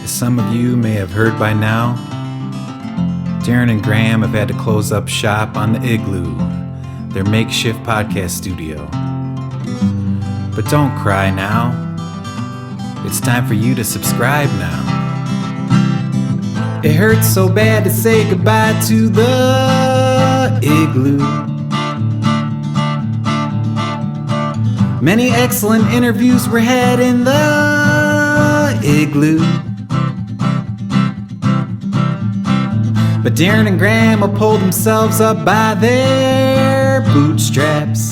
As some of you may have heard by now, Darren and Graham have had to close up shop on the Igloo, their makeshift podcast studio. But don't cry now. It's time for you to subscribe now. It hurts so bad to say goodbye to the Igloo. Many excellent interviews were had in the Igloo. But Darren and Grandma pulled themselves up by their bootstraps.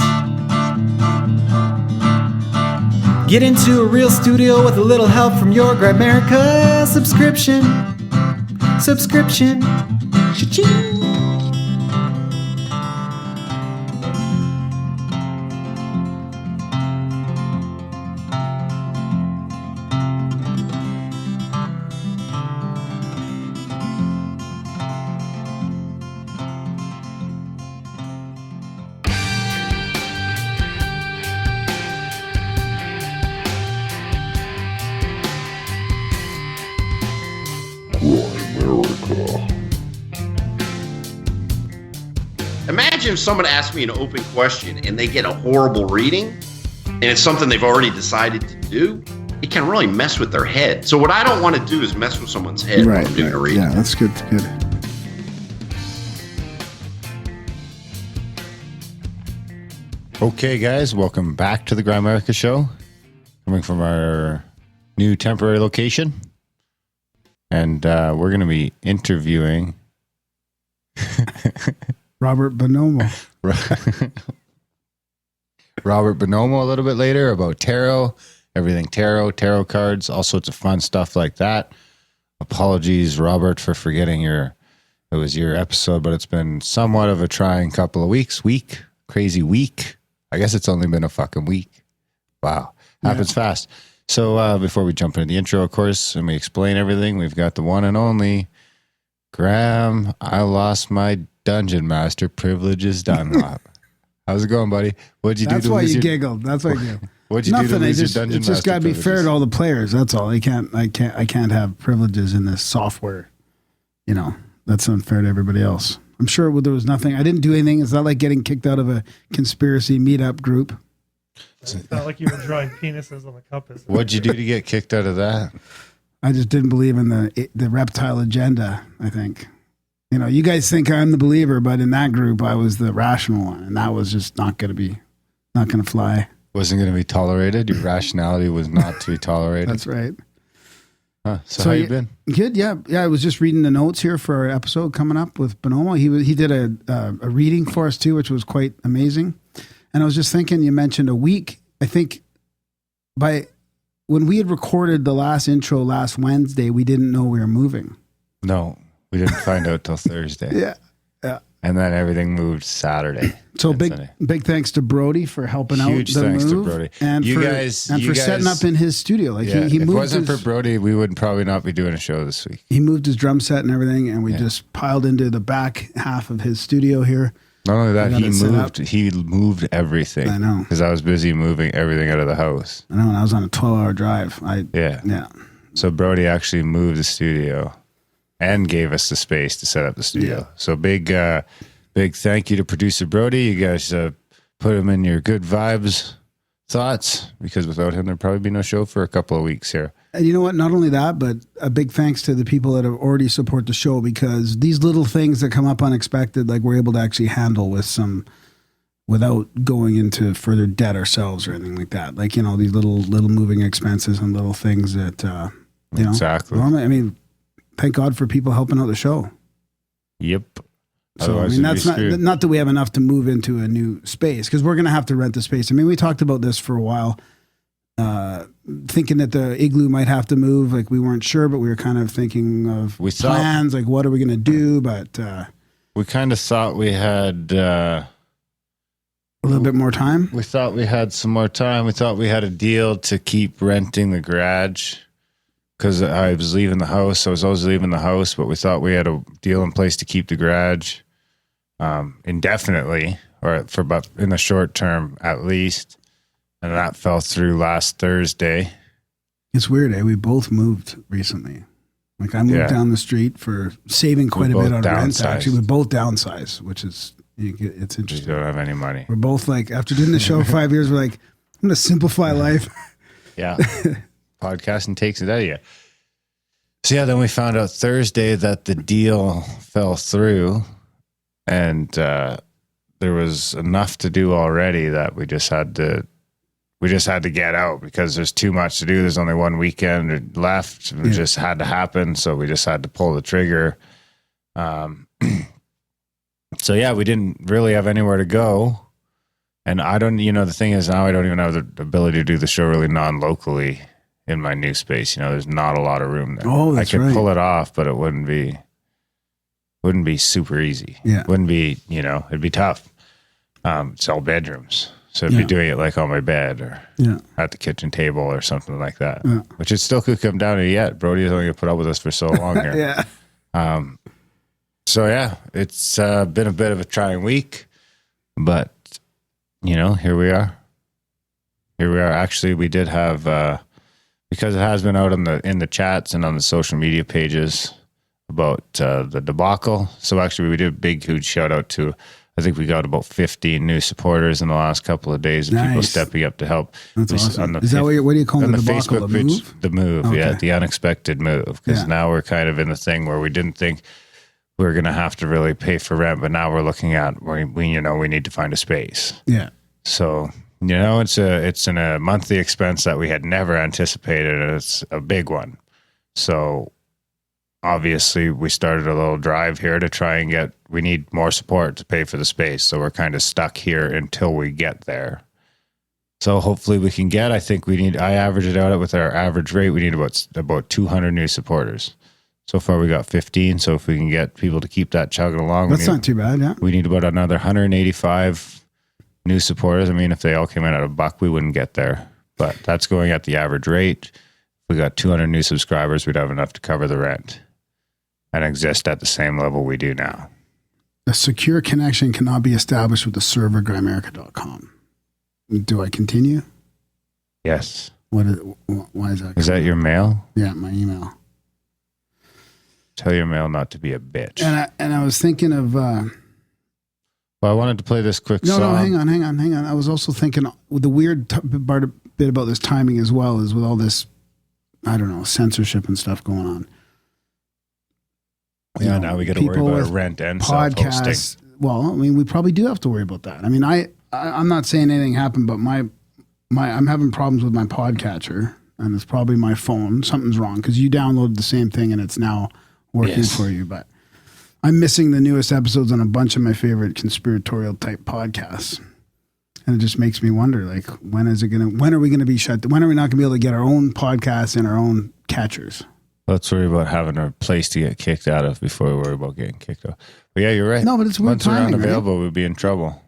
Get into a real studio with a little help from your Grimerica subscription. Cha-ching. Imagine if someone asked me an open question and they get a horrible reading and it's something they've already decided to do. It can really mess with their head. So what I don't want to do is mess with someone's head when I'm doing a reading. Yeah, that's good. Okay, guys, welcome back to the Grimerica show. Coming from our new temporary location. And we're going to be interviewing Robert Bonomo. Robert Bonomo a little bit later about tarot, everything tarot cards, all sorts of fun stuff like that. Apologies, Robert, for forgetting it was your episode, but it's been somewhat of a trying couple of weeks. Crazy week. I guess it's only been a fucking week. Wow. Happens fast. So before we jump into the intro, of course, and we explain everything, we've got the one and only Graham. I lost my Dungeon Master privileges Dunlop. How's it going, buddy? What'd you do to lose your... Giggled. That's why you giggled. What'd you do to lose your Dungeon Master? It's just got to be fair to all the players. That's all. I can't have privileges in this software. You know, that's unfair to everybody else. I'm sure there was nothing. I didn't do anything. It's not like getting kicked out of a conspiracy meetup group. It's not like you were drawing penises on the compass. What'd you do to get kicked out of that? I just didn't believe in the reptile agenda, I think. You know, you guys think I'm the believer, but in that group, I was the rational one, and that was just not going to fly. Wasn't going to be tolerated. Your rationality was not to be tolerated. That's right. Huh. So how you been? Good, yeah. I was just reading the notes here for our episode coming up with Bonomo. He did a reading for us too, which was quite amazing. And I was just thinking, you mentioned a week. I think when we had recorded the last intro last Wednesday, we didn't know we were moving. No. We didn't find out till Thursday. Yeah. And then everything moved Saturday. So big thanks to Brody for helping out. Huge thanks to Brody. And for setting up in his studio. Like he if it moved wasn't for Brody, we would probably not be doing a show this week. He moved his drum set and everything, and we just piled into the back half of his studio here. Not only that, he moved everything. I know. Because I was busy moving everything out of the house. I know, and I was on a 12-hour drive. Yeah. So Brody actually moved the studio and gave us the space to set up the studio. Yeah. So big thank you to producer Brody. You guys put him in your good vibes thoughts, because without him, there'd probably be no show for a couple of weeks here. And you know what? Not only that, but a big thanks to the people that have already support the show, because these little things that come up unexpected, like we're able to actually handle without going into further debt ourselves or anything like that. Like, you know, these little moving expenses and little things that, you know. Exactly. Normally, I mean, thank God for people helping out the show. Yep. So, I mean, that's not that we have enough to move into a new space, because we're going to have to rent the space. I mean, we talked about this for a while, thinking that the igloo might have to move. Like, we weren't sure, but we were kind of thinking of plans, like what are we going to do? But we kind of thought we had a little bit more time. We thought we had some more time. We thought we had a deal to keep renting the garage, because I was leaving the house. I was always leaving the house, but we thought we had a deal in place to keep the garage indefinitely, or but in the short term at least. And that fell through last Thursday. It's weird, eh? We both moved recently. Like I moved down the street for saving quite a bit on rent. Actually, we both downsized, which is it's interesting. You don't have any money. We're both like, after doing the show for 5 years, we're like, I'm going to simplify life. Yeah. Podcasting takes it out of you. So yeah, then we found out Thursday that the deal fell through, and there was enough to do already that we just had to get out because there's too much to do. There's only one weekend left. It just had to happen. So we just had to pull the trigger. So yeah, we didn't really have anywhere to go. And I don't, the thing is now I don't even have the ability to do the show really non-locally in my new space. There's not a lot of room there. Oh, that's I could right. pull it off, but it wouldn't be super easy. Yeah. Wouldn't be, it'd be tough. It's all bedrooms. So if you're doing it like on my bed or at the kitchen table or something like that, which it still could come down to yet. Brody is only going to put up with us for so long here. Yeah. So yeah, it's been a bit of a trying week, but here we are. Actually, we did have, because it has been out in the chats and on the social media pages about the debacle. So actually we did a big, huge shout out to, I think we got about 15 new supporters in the last couple of days of people stepping up to help. That's awesome. Is that what do you call the debacle? Facebook page, the move, okay. the unexpected move. Because now we're kind of in the thing where we didn't think we were going to have to really pay for rent, but now we're looking at we need to find a space. Yeah. So it's a monthly expense that we had never anticipated, and it's a big one. So obviously we started a little drive here to try and we need more support to pay for the space. So we're kind of stuck here until we get there. So hopefully we can I averaged it out with our average rate. We need about 200 new supporters. So far we got 15. So if we can get people to keep that chugging along, that's not too bad. Yeah. We need about another 185 new supporters. I mean, if they all came in at $1, we wouldn't get there, but that's going at the average rate. If we got 200 new subscribers, we'd have enough to cover the rent and exist at the same level we do now. A secure connection cannot be established with the server Grimerica.com. Do I continue? Yes. Why is that? Is that your mail? Yeah, my email. Tell your mail not to be a bitch. And I was thinking of... well, I wanted to play this quick song. No, hang on. I was also thinking the weird bit about this timing as well is with all this, I don't know, censorship and stuff going on. Yeah, now we got to worry about our rent and podcasts. Well, I mean, we probably do have to worry about that. I mean, I'm not saying anything happened, but I'm having problems with my podcatcher, and it's probably my phone. Something's wrong because you downloaded the same thing and it's now working for you. But I'm missing the newest episodes on a bunch of my favorite conspiratorial type podcasts. And it just makes me wonder, like, when are we going to be shut? When are we not going to be able to get our own podcasts and our own catchers? Let's worry about having a place to get kicked out of before we worry about getting kicked out. But yeah, you're right. No, but it's weird once timing, we're unavailable, right? we'd be in trouble.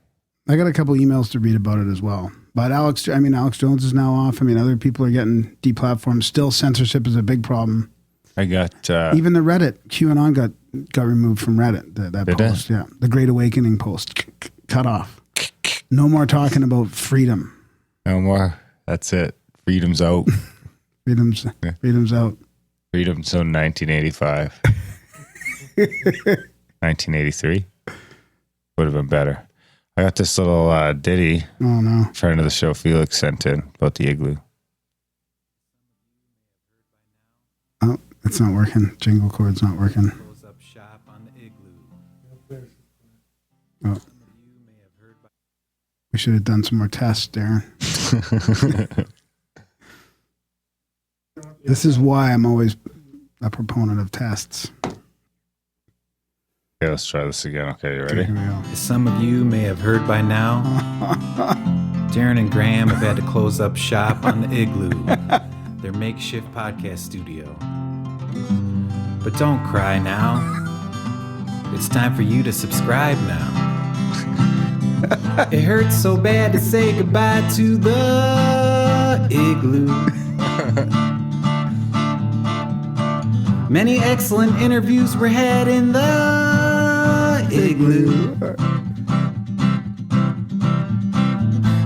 I got a couple emails to read about it as well. But Alex Jones is now off. I mean, other people are getting deplatformed. Still, censorship is a big problem. I got even the Reddit QAnon got removed from Reddit. That post, yeah, the Great Awakening post, cut off. No more talking about freedom. No more. That's it. Freedom's out. Freedom's out. Freedom so 1985. 1983 would have been better. I got this little ditty. Oh no! Friend of the show Felix sent in about the igloo. Oh, it's not working. Jingle cord's not working. Close up shop on the igloo. Oh. We should have done some more tests, Darren. This is why I'm always a proponent of tests. Okay, let's try this again. Okay, you ready? Okay, here we go. As some of you may have heard by now, Darren and Graham have had to close up shop on the igloo, their makeshift podcast studio. But don't cry now. It's time for you to subscribe now. It hurts so bad to say goodbye to the igloo. Many excellent interviews were had in the igloo.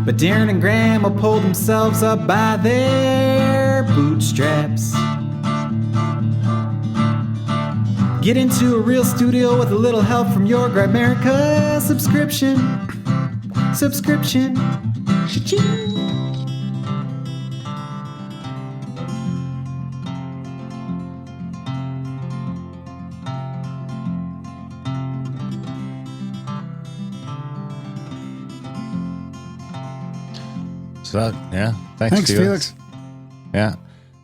But Darren and Grandma pulled themselves up by their bootstraps. Get into a real studio with a little help from your Grimerica subscription. Cha-ching. So, yeah. Thanks, Felix. Yeah.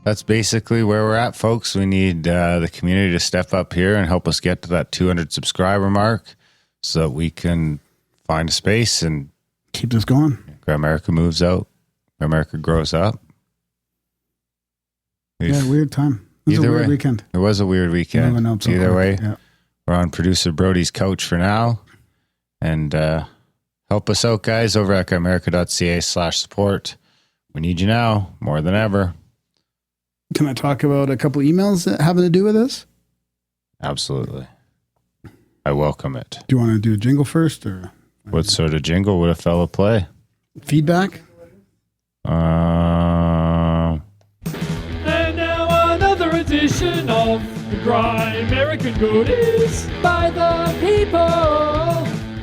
That's basically where we're at, folks. We need the community to step up here and help us get to that 200 subscriber mark so that we can find a space and keep this going. Grimerica moves out. Grimerica grows up. Weird time. It was a weird weekend. It was a weird weekend. Either way, we're on producer Brody's couch for now. And help us out, guys, over at grimerica.ca/support. We need you now more than ever. Can I talk about a couple emails that having to do with this? Absolutely. I welcome it. Do you want to do a jingle first? Or what sort of jingle would a fella play? Feedback? And now another edition of the Grimerican Goodies by the people.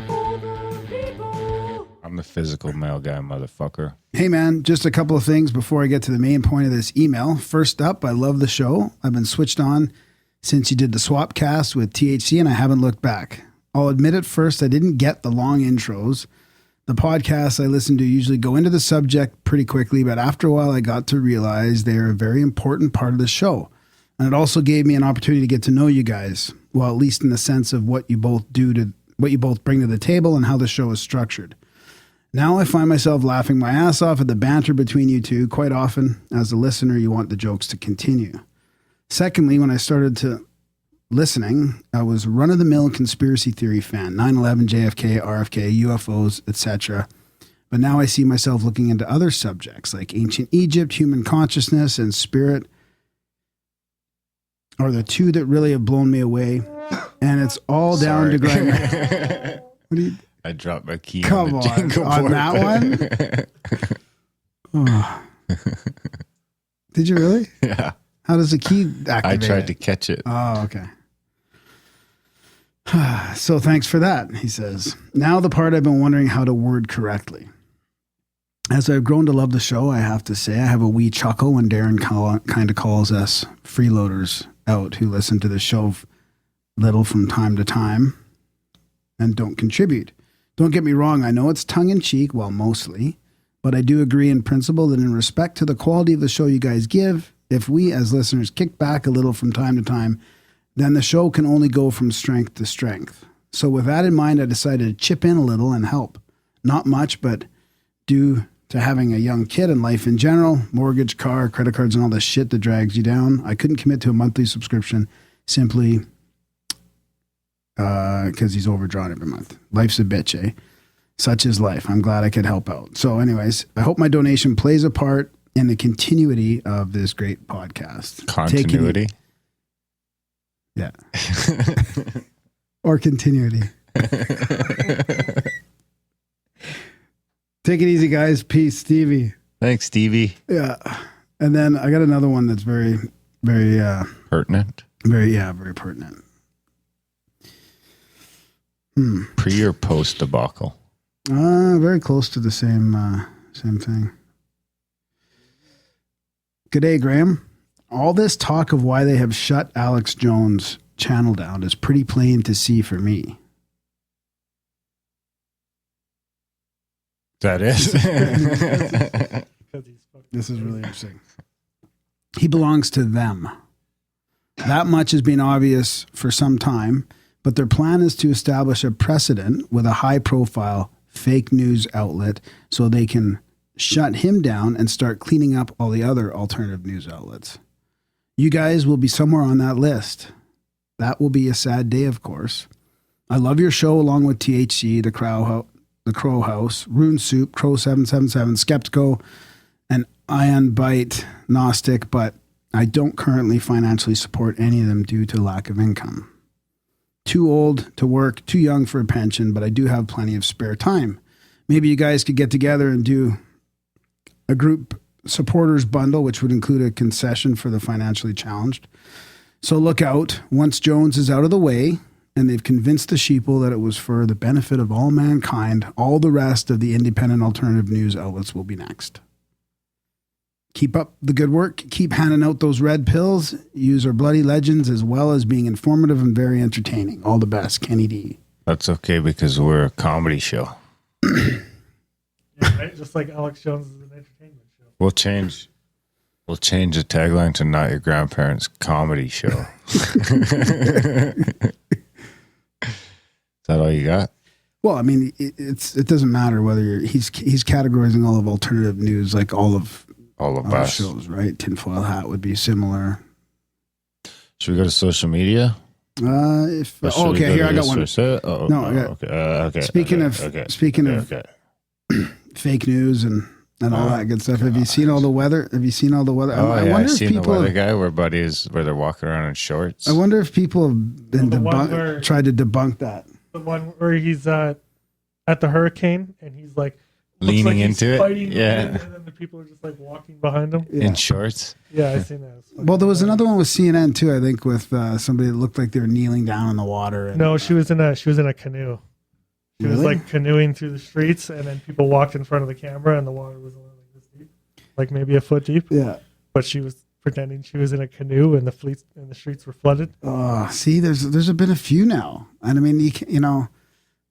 For the people. I'm the physical mail guy, motherfucker. Hey man, just a couple of things before I get to the main point of this email. First up, I love the show. I've been switched on since you did the swap cast with THC and I haven't looked back. I'll admit at first I didn't get the long intros. The podcasts I listen to usually go into the subject pretty quickly, but after a while I got to realize they're a very important part of the show. And it also gave me an opportunity to get to know you guys, well, at least in the sense of what you both bring to the table and how the show is structured. Now I find myself laughing my ass off at the banter between you two. Quite often, as a listener, you want the jokes to continue. Secondly, when I started to listening, I was run-of-the-mill conspiracy theory fan, 9/11, JFK, RFK, UFOs, etc. But now I see myself looking into other subjects like ancient Egypt, human consciousness, and spirit are the two that really have blown me away. And it's all down to Grimerica. What do you... I dropped my key on the jingle board. On that one? Oh. Did you really? Yeah. How does the key activate I tried to catch it. Oh, okay. So thanks for that, he says. Now the part I've been wondering how to word correctly. As I've grown to love the show, I have to say I have a wee chuckle when Darren kind of calls us freeloaders out who listen to the show little from time to time and don't contribute. Don't get me wrong, I know it's tongue-in-cheek, well, mostly, but I do agree in principle that in respect to the quality of the show you guys give, if we as listeners kick back a little from time to time, then the show can only go from strength to strength. So with that in mind, I decided to chip in a little and help. Not much, but due to having a young kid and life in general, mortgage, car, credit cards, and all the shit that drags you down, I couldn't commit to a monthly subscription simply because he's overdrawn every month. Life's a bitch, eh? Such is life. I'm glad I could help out. So anyways, I hope my donation plays a part in the continuity of this great podcast. Continuity? Yeah. Or continuity. Take it easy, guys. Peace, Stevie. Thanks, Stevie. Yeah. And then I got another one that's very, very... pertinent? Very pertinent. Pre or post debacle? Very close to the same thing. G'day, Graham. All this talk of why they have shut Alex Jones' channel down is pretty plain to see for me. That is. This is really interesting. He belongs to them. That much has been obvious for some time, but their plan is to establish a precedent with a high-profile fake news outlet so they can shut him down and start cleaning up all the other alternative news outlets. You guys will be somewhere on that list. That will be a sad day, of course. I love your show along with THC, the Crow House, Rune Soup, Crow 777, Skeptico, and Ion Bite Gnostic, but I don't currently financially support any of them due to lack of income. Too old to work, too young for a pension, but I do have plenty of spare time. Maybe you guys could get together and do a group supporters bundle, which would include a concession for the financially challenged. So look out. Once Jones is out of the way and they've convinced the sheeple that it was for the benefit of all mankind, all the rest of the independent alternative news outlets will be next. Keep up the good work. Keep handing out those red pills. Use our bloody legends as well as being informative and very entertaining. All the best, Kenny D. That's okay because we're a comedy show. Yeah, right? Just like Alex Jones is an entertainment show. We'll change the tagline to Not Your Grandparents' Comedy Show. Is that all you got? Well, I mean, it doesn't matter whether he's categorizing all of alternative news, like all of us shows, right? Tinfoil Hat would be similar. Should we go to social media? Okay, here I got one. Okay. Speaking of fake news and all that good stuff. Have you seen all the weather? Oh, I wonder I've if seen people the weather guy where they're walking around in shorts. I wonder if people have been tried to debunk that. The one where he's at the hurricane and he's like leaning like into it. Yeah. And then the people are just like walking behind him. Yeah. In shorts. Yeah, I've seen that. Well, there was another one with CNN too, I think, with somebody that looked like they were kneeling down in the water. And, no, she was in a canoe. She was like canoeing through the streets, and then people walked in front of the camera, and the water was only like this deep, like maybe a foot deep. Yeah, but she was pretending she was in a canoe, and the streets were flooded. Oh, see, there's been a few now, and I mean, you know,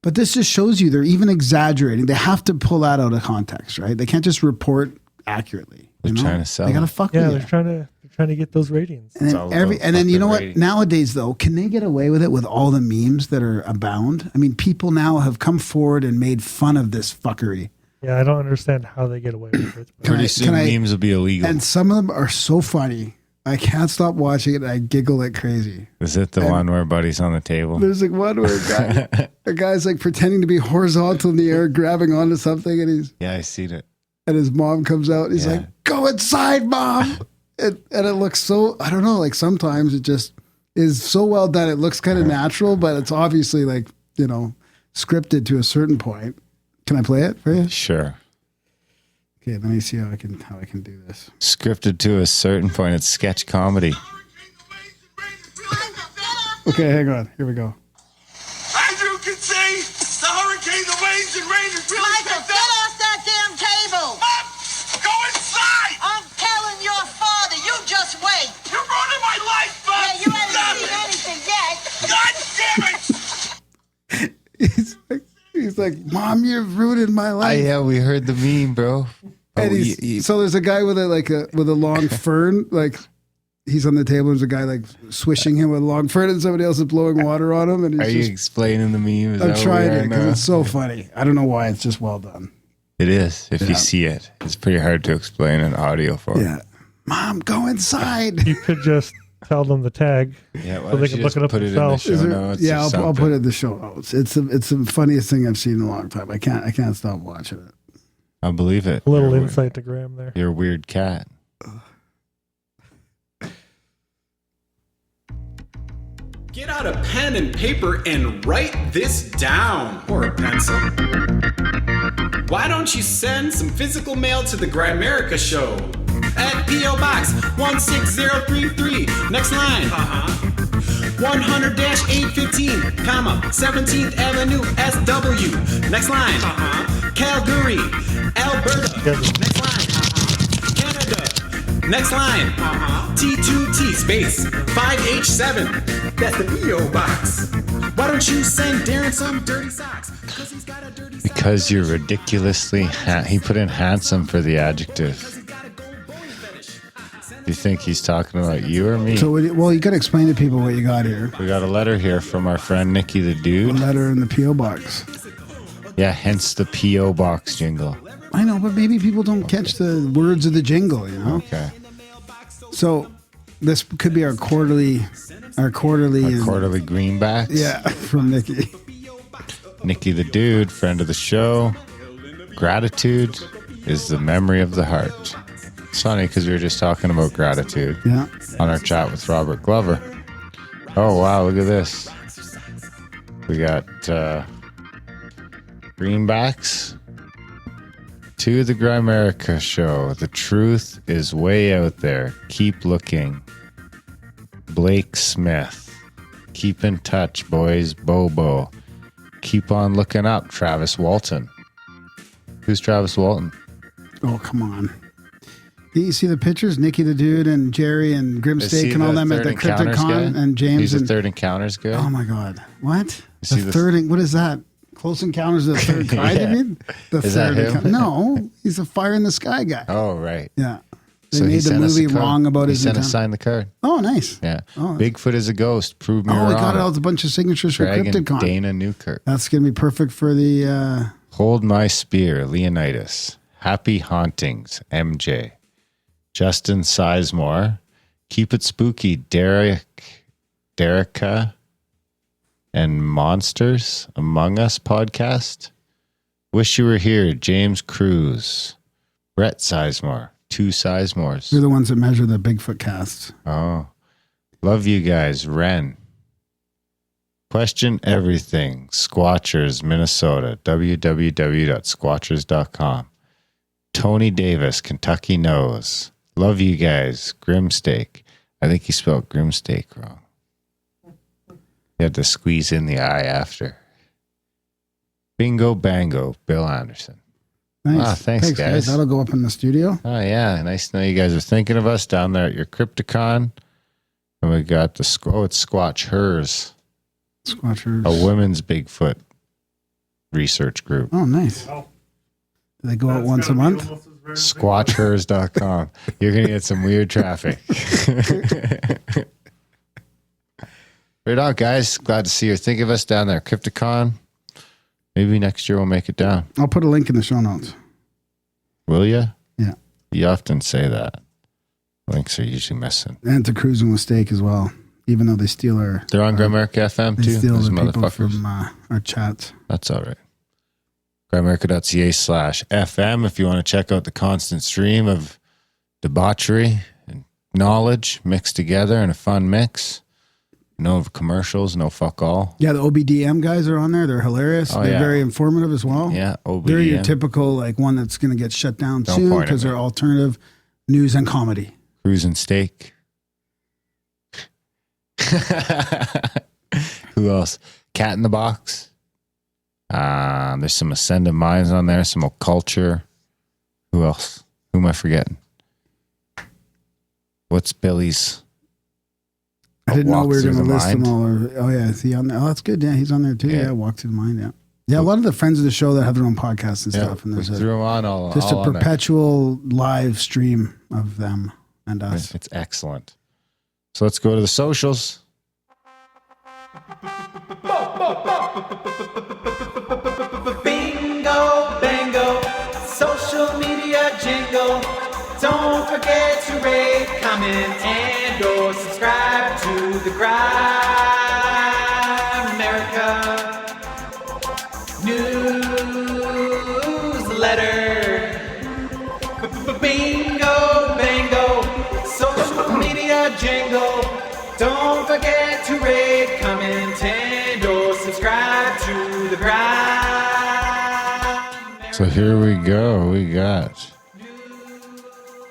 but this just shows you they're even exaggerating. They have to pull that out of context, right? They can't just report accurately. They're trying to sell. They gotta fuck. Yeah, with they're trying to get those ratings. And then you know what? Ratings. Nowadays, though, can they get away with it with all the memes that are abound? I mean, people now have come forward and made fun of this fuckery. Yeah, I don't understand how they get away with it. Pretty soon memes will be illegal. And some of them are so funny. I can't stop watching it. I giggle like crazy. Is it the one where Buddy's on the table? There's like one where a guy's like pretending to be horizontal in the air, grabbing onto something, and he's... Yeah, I seen it. And his mom comes out and he's like, go inside, Mom. And it looks so, I don't know, like sometimes it just is so well done. It looks kind of natural, but it's obviously like, you know, scripted to a certain point. Can I play it for you? Sure. Okay, let me see how I can do this. Scripted to a certain point. It's sketch comedy. Okay, hang on. Here we go. As you can see, the hurricane, the waves and rain is really Michael, get off that damn table! Mom, go inside! I'm telling your father, you just wait! You're ruining my life, Mom! Yeah, you haven't seen anything yet! God damn it! He's like, Mom, you've ruined my life. Yeah, we heard the meme, bro. And so there's a guy with a long fern, like he's on the table. There's a guy like swishing him with a long fern, and somebody else is blowing water on him. And he's you explaining the meme? I'm trying it because it's so funny. I don't know why. It's just well done. It is. If you see it, it's pretty hard to explain in audio form. Yeah, Mom, go inside. You could just tell them the tag, yeah, so they can look it up themselves. Yeah, I'll put it in the show notes. It's the funniest thing I've seen in a long time. I can't stop watching it. I believe it. A little insight to Graham there. You're a weird cat. Get out a pen and paper and write this down, or a pencil. Why don't you send some physical mail to the Grimerica show at P.O. Box 16033, next line, 100-815, comma, 17th Avenue, SW, next line, Calgary, Alberta, next line, Canada, next line, T2T space 5H7. That's the P.O. Box. Why don't you send Darren some dirty socks? Because you're ridiculously he put in handsome for the adjective. Do you think he's talking about you or me? So, well, you got to explain to people what you got here. We got a letter here from our friend Nikki the Dude. A letter in the P.O. Box. Yeah, hence the P.O. Box jingle. I know, but maybe people don't catch the words of the jingle, you know? Okay. So, this could be our quarterly greenbacks. Yeah, from Nikki. Nikki the Dude, friend of the show. Gratitude is the memory of the heart. It's funny because we were just talking about gratitude on our chat with Robert Glover. Oh, wow, look at this. We got greenbacks to the Grimerica show. The truth is way out there. Keep looking. Blake Smith. Keep in touch, boys. Bobo. Keep on looking up, Travis Walton. Who's Travis Walton? Oh, come on. Did you see the pictures? Nikki the Dude and Jerry and Grimsteak and all them at the Crypticon and James. He's a Third Encounters guy. Oh my God. What? The third, what is that? Close Encounters of the Third Kind, Yeah. you mean? Is that him? No, he's a Fire in the Sky guy. Oh, right. Yeah. They So he made the sent us movie a code. wrong about he his sent us intent. sign the card. Oh, nice. Yeah. Oh, Bigfoot is a ghost. Prove me Oh, wrong. we got a bunch of signatures for Dragon Crypticon. Dana Newkirk. That's going to be perfect for the... Hold My Spear, Leonidas. Happy Hauntings, MJ. Justin Sizemore. Keep It Spooky, Derica. And Monsters Among Us podcast. Wish You Were Here, James Cruz. Brett Sizemore. 2 Sizemores. They're the ones that measure the Bigfoot casts. Oh. Love you guys, Ren. Question everything. Squatchers, Minnesota. www.squatchers.com. Tony Davis, Kentucky Knows. Love you guys. Grimsteak. I think he spelled Grimsteak wrong. You had to squeeze in the I after. Bingo Bango, Bill Anderson. Nice. Ah, thanks, guys. That'll go up in the studio. Oh, yeah. Nice to know you guys are thinking of us down there at your Crypticon. And we got it's Squatch Hers. Squatchers. A women's Bigfoot research group. Oh, nice. Wow. Do they go out That's once a gotta be month? almost as rare as Squatchhers.com. You're going to get some weird traffic. Right on, guys. Glad to see you. Think of us down there. Crypticon. Maybe next year we'll make it down. I'll put a link in the show notes. Will you? Yeah. You often say that. Links are usually missing. And to Cruising with Steak as well, even though they steal our... They're on Grimerica FM They too. steal Those the people motherfuckers. from our chats. That's all right. Grimerica.ca/FM if you want to check out the constant stream of debauchery and knowledge mixed together in a fun mix. No commercials, no fuck all. Yeah, the OBDM guys are on there. They're hilarious. Oh, They're yeah. very informative as well. Yeah, OBDM. They're your typical like one that's going to get shut down Don't soon point at because me. they're alternative news and comedy. Cruising Steak. Who else? Cat in the Box. There's some Ascended Minds on there, some Occulture. Who else? Who am I forgetting? What's Billy's? I didn't know Walk we were Through going to the list them Mind? all. Oh, yeah. Is he on there? Oh, that's good. Yeah, he's on there too. Yeah. Yeah, Walk Through the Mind. Yeah. Yeah, a lot of the friends of the show that have their own podcasts and stuff. And we there's threw them on all. just all a on there. perpetual live stream of them and us. It's excellent. So let's go to the socials. Bingo, bango, social media jingle. Don't forget to rate, comment, and or subscribe to the Grimerica newsletter. Bingo, bango, social media jingle. Don't forget to rate, comment, and or subscribe to the Grimerica. So here we go. We got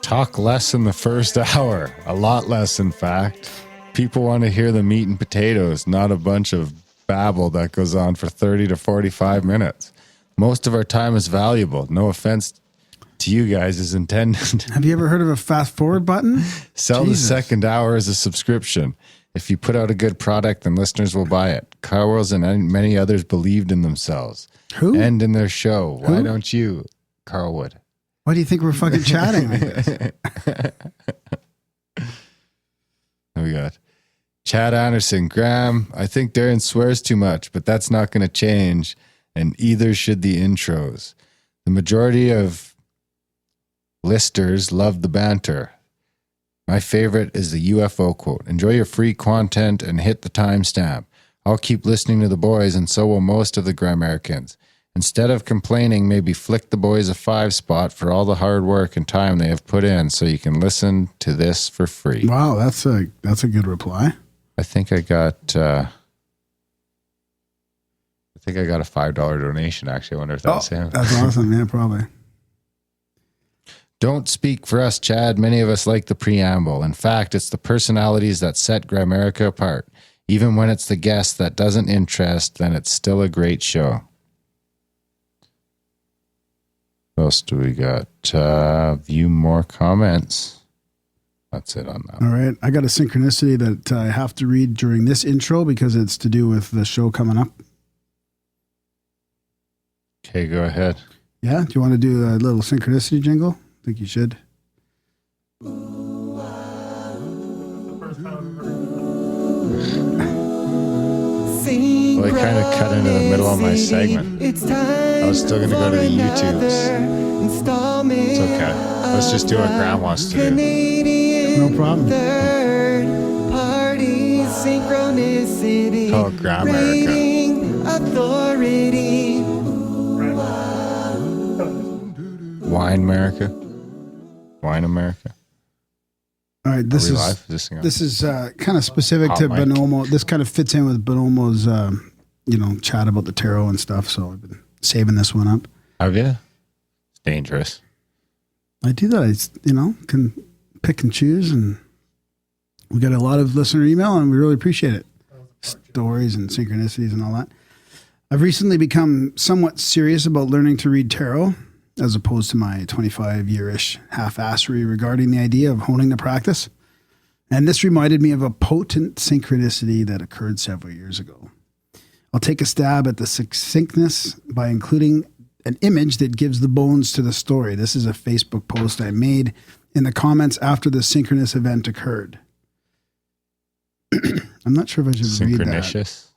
talk less in the first hour. A lot less, in fact. People want to hear the meat and potatoes, not a bunch of babble that goes on for 30 to 45 minutes. Most of our time is valuable. No offense to you guys is intended. Have you ever heard of a fast forward button? Sell Jesus. the second hour as a subscription. If you put out a good product, then listeners will buy it. Carwells and many others believed in themselves. Who? And in their show. Why Who? don't you, Carlwood? Why do you think we're fucking chatting like this? We got Chad Anderson. Graham, I think Darren swears too much, but that's not going to change. And either should the intros. The majority of listers love the banter. My favorite is the UFO quote. Enjoy your free content and hit the timestamp. I'll keep listening to the boys, and so will most of the Grimericans. Instead of complaining, maybe flick the boys a 5 spot for all the hard work and time they have put in so you can listen to this for free. Wow, that's a good reply. I think I got a $5 donation, actually. I wonder if that's him. That's awesome. Yeah, probably. Don't speak for us, Chad. Many of us like the preamble. In fact, it's the personalities that set Grimerica apart. Even when it's the guest that doesn't interest, then it's still a great show. What else do we got? View more comments. That's it on that. All right. I got a synchronicity that I have to read during this intro because it's to do with the show coming up. Okay, go ahead. Yeah? Do you want to do a little synchronicity jingle? I think you should. Well, I kind of cut into the middle of my segment. I was still going to go to the YouTubes. It's okay. Let's just do what Graham wants to do. No problem. Call it Grimerica. Wine America. Wine America. All right, this is kind of specific to Bonomo. This kind of fits in with Bonomo's, chat about the tarot and stuff. So I've been saving this one up. Have you? It's dangerous. I do that. I, can pick and choose, and we got a lot of listener email, and we really appreciate it. Stories and synchronicities and all that. I've recently become somewhat serious about learning to read tarot, as opposed to my 25-year-ish half-assery regarding the idea of honing the practice. And this reminded me of a potent synchronicity that occurred several years ago. I'll take a stab at the succinctness by including an image that gives the bones to the story. This is a Facebook post I made in the comments after the synchronous event occurred. I'm not sure if I should read that. Synchronicious?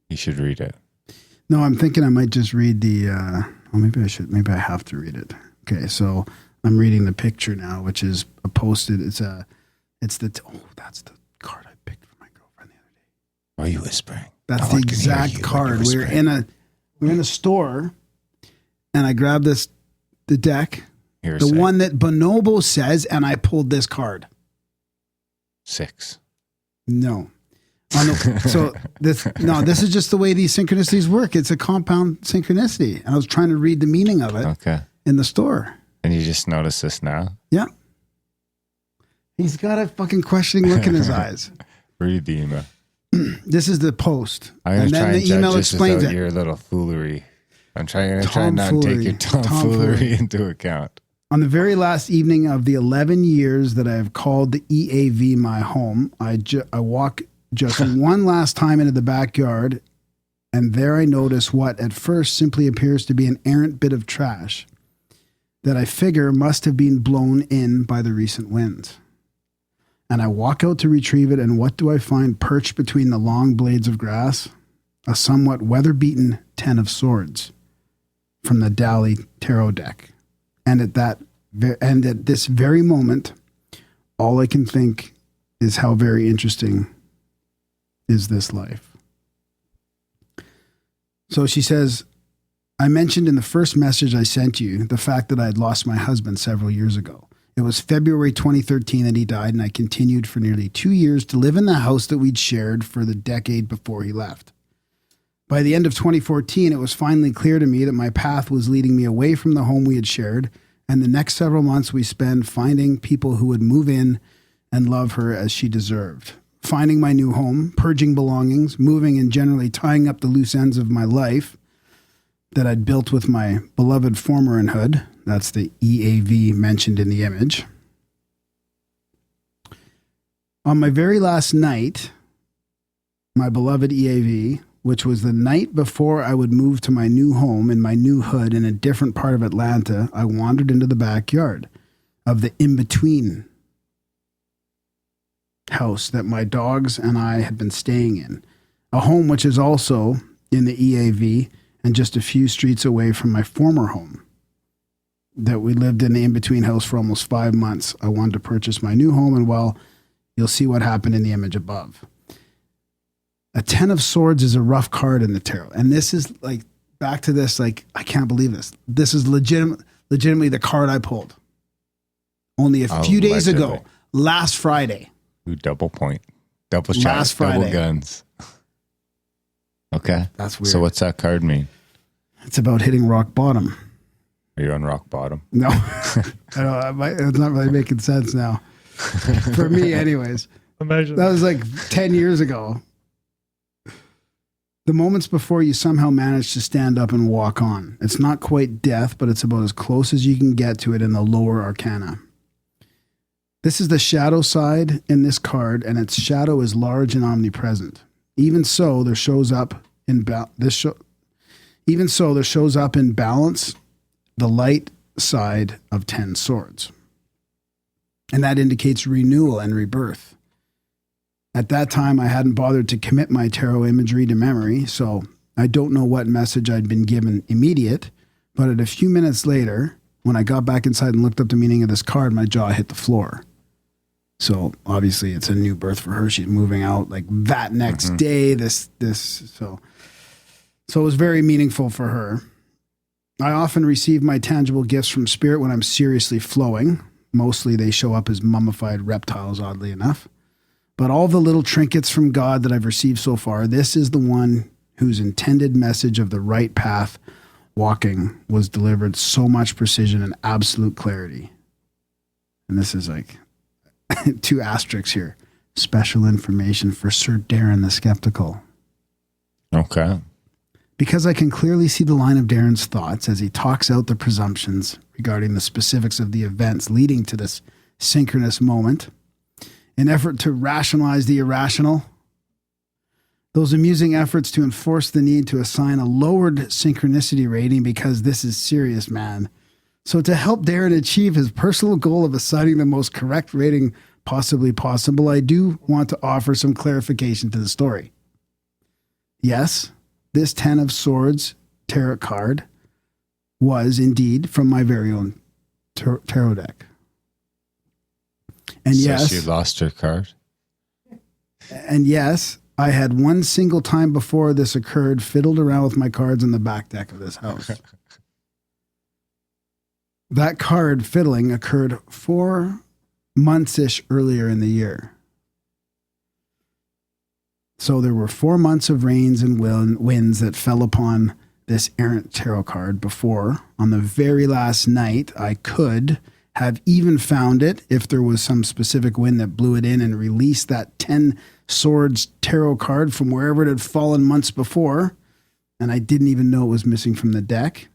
You should read it. No, I'm thinking I might just read the, maybe I should, maybe I have to read it. Okay, so I'm reading the picture now, which is posted. That's the card I picked for my girlfriend the other day. Why are you whispering? That's the exact card. We're in a store, and I grabbed the deck, the one that Bonobo says, and I pulled this card. 6. No. This is just the way these synchronicities work. It's a compound synchronicity. And I was trying to read the meaning of it in the store. And you just noticed this now? Yeah. He's got a fucking questioning look in his eyes. Read the email. This is the post. I'm going to try and the email judge explains this your little foolery. I'm trying not to take your tomfoolery into account. On the very last evening of the 11 years that I have called the EAV my home, I walk just one last time into the backyard, and there I notice what at first simply appears to be an errant bit of trash that I figure must have been blown in by the recent winds. And I walk out to retrieve it, and what do I find perched between the long blades of grass? A somewhat weather-beaten 10 of swords from the Dali tarot deck. And at this very moment, all I can think is how very interesting is this life. So she says, I mentioned in the first message I sent you the fact that I had lost my husband several years ago. It was February 2013 that he died, and I continued for nearly 2 years to live in the house that we'd shared for the decade before he left. By the end of 2014, it was finally clear to me that my path was leading me away from the home we had shared, and the next several months we spent finding people who would move in and love her as she deserved. Finding my new home, purging belongings, moving and generally tying up the loose ends of my life that I'd built with my beloved formerhood. That's the EAV mentioned in the image. On my very last night, my beloved EAV, which was the night before I would move to my new home in my new hood in a different part of Atlanta, I wandered into the backyard of the in-between house that my dogs and I had been staying in. A home which is also in the EAV and just a few streets away from my former home that we lived in the in-between house for almost 5 months. I wanted to purchase my new home, and well, you'll see what happened in the image above. A 10 of swords is a rough card in the tarot. And this is like, back to this, like, I can't believe this. This is legitimately the card I pulled. Only a few days ago, last Friday. Ooh, double point. Double shot. Last Friday. Double guns. Okay. That's weird. So what's that card mean? It's about hitting rock bottom. Are you on rock bottom? No, I don't. It's not really making sense now. For me, anyways. Imagine That was like 10 years ago. The moments before you somehow manage to stand up and walk on. It's not quite death, but it's about as close as you can get to it in the lower arcana. This is the shadow side in this card, and its shadow is large and omnipresent. Even so, there shows up in balance the light side of 10 swords. And that indicates renewal and rebirth. At that time, I hadn't bothered to commit my tarot imagery to memory, so I don't know what message I'd been given immediate, but at a few minutes later, when I got back inside and looked up the meaning of this card, my jaw hit the floor. So obviously it's a new birth for her. She's moving out like that next day, so it was very meaningful for her. I often receive my tangible gifts from spirit when I'm seriously flowing. Mostly they show up as mummified reptiles, oddly enough. But all the little trinkets from God that I've received so far, this is the one whose intended message of the right path walking was delivered so much precision and absolute clarity. And this is like 2 asterisks here. Special information for Sir Darren the Skeptical. Okay. Because I can clearly see the line of Darren's thoughts as he talks out the presumptions regarding the specifics of the events leading to this synchronous moment. An effort to rationalize the irrational. Those amusing efforts to enforce the need to assign a lowered synchronicity rating because this is serious, man. So to help Darren achieve his personal goal of assigning the most correct rating possibly possible, I do want to offer some clarification to the story. Yes, this 10 of Swords tarot card was indeed from my very own tarot deck. And so yes, she lost her card. And yes, I had one single time before this occurred fiddled around with my cards in the back deck of this house. That card fiddling occurred 4 months-ish earlier in the year. So there were 4 months of rains and winds that fell upon this errant tarot card before, on the very last night, I could have even found it if there was some specific wind that blew it in and released that 10 Swords tarot card from wherever it had fallen months before, and I didn't even know it was missing from the deck.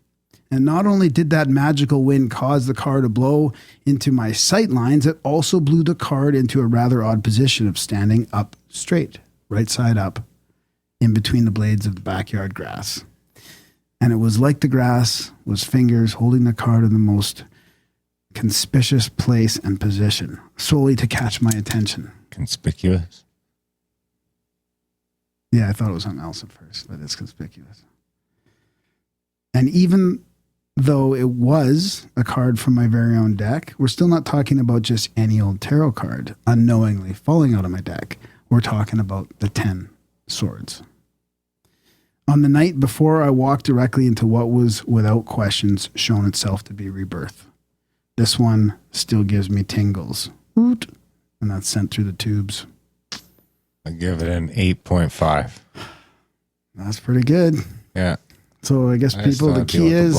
And not only did that magical wind cause the card to blow into my sight lines, it also blew the card into a rather odd position of standing up straight, right side up, in between the blades of the backyard grass. And it was like the grass was fingers holding the card in the most conspicuous place and position, solely to catch my attention. Conspicuous? Yeah, I thought it was something else at first, but it's conspicuous. And even though it was a card from my very own deck, we're still not talking about just any old tarot card unknowingly falling out of my deck. We're talking about the 10 Swords. On the night before, I walked directly into what was, without questions, shown itself to be rebirth. This one still gives me tingles. And that's sent through the tubes. I give it an 8.5. That's pretty good. Yeah. So I guess people, the key is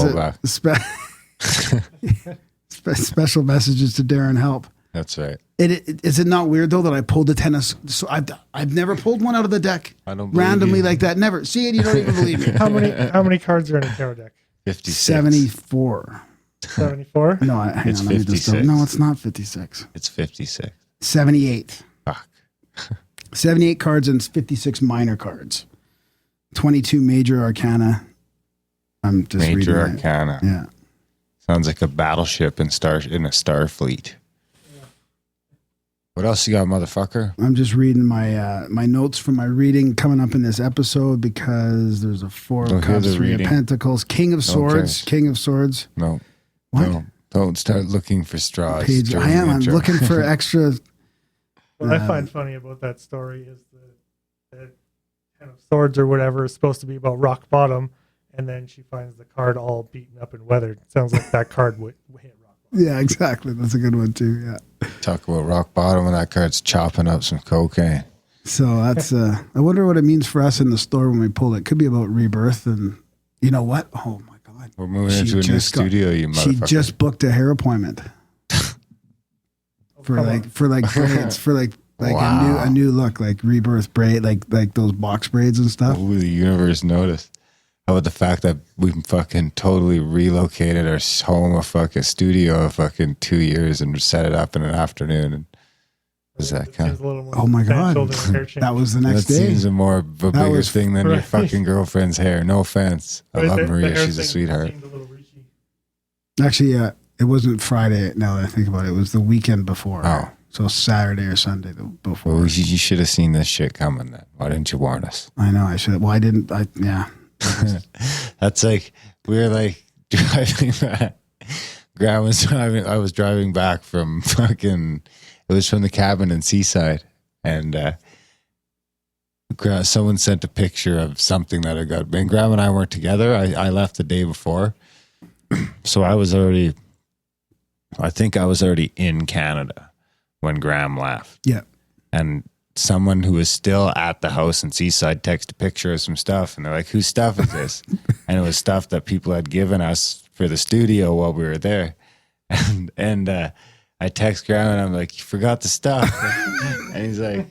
special messages to Darren help. That's right. Is it not weird though that I pulled the tennis? So I've never pulled one out of the deck I don't randomly like that. Never. See it? You don't even believe me. How many cards are in a tarot deck? 56. 74. 74? No, hang It's on. Let me just 56. no, it's not 56. It's 56. 78. Fuck. 78 cards and 56 minor cards. 22 major arcana. I'm just Major reading Arcana. it. Yeah. Sounds like a battleship in a Starfleet. What else you got, motherfucker? I'm just reading my my notes from my reading coming up in this episode because there's a 4 of Don't hear Cups, the 3 of reading. Pentacles, King of Swords, Okay. King of Swords. No. What? No. Don't start looking for straws. Page. during I am. the I'm intro. looking for extra. What I find funny about that story is the 10 of Swords or whatever is supposed to be about rock bottom, and then she finds the card all beaten up and weathered. Sounds like that card would hit rock bottom. Yeah, exactly. That's a good one too. Yeah. Talk about rock bottom and that card's chopping up some cocaine. So that's. I wonder what it means for us in the store when we pull it. Could be about rebirth, and you know what? Oh my God! We're moving into a new studio, you motherfucker. She just booked a hair appointment for braids, for a new look, like rebirth braid, like those box braids and stuff. Ooh, the universe noticed. How about the fact that we fucking totally relocated our home, a fucking studio, of fucking 2 years, and set it up in an afternoon? And was that kind of? Oh my god, that was the next day. That seems a bigger thing than your fucking girlfriend's hair. No offense, I love Maria; she's a sweetheart. Actually, it wasn't Friday. Now that I think about it, it was the weekend before. Oh. So Saturday or Sunday before. Well, you should have seen this shit coming then. Why didn't you warn us? I know I should. Well, I didn't. Yeah. That's like, we were like driving back. Graham was driving. I was driving back from fucking, it was from the cabin in Seaside. And someone sent a picture of something that I got. And Graham and I weren't together. I left the day before. So I think I was already in Canada when Graham left. Yeah. And someone who was still at the house in Seaside texted a picture of some stuff, and they're like, whose stuff is this? And it was stuff that people had given us for the studio while we were there. And I text Graham and I'm like, you forgot the stuff. And he's like,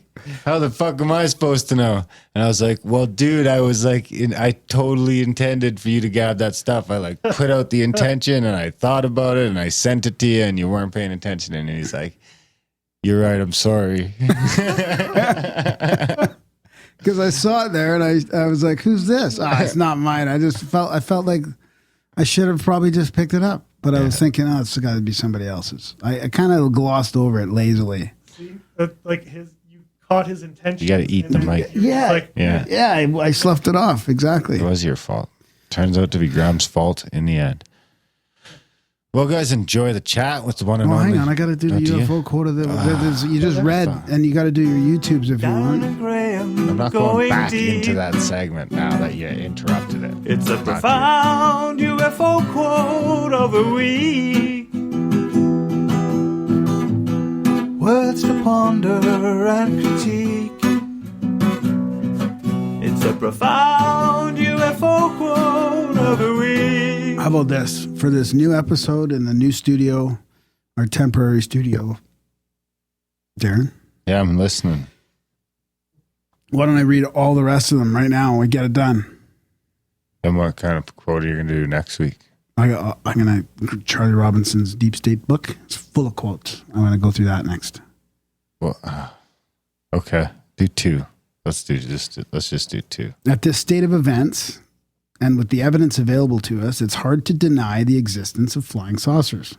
how the fuck am I supposed to know? And I was like, well, dude, I was like, I totally intended for you to grab that stuff. I like put out the intention and I thought about it and I sent it to you and you weren't paying attention. And he's like, you're right, I'm sorry. Because I saw it there and I was like, who's this? It's not mine. I felt like I should have probably just picked it up. But I was thinking, it's got to be somebody else's. I kind of glossed over it lazily. See, you caught his intention. You got to eat the mic. Yeah, I sloughed it off. Exactly. It was your fault. Turns out to be Graham's fault in the end. Well, guys, enjoy the chat with the one and only. Hang on, I got to do the UFO quote of you just read, and you got to do your YouTubes if you want. I'm not going back into that segment now that you interrupted it. It's a profound UFO quote of the week. Words to ponder and critique. It's a profound UFO quote of the week. How about this? For this new episode in the new studio, our temporary studio, Darren? Yeah, I'm listening. Why don't I read all the rest of them right now and we get it done? And what kind of quote are you going to do next week? I'm going to Charlie Robinson's Deep State book. It's full of quotes. I'm going to go through that next. Well, okay. Do two. Let's just do two. At this state of events, and with the evidence available to us, it's hard to deny the existence of flying saucers.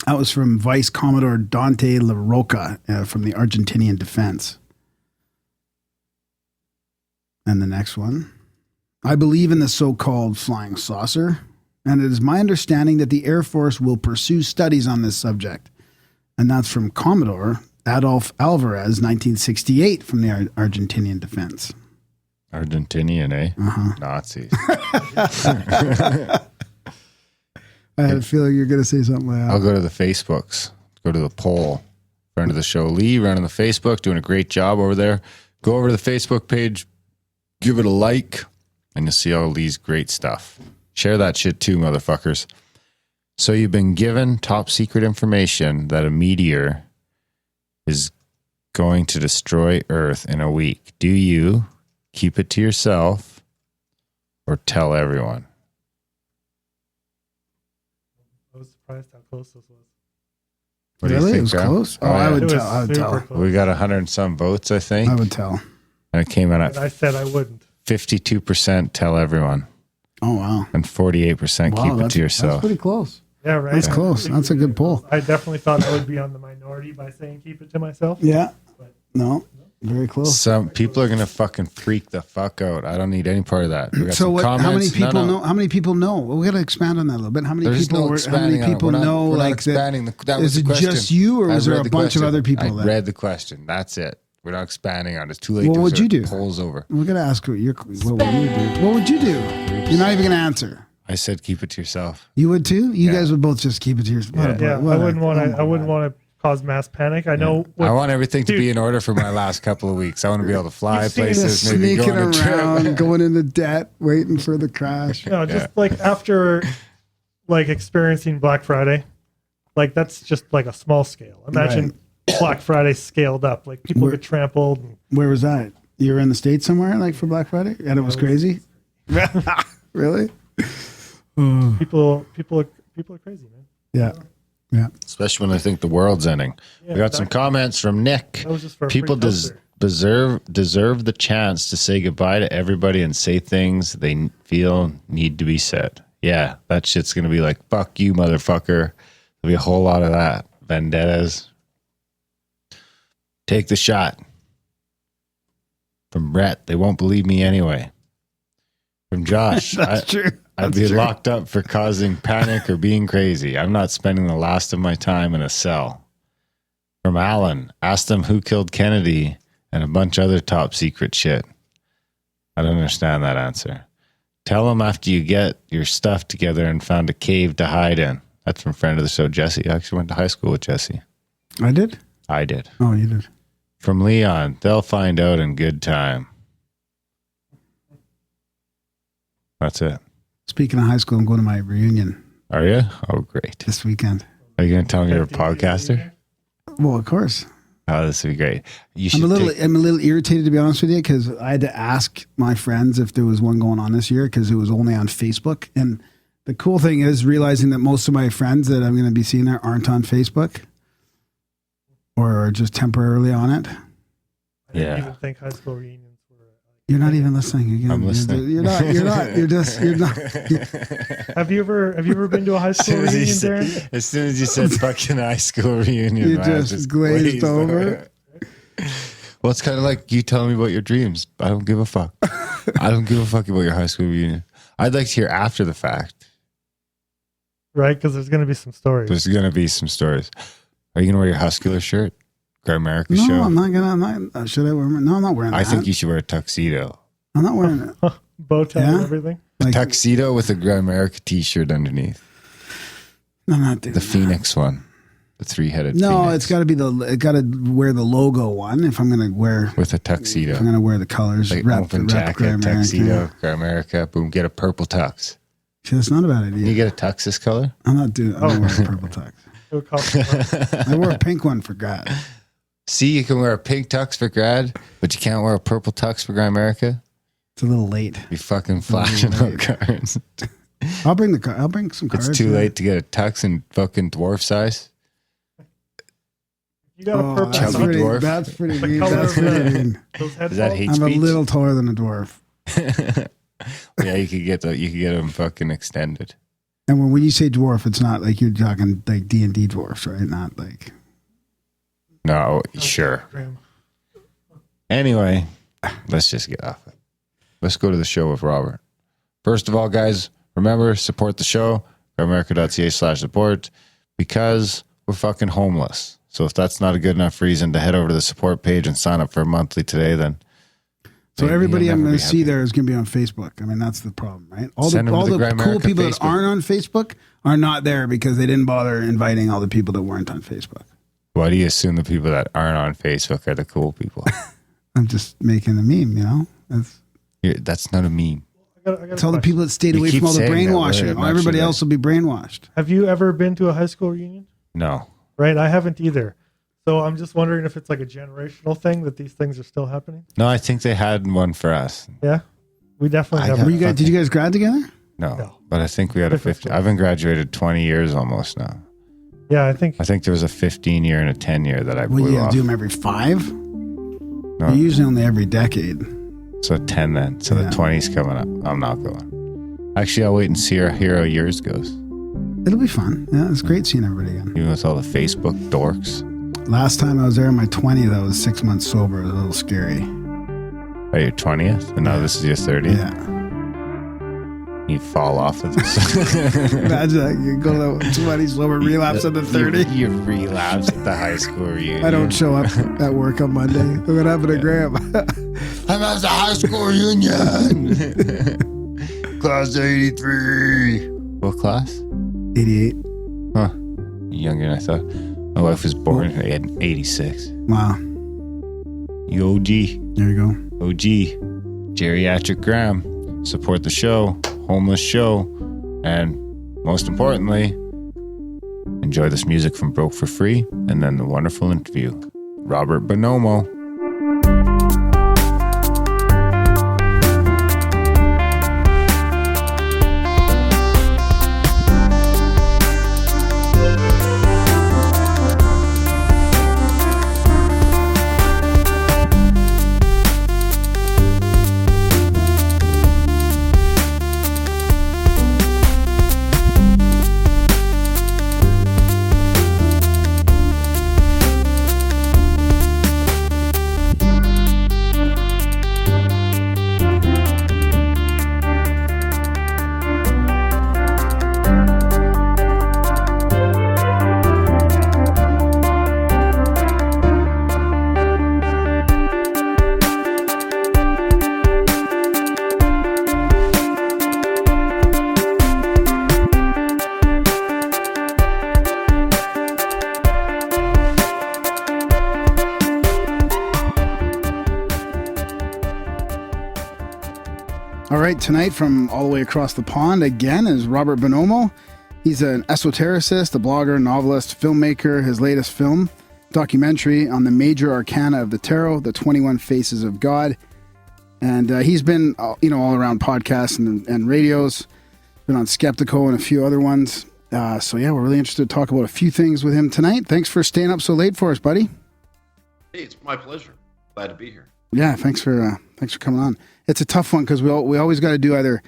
That was from Vice Commodore Dante La Roca from the Argentinian Defense. And the next one. I believe in the so-called flying saucer, and it is my understanding that the Air Force will pursue studies on this subject. And that's from Commodore Adolf Alvarez, 1968, from the Argentinian Defense. Argentinian, eh? Uh-huh. Nazis. I had a feeling you're going to say something like that. I'll go to the Facebooks. Go to the poll. Friend of the show, Lee, running the Facebook, doing a great job over there. Go over to the Facebook page, give it a like, and you'll see all Lee's great stuff. Share that shit too, motherfuckers. So you've been given top secret information that a meteor is going to destroy Earth in a week. Do you keep it to yourself or tell everyone? I was surprised how close this was. What do you Really? think, It was Graham? close? Oh, yeah. I would It was tell. I would super tell. close. We got 100 and some votes, I think. I would tell. And it came in And I at said I wouldn't. 52% tell everyone Oh, wow. and 48% keep it That's to yourself. That's pretty close. Yeah, right. That's close. That's a good poll. I definitely thought I would be on the minority by saying keep it to myself. Yeah. No, very close. Some people are going to fucking freak the fuck out. I don't need any part of that. We got So some what? How many comments. people No. know? How many people know? Well, we got to expand on that a little bit. How many There's people? no How expanding many on it. people We're not- know? we're not Like expanding. That is was the it question. just you, or I was there read a the bunch of question. other people? I that, read the question. That's it. We're not expanding on it. It's too late. What to would you do? Polls over. We're gonna ask what you. What would you do? What would you do? You're not even gonna answer. I said keep it to yourself. You would too. You Yeah. guys would both just keep it to yourself. Yeah, I wouldn't want to. I wouldn't want to cause mass panic. I know. I want everything to Dude. be in order for my last couple of weeks. I want to be able to fly You've seen places, Just maybe go sneaking on a trip. around, going into debt, waiting for the crash. No, just like after like experiencing Black Friday, like that's just like a small scale. Imagine Black Friday scaled up. Like people get trampled. And, Where was that? You were in the States somewhere, like for Black Friday, and it was crazy. Really? people are crazy, man. Yeah. Especially when I think the world's ending. Yeah, We got some comments from Nick. That was just for a People free filter. deserve the chance to say goodbye to everybody and say things they feel need to be said. Yeah, that shit's going to be like, fuck you, motherfucker. There'll be a whole lot of that. Vendettas. Take the shot. From Brett, they won't believe me anyway. From Josh, That's true. I'd be locked up for causing panic or being crazy. I'm not spending the last of my time in a cell. From Alan, asked them who killed Kennedy and a bunch of other top secret shit. I don't understand that answer. Tell them after you get your stuff together and found a cave to hide in. That's from friend of the show, Jesse. I actually went to high school with Jesse. I did? I did. Oh, you did. From Leon, they'll find out in good time. That's it. Speaking of high school, I'm going to my reunion Are you? Oh, great. this weekend. Are you going to tell me you're a podcaster? Well, of course. Oh, this would be great. You should I'm a little irritated, to be honest with you, because I had to ask my friends if there was one going on this year because it was only on Facebook. And the cool thing is realizing that most of my friends that I'm going to be seeing there aren't on Facebook or are just temporarily on it. I didn't even think high school reunions were. You're not even listening again. I'm listening. You're not. You're not. Have you ever been to a high school reunion, Darren? As soon as you said fucking high school reunion, You man, I just glazed over. Well, it's kind of like you telling me about your dreams. I don't give a fuck. I don't give a fuck about your high school reunion. I'd like to hear after the fact. Right, because there's going to be some stories. There's going to be some stories. Are you going to wear your Huscular shirt? Grimerica No, show? I'm not gonna. Should I wear? No, I'm not wearing that. I think you should wear a tuxedo. I'm not wearing it. Bow tie and everything. Like, Tuxedo with a Grimerica t-shirt underneath. I'm not doing The that. Phoenix one. The three-headed No, phoenix. it's got to be it got to wear the logo one if I'm gonna wear. With a tuxedo. If I'm gonna wear the colors. Like rep open the rep jacket, Grimerica. tuxedo, Grimerica, boom, get a purple tux. See, that's not a bad Can you idea. get a tux this color? I'm not wearing a purple tux. It would cost a lot. I wore a pink one for grad. See, you can wear a pink tux for grad, but you can't wear a purple tux for Grimerica? It's a little late. You fucking flashing out cards. I'll bring some cards. It's too man. late to get a tux in fucking dwarf size. You got a Oh, purple that's Chubby tux. pretty. dwarf. That's pretty The mean. color That's of pretty the- mean. Those Is that headphones? hate I'm a speech? little taller than a dwarf. Yeah, you could get them fucking extended. And when you say dwarf, it's not like you're talking like D&D dwarfs, right? Not like. No, sure. Graham. Anyway, let's just get off it. Let's go to the show with Robert. First of all, guys, remember, support the show, grimerica.ca/support, because we're fucking homeless. So if that's not a good enough reason to head over to the support page and sign up for a monthly today, then So maybe everybody you'll I'm never going be to see happy. there is going to be on Facebook. I mean, that's the problem, right? All Send the them to the cool Grimerica people that Facebook. aren't on Facebook are not there because they didn't bother inviting all the people that weren't on Facebook. Why do you assume the people that aren't on Facebook are the cool people? I'm just making a meme, you know? That's not a meme. I got a It's all the question. people that stayed You away keep from all the saying that word, brainwashing. I'm not Everybody sure else will be brainwashed. Have you ever been to a high school reunion? No. Right, I haven't either. So I'm just wondering if it's like a generational thing that these things are still happening. No, I think they had one for us. Yeah, we definitely I have. got- Were you guys, did you guys grad together? No. No. But I think we had a Different 50. schools. I've been graduated 20 years almost now. Yeah, I think I think there was a 15 year and a 10 year that I Well, blew you off. do them every 5? No. They're usually only every decade. So 10 then. So Yeah. the 20's coming up. I'm not going. Actually, I'll wait and see how yours goes. It'll be fun. Yeah, it's great seeing everybody again. Even with all the Facebook dorks. Last time I was there in my 20s, I was 6 months sober. It was a little scary. At your 20th? And now this is your 30th? Yeah. You fall off of this. Imagine that. You go to the 20s sober, relapse at the 30. You relapse at the high school reunion. I don't show up at work on Monday. What happened to Graham? I'm at the high school reunion. Class 83. What class? 88. Huh. Younger than I thought. My wife was born in 86. Wow. You OG. There you go. OG. Geriatric Graham. Support the show. Homeless show. And most importantly, enjoy this music from Broke for Free and then the wonderful interview. Robert Bonomo. All right, tonight from all the way across the pond again is Robert Bonomo. He's an esotericist, a blogger, novelist, filmmaker. His latest film, documentary on the major arcana of the tarot, the 21 Faces of God. And he's been, all around podcasts and radios. Been on Skeptico and a few other ones. So yeah, we're really interested to talk about a few things with him tonight. Thanks for staying up so late for us, buddy. Hey, it's my pleasure. Glad to be here. Yeah, thanks for coming on. It's a tough one because we always got to do either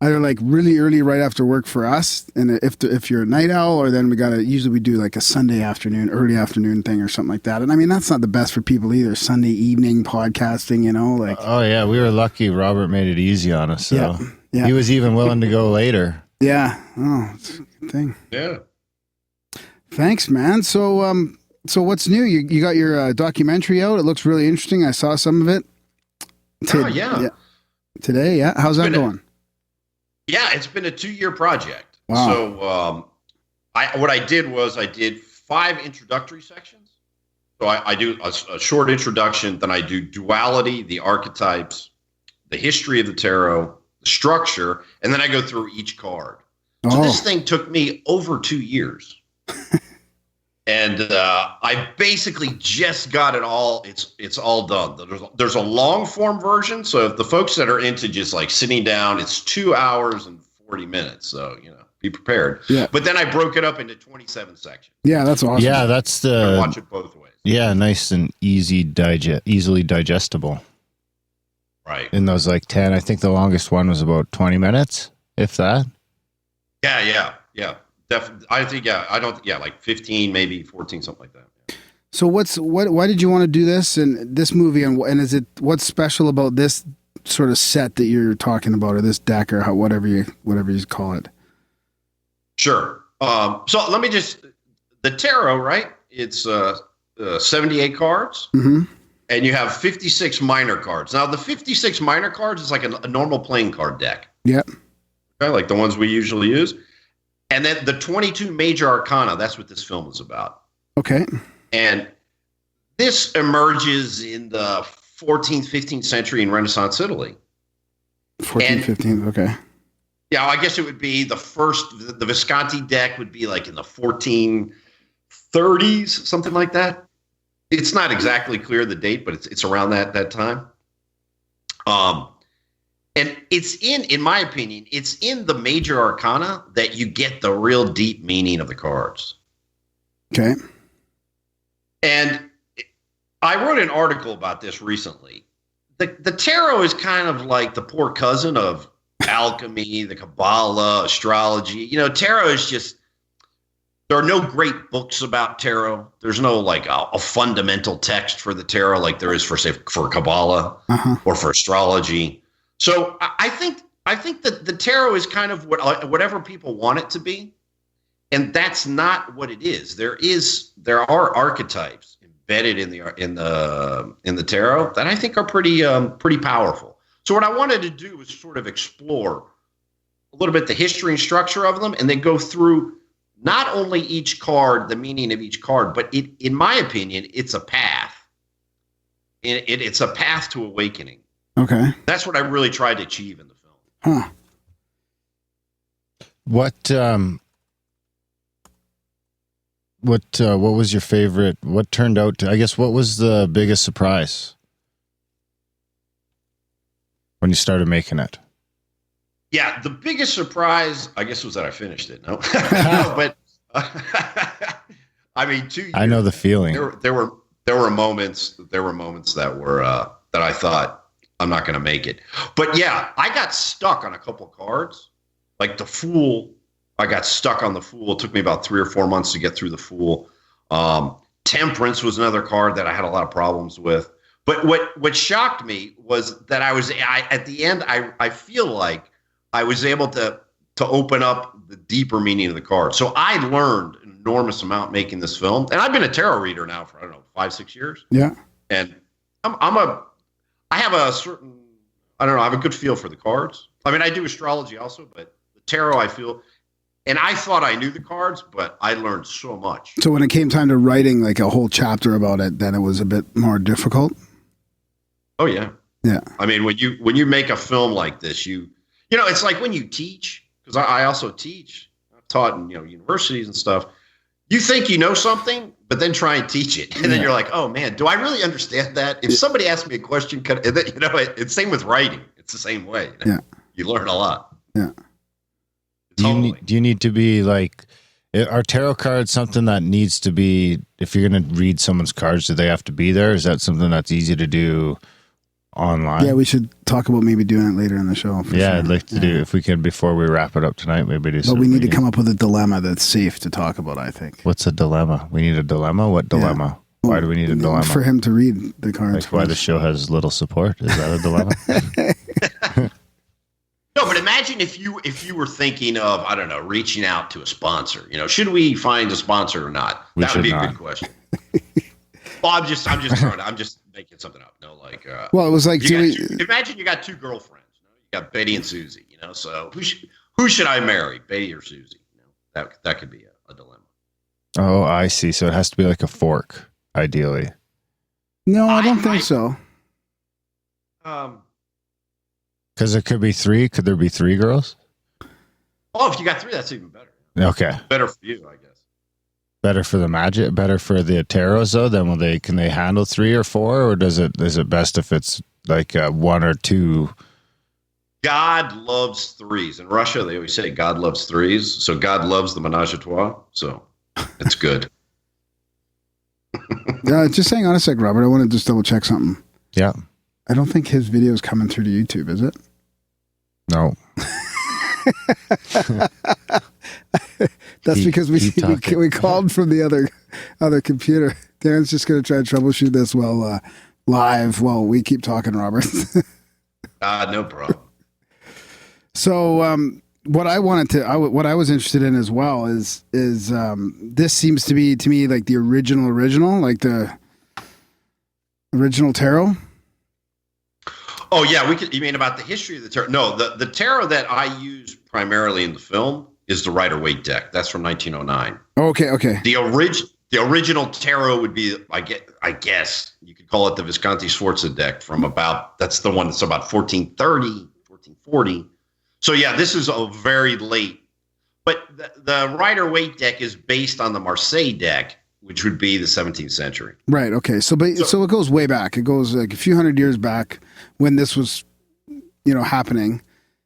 like really early right after work for us, and if you're a night owl, or then we do like a Sunday afternoon, early afternoon thing or something like that. And I mean that's not the best for people either. Sunday evening podcasting, like. Oh yeah, we were lucky. Robert made it easy on us. So yeah. He was even willing to go later. Yeah. Oh, it's a good thing. Yeah. Thanks, man. So what's new? You got your documentary out. It looks really interesting. I saw some of it. Yeah. Today, yeah. How's that going? It's been a 2-year project. Wow. So what I did 5 introductory sections. So I do a short introduction, then I do duality, the archetypes, the history of the tarot, the structure, and then I go through each card. So this thing took me over 2 years. And I basically just got it all. It's all done. There's a long form version. So if the folks that are into just like sitting down, it's 2 hours and 40 minutes. So, be prepared. Yeah. But then I broke it up into 27 sections. Yeah, that's awesome. Yeah, that's watch it both ways. Yeah, nice and easily digestible. Right. In those like 10, I think the longest one was about 20 minutes, if that. Yeah. Definitely. I think, like 15, maybe 14, something like that. Yeah. So why did you want to do this and this movie, and what's special about this sort of set that you're talking about, or this deck, or whatever you call it? Sure. So let me the tarot, right? It's 78 cards, and you have 56 minor cards. Now the 56 minor cards is like a normal playing card deck. Yep. Okay, like the ones we usually use. And then the 22 major arcana, that's what this film is about. Okay. And this emerges in the 14th, 15th century in Renaissance Italy. 15th, okay. Yeah, I guess it would be the Visconti deck would be like in the 1430s, something like that. It's not exactly clear the date, but it's around that time. And it's in my opinion, it's in the major arcana that you get the real deep meaning of the cards. Okay. And I wrote an article about this recently. The tarot is kind of like the poor cousin of alchemy, the Kabbalah, astrology. Tarot is just, there are no great books about tarot. There's no like a fundamental text for the tarot like there is for Kabbalah or for astrology. So I think that the tarot is kind of whatever people want it to be, and that's not what it is. There are archetypes embedded in the tarot that I think are pretty powerful. So what I wanted to do was sort of explore a little bit the history and structure of them, and then go through not only each card, the meaning of each card, but in my opinion, it's a path. It's a path to awakening. Okay. That's what I really tried to achieve in the film. Huh. What was your favorite? What turned out to, I guess, what was the biggest surprise when you started making it? Yeah, the biggest surprise, I guess, was that I finished it. No, no, but I mean, 2 years. I know the feeling. There were moments that were that I thought I'm not going to make it. But yeah, I got stuck on a couple cards, like the Fool. I got stuck on the Fool. It took me about 3 or 4 months to get through the Fool. Temperance was another card that I had a lot of problems with. But what shocked me was that at the end, I feel like I was able to open up the deeper meaning of the card. So I learned an enormous amount making this film. And I've been a tarot reader now for, I don't know, 5-6 years. Yeah. And I have a good feel for the cards. I mean, I do astrology also, but the tarot, I feel, and I thought I knew the cards, but I learned so much. So when it came time to writing like a whole chapter about it, then it was a bit more difficult. Oh yeah. Yeah. I mean, when you make a film like this, you know, it's like when you teach, because I also teach. I've taught in universities and stuff. You think you know something, but then try and teach it, and then you're like, oh man, do I really understand that? If somebody asks me a question, it's same with writing. It's the same way. Yeah. You learn a lot. Yeah. Totally. Do you need to be like, are tarot cards something that needs to be, if you're going to read someone's cards, do they have to be there? Is that something that's easy to do online? Yeah, we should talk about maybe doing it later in the show. Yeah, sure. I'd like to do, if we can, before we wrap it up tonight, maybe do. But we need to come up with a dilemma that's safe to talk about, I think. What's a dilemma? We need a dilemma? What dilemma? Yeah. Why do we need a dilemma? For him to read the cards. Like why the show has little support? Is that a dilemma? No, but imagine if you were thinking of, I don't know, reaching out to a sponsor. Should we find a sponsor or not? That would be a good question. Well, I'm just making something up. No, like. Well, it was like. Imagine you got 2 girlfriends. You got Betty and Susie. So who should I marry, Betty or Susie? That could be a dilemma. Oh, I see. So it has to be like a fork, ideally. No, I don't think so. Because it could be 3. Could there be 3 girls? Oh, if you got 3, that's even better. Okay. Better for you, I guess. Better for the magic, better for the tarots though. Then can they handle 3 or 4, or is it best if it's like 1 or 2? God loves 3s. In Russia, they always say God loves 3s. So God loves the menage a trois. So it's good. Just hang on a sec, Robert. I want to just double check something. Yeah. I don't think his video is coming through to YouTube, is it? No. That's because we called from the other computer. Darren's just going to try to troubleshoot this live while we keep talking, Robert. No problem. So what I was interested in as well is this seems to be to me like the original, like the original tarot. Oh yeah, you mean about the history of the tarot? No, the tarot that I use primarily in the film is the Rider-Waite deck. That's from 1909. Okay. The original tarot would be, I guess you could call it the Visconti Sforza deck that's the one that's about 1430, 1440. So yeah, this is a very late. But the Rider-Waite deck is based on the Marseille deck, which would be the 17th century. Right. Okay. So it goes way back. It goes like a few hundred years back when this was, happening.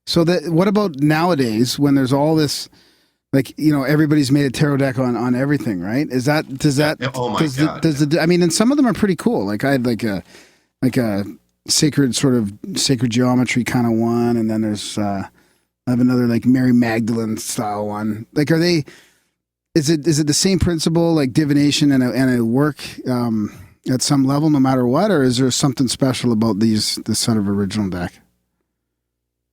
So what about nowadays when there's all this, everybody's made a tarot deck on everything, right? Oh my God. I mean, and some of them are pretty cool. Like I had like a sacred geometry kind of one. And then there's, I have another like Mary Magdalene style one. Like, is it the same principle, like divination and a work at some level, no matter what, or is there something special about this set of original deck?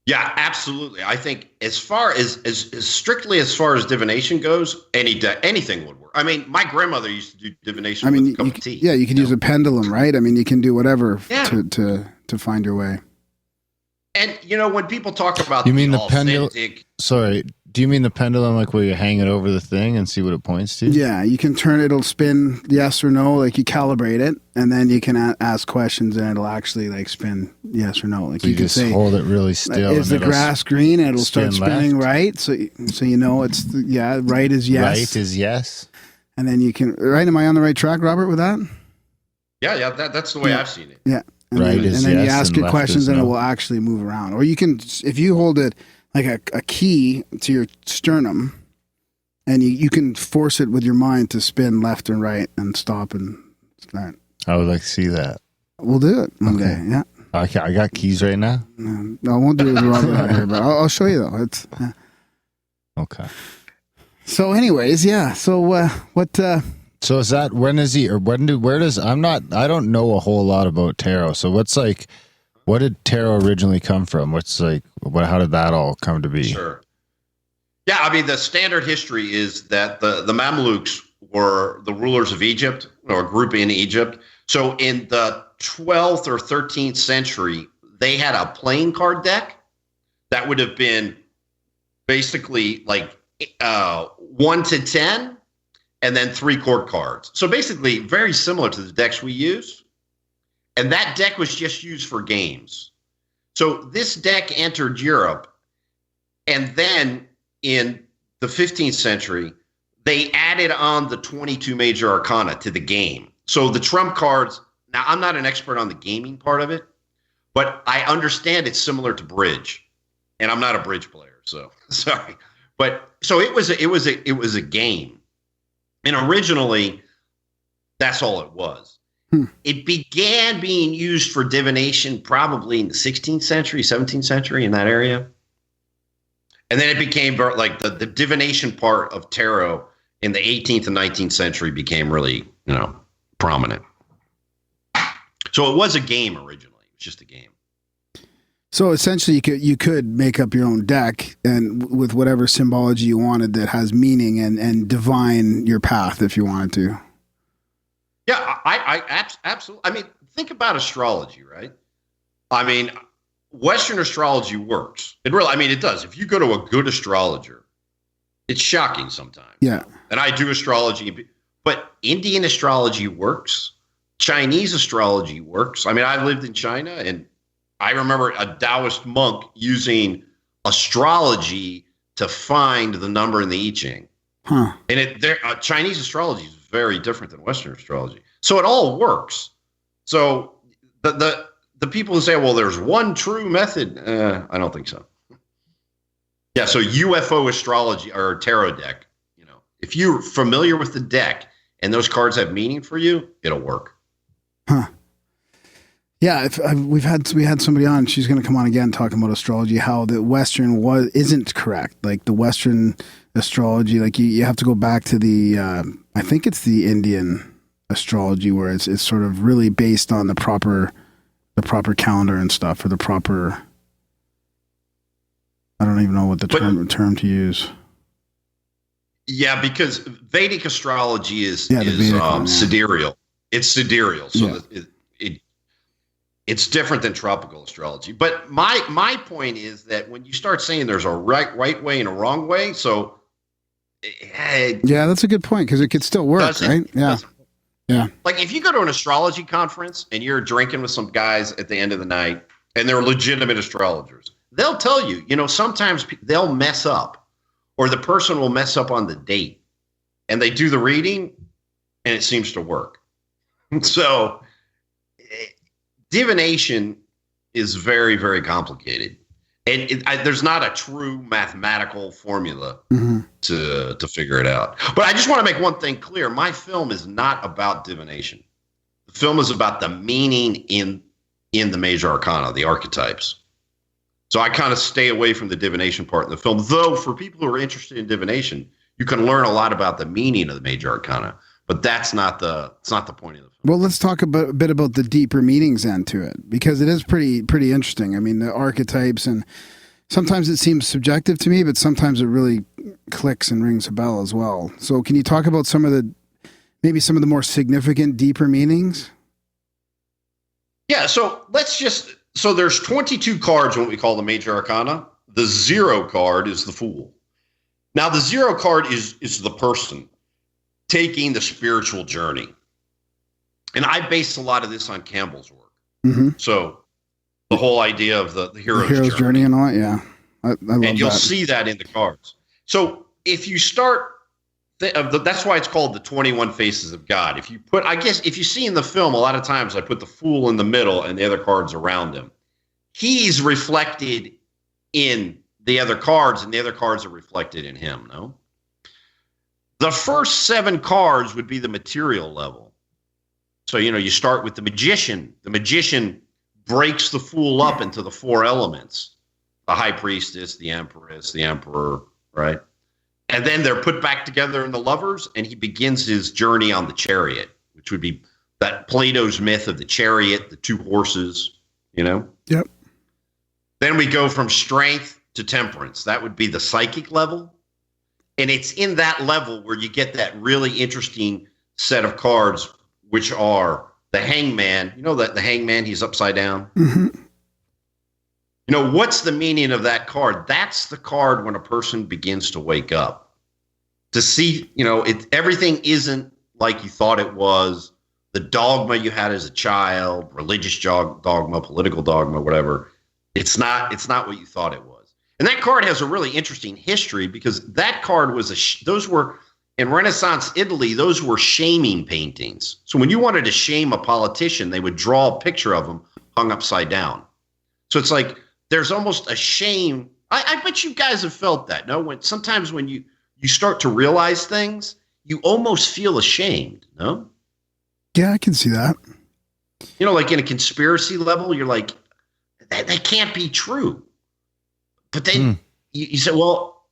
Yeah, absolutely. I think as far as strictly as far as divination goes, anything would work. I mean, my grandmother used to do divination with a cup of tea. Yeah, you can use a pendulum, right? I mean, you can do whatever to find your way. And when people talk about you mean the pendulum? Sorry, Do you mean the pendulum, like where you hang it over the thing and see what it points to? Yeah, you can turn it, it'll spin yes or no, like you calibrate it, and then you can ask questions and it'll actually like spin yes or no. Like So you can just say, hold it really still. is the grass green? And it'll start spin spinning left. right. So you know right is yes. Right is yes. And then you can, right? Am I on the right track, Robert, with that? Yeah, that's the way I've seen it. Yeah. And Right then, is and then you yes ask and it left questions is and it no. will actually move around. Or you can, if you hold it like a key to your sternum and you can force it with your mind to spin left and right and stop and start. I would like to see that. We'll do it one day. Yeah. Okay, I got keys right now. No, I won't do it with Robert out here, but I'll show you though. It's Okay. So anyways, yeah. So what So is that, when is he, or where does, I don't know a whole lot about tarot. So what did tarot originally come from? How did that all come to be? Sure. Yeah, I mean, the standard history is that the Mamluks were the rulers of Egypt, or a group in Egypt. So in the 12th or 13th century, they had a playing card deck that would have been basically like 1 to 10, and then 3 court cards. So basically very similar to the decks we use. And that deck was just used for games. So this deck entered Europe, and then in the 15th century, they added on the 22 major arcana to the game. So the trump cards, now I'm not an expert on the gaming part of it, but I understand it's similar to bridge. And I'm not a bridge player, so sorry. But so it was a game. And originally, that's all it was. It began being used for divination probably in the 16th century, 17th century, in that area. And then it became like the divination part of tarot in the 18th and 19th century became really, prominent. So it was a game originally. It was just a game. So essentially, you could make up your own deck and with whatever symbology you wanted that has meaning and divine your path if you wanted to. Yeah, I absolutely. I mean, think about astrology, right? I mean, Western astrology works. It does. If you go to a good astrologer, it's shocking sometimes. Yeah. And I do astrology, but Indian astrology works. Chinese astrology works. I mean, I lived in China, and I remember a Taoist monk using astrology to find the number in the I Ching. Huh. And Chinese astrology is very different than Western astrology. So it all works. So the people who say, well, there's one true method, I don't think so. Yeah, so UFO astrology or tarot deck, if you're familiar with the deck and those cards have meaning for you, it'll work. Huh. Yeah, we had somebody on. She's going to come on again talking about astrology. How the Western isn't correct. Like the Western astrology, like you have to go back to the. I think it's the Indian astrology where it's sort of really based on the proper calendar and stuff, or the proper. I don't even know what the term to use. Yeah, because Vedic astrology is Vedic sidereal. It's sidereal, so Yeah. It's different than tropical astrology. But my point is that when you start saying there's a right way and a wrong way, so yeah, that's a good point because it could still work, right? Yeah, yeah. Like if you go to an astrology conference and you're drinking with some guys at the end of the night, and they're legitimate astrologers, they'll tell you, sometimes they'll mess up, or the person will mess up on the date, and they do the reading, and it seems to work. So divination is very, very complicated. And there's not a true mathematical formula to figure it out. But I just want to make one thing clear. My film is not about divination. The film is about the meaning in the major arcana, the archetypes. So I kind of stay away from the divination part in the film. Though for people who are interested in divination, you can learn a lot about the meaning of the major arcana. But that's not the point of the film. Well, let's talk a bit about the deeper meanings then to it, because it is pretty interesting. I mean, the archetypes, and sometimes it seems subjective to me, but sometimes it really clicks and rings a bell as well. So can you talk about some of the more significant, deeper meanings? Yeah, so there's 22 cards, what we call the major arcana. The 0 card is the Fool. Now, the 0 card is the person taking the spiritual journey. And I base a lot of this on Campbell's work. Mm-hmm. So the whole idea of the hero's journey and all that, yeah. I love and you'll that. see that in the cards. So if you start, that's why it's called the 21 Faces of God. If you put, I guess, if you see in the film, a lot of times I put the Fool in the middle and the other cards around him. He's reflected in the other cards, and the other cards are reflected in him, no? The first 7 cards would be the material level. So, you start with the magician. The magician breaks the Fool up into the 4 elements. The high priestess, the empress, the emperor, right? And then they're put back together in the lovers, and he begins his journey on the chariot, which would be that Plato's myth of the chariot, the 2 horses, Yep. Then we go from strength to temperance. That would be the psychic level. And it's in that level where you get that really interesting set of cards, which are the hangman. You know that the hangman, he's upside down. Mm-hmm. What's the meaning of that card? That's the card when a person begins to wake up. To see, everything isn't like you thought it was. The dogma you had as a child, religious dogma, political dogma, whatever. It's not what you thought it was. And that card has a really interesting history because that card was those were in Renaissance Italy, those were shaming paintings. So when you wanted to shame a politician, they would draw a picture of him hung upside down. So it's like there's almost a shame. I bet you guys have felt that. No, sometimes when you start to realize things, you almost feel ashamed. No. Yeah, I can see that. Like in a conspiracy level, you're like, that can't be true. But then you say, well,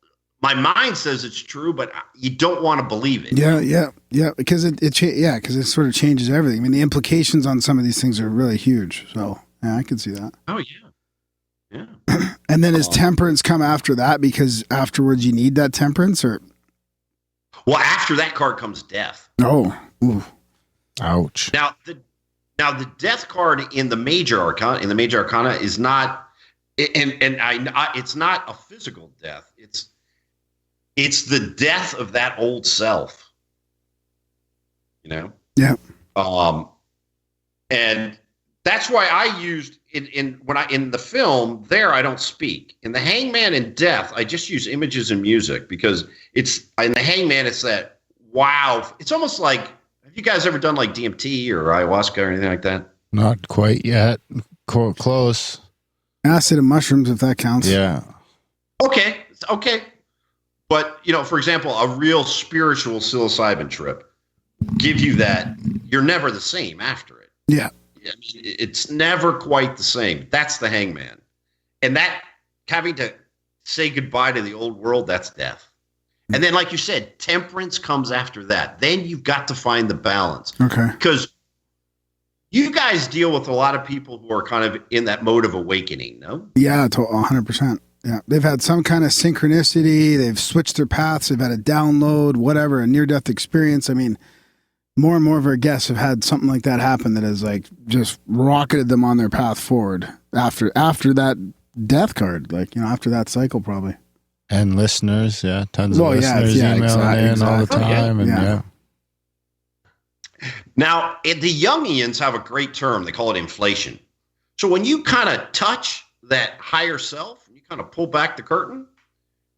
my mind says it's true, but you don't want to believe it. Yeah. Because because it sort of changes everything. I mean, the implications on some of these things are really huge. So yeah, I can see that. Oh yeah. And then does temperance come after that because afterwards you need that temperance, or? Well, after that card comes death. Oh, ooh. Ouch. Now the death card in the major arcana is not, it's not a physical death. It's the death of that old self. Yeah. And that's why I used in the film there, I don't speak. In the hangman and death, I just use images and music because it's in the hangman, it's that wow. It's almost like, have you guys ever done like DMT or ayahuasca or anything like that? Not quite yet. Close. Acid and mushrooms, if that counts. Yeah. Okay. But, for example, a real spiritual psilocybin trip give you that. You're never the same after it. Yeah. I mean, it's never quite the same. That's the hangman. And that having to say goodbye to the old world, that's death. And then, like you said, temperance comes after that. Then you've got to find the balance. Okay. Because you guys deal with a lot of people who are kind of in that mode of awakening, no? Yeah, 100%. Yeah. They've had some kind of synchronicity. They've switched their paths. They've had a download, whatever, a near-death experience. I mean, more and more of our guests have had something like that happen that has like just rocketed them on their path forward after that death card, after that cycle probably. And listeners, tons of listeners emailing in all the time. And Now, the Jungians have a great term. They call it inflation. So when you kind of touch that higher self, and you kind of pull back the curtain,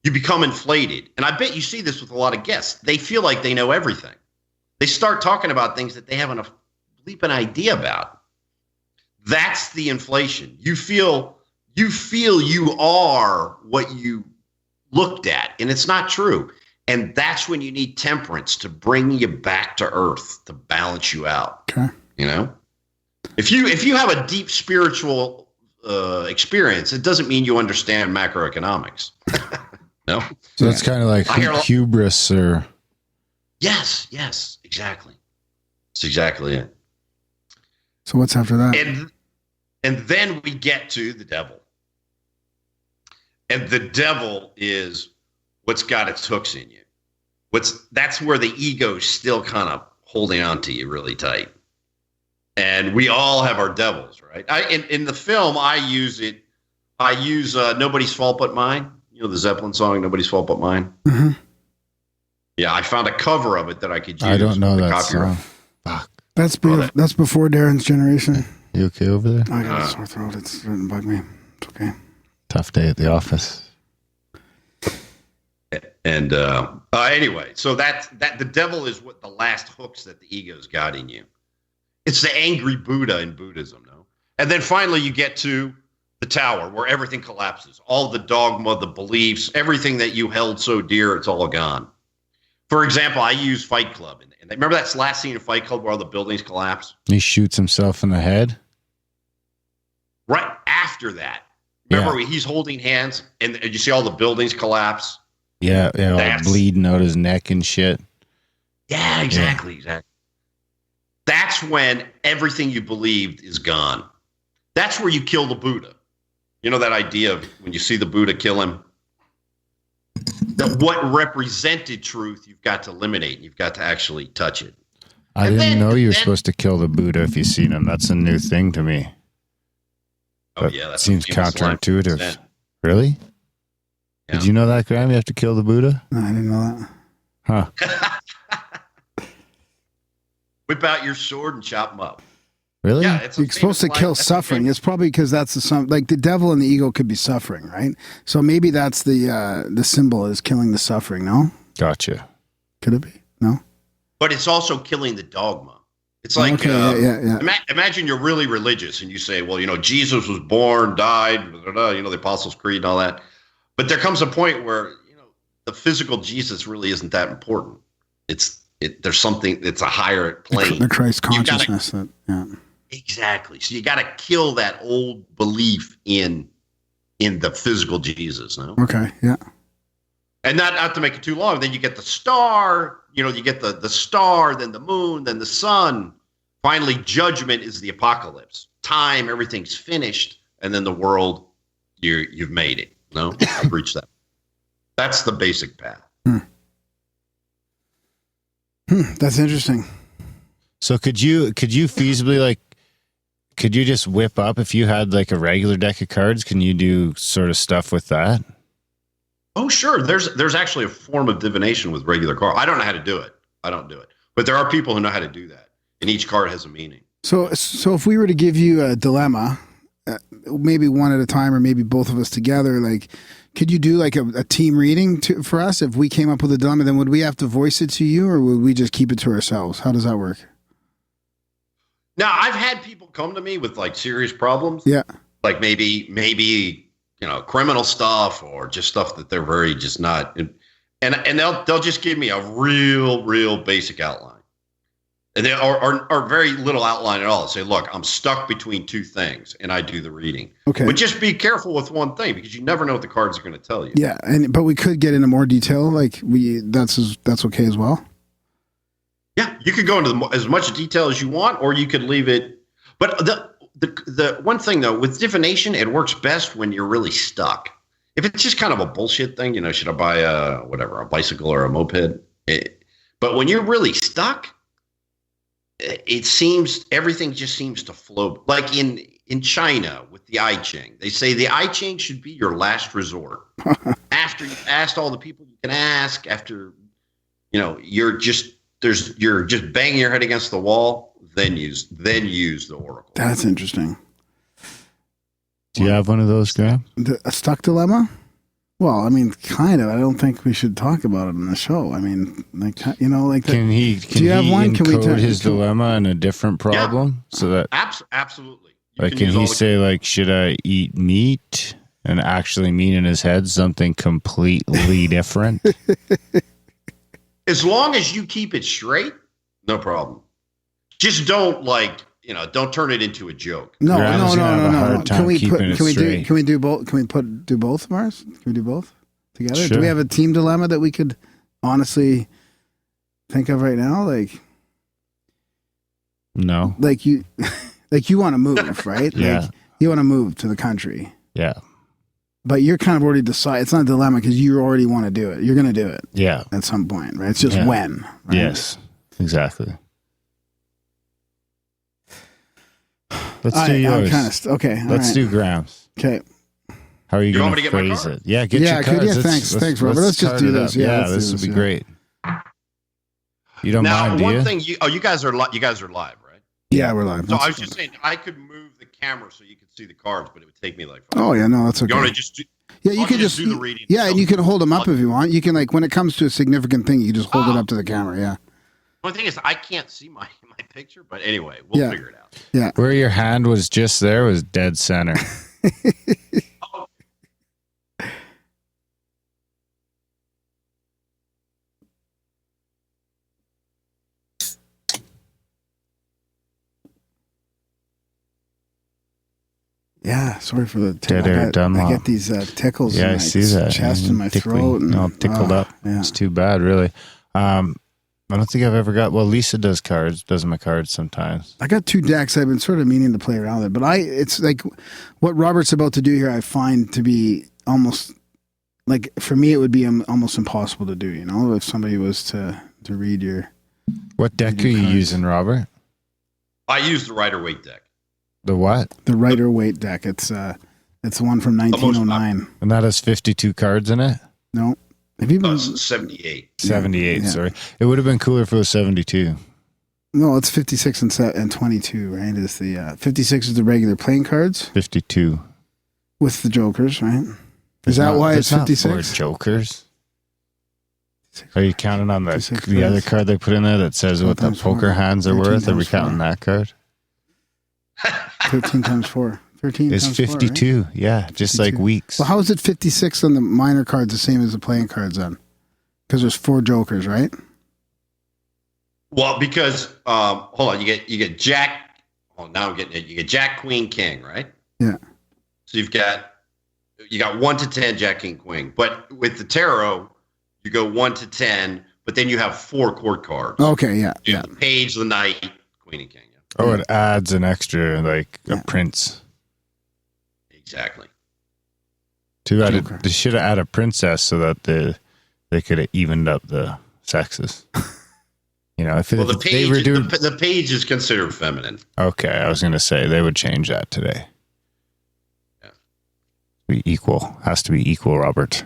you become inflated. And I bet you see this with a lot of guests. They feel like they know everything. They start talking about things that they haven't a bleeping idea about. That's the inflation. You feel you are what you looked at, and it's not true. And that's when you need temperance to bring you back to earth, to balance you out. Okay. If you have a deep spiritual experience, it doesn't mean you understand macroeconomics. No. So it's kind of like hubris, or yes, exactly. That's exactly it. So what's after that? And then we get to the devil. And the devil is what's got its hooks in you. That's where the ego's still kind of holding on to you really tight. And we all have our devils, right? In the film, I use Nobody's Fault But Mine. You know the Zeppelin song, Nobody's Fault But Mine? Mm-hmm. Yeah, I found a cover of it that I could use. I don't know with the that copyright. song. Fuck. That's before Darren's generation. You okay over there? I got a sore throat. It's starting to bug me. It's okay. Tough day at the office. And anyway, so that the devil is what the last hooks that the ego's got in you. It's the angry Buddha in Buddhism, no? And then finally you get to the tower where everything collapses. All the dogma, the beliefs, everything that you held so dear, it's all gone. For example, I use Fight Club. And remember that last scene in Fight Club where all the buildings collapse? He shoots himself in the head. Right after that. Remember he's holding hands and you see all the buildings collapse? Yeah, all bleeding out his neck and shit. Yeah, exactly. That's when everything you believed is gone. That's where you kill the Buddha. You know that idea of when you see the Buddha kill him? That what represented truth you've got to eliminate. You've got to actually touch it. I didn't know you were supposed to kill the Buddha if you seen him. That's a new thing to me. Oh, yeah. That seems counterintuitive. Really? Yeah. Did you know that, Graham? You have to kill the Buddha? No, I didn't know that. Huh. Whip out your sword and chop him up. Really? Yeah, it's You're supposed to kill suffering. It's probably because that's like the devil and the ego could be suffering, right? So maybe that's the symbol is killing the suffering. No, gotcha. Could it be? No, but it's also killing the dogma. It's like imagine you're really religious and you say, well, you know, Jesus was born, died, blah, blah, blah, you know, the Apostles' Creed and all that. But there comes a point where you know the physical Jesus really isn't that important. There's something that's a higher plane. The Christ consciousness. Exactly. So you got to kill that old belief in the physical Jesus. No. Okay. Yeah. And not to make it too long. Then you get the star. You know, you get the star, then the moon, then the sun. Finally, judgment is the apocalypse. Time, everything's finished, and then the world, you've made it. No, I've reached that. That's the basic path. That's interesting. So could you feasibly could you just whip up if you had like a regular deck of cards? Can you do sort of stuff with that? Oh, sure. There's actually a form of divination with regular cards. I don't know how to do it. I don't do it. But there are people who know how to do that. And each card has a meaning. So if we were to give you a dilemma, maybe one at a time or maybe both of us together, like, could you do like a team reading for us? If we came up with a dilemma, then would we have to voice it to you or would we just keep it to ourselves? How does that work? Now, I've had people come to me with like serious problems. Yeah. Like maybe, you know, criminal stuff or just stuff that they're very just not. And they'll just give me a real basic outline. And they are very little outline at all. Say, look, I'm stuck between two things, and I do the reading. Okay. But just be careful with one thing because you never know what the cards are going to tell you. Yeah, but we could get into more detail. Like that's okay as well. Yeah, you could go into as much detail as you want, or you could leave it. But the one thing though with divination, it works best when you're really stuck. If it's just kind of a bullshit thing, you know, should I buy a bicycle or a moped? But when you're really stuck. It seems everything just seems to flow. Like in China with the I Ching, they say the I Ching should be your last resort. After you've asked all the people you can ask, after you know you're just banging your head against the wall, then use the oracle. That's interesting. Do you have one of those, Graham? A stuck dilemma? Well, I mean, kind of. I don't think we should talk about it on the show. I mean, like, you know, like. Can he encode his dilemma in a different problem? Yeah. So that absolutely. Like, can he say like, should I eat meat, and actually mean in his head something completely different? As long as you keep it straight, no problem. Just don't don't turn it into a joke. No. Can we do both? Can we do both of ours? Can we do both together? Sure. Do we have a team dilemma that we could honestly think of right now? Like, no. Like you want to move, right? Yeah. Like, you want to move to the country. Yeah. But you're kind of already decided. It's not a dilemma because you already want to do it. You're going to do it. Yeah. At some point, right? It's just when. Right? Yes. Exactly. Let's do yours. Okay. Let's do Graham's. Okay. How are you, You going want me to to get my phrase card? it? Yeah, get Yeah, your could cards. you? Thanks, Robert. Let's just card do it this. up. Yeah, Yeah, let's do this would this, be yeah. great. You don't Now, mind, do one you? thing, you guys are you guys are live, right? Yeah, we're live. So That's I was fine. just saying, I could move the camera so you could see the cards, but it would take me like 5 Oh yeah, no, that's You want okay. to just do, Yeah, you I'll can just just do the reading. Yeah, and you can hold them up I'll- if you want. You can like when it comes to a significant thing, you can just hold it Oh. up to the camera. Yeah. The only thing is, I can't see my picture, but anyway, we'll Yeah. figure it out. Yeah. Where your hand was just there was dead center. Oh, Yeah. Sorry for the Dead air, done I well. get these tickles. Yeah, in I my see that. chest and my Tickly. throat. And, All tickled up. Yeah. It's too bad, really. I don't think I've ever got. Well, Lisa does my cards sometimes. I got 2 decks. I've been sort of meaning to play around with it, but it's like what Robert's about to do here. I find to be almost like for me, it would be almost impossible to do. You know, if somebody was to read your What deck Read are your you cards. using, Robert? I use the Rider-Waite deck. The what? the Rider-Waite deck. It's the one from 1909. And that has 52 cards in it. No, have you No, been? it's 78. 78. Yeah. Sorry, it would have been cooler if it was 72. No, it's 56 and 22. Right? Is the 56 is the regular playing cards 52. with the jokers, right? Is that why it's 56? Jokers. Are you counting on the 56 other cards. card they put in there that says what the times four. poker hands are 13 worth? Are we times four. counting that card? 13 times 4. 13 It's times 4, right? 52. Yeah, just like 52. weeks. Well, how is it 56 on the minor cards the same as the playing cards then? Because there's 4 jokers, right? Well, because hold on, you get Jack. Oh, now I'm getting it. You get Jack, Queen, King, right? Yeah. So you got 1 to 10, Jack, King, Queen. But with the tarot, you go 1 to 10, but then you have 4 court cards. Okay, yeah, You yeah. have the Page, the Knight, Queen, and King. Yeah. Oh, it adds an extra, like Yeah. a prince. Exactly. Too bad Joker. they should have added a princess so that they could have evened up the sexes. You know, if, Well, the if they Page, were doing the Page is considered feminine. okay, I was going to say they would change that today. Yeah. Be equal, has to be equal, Robert.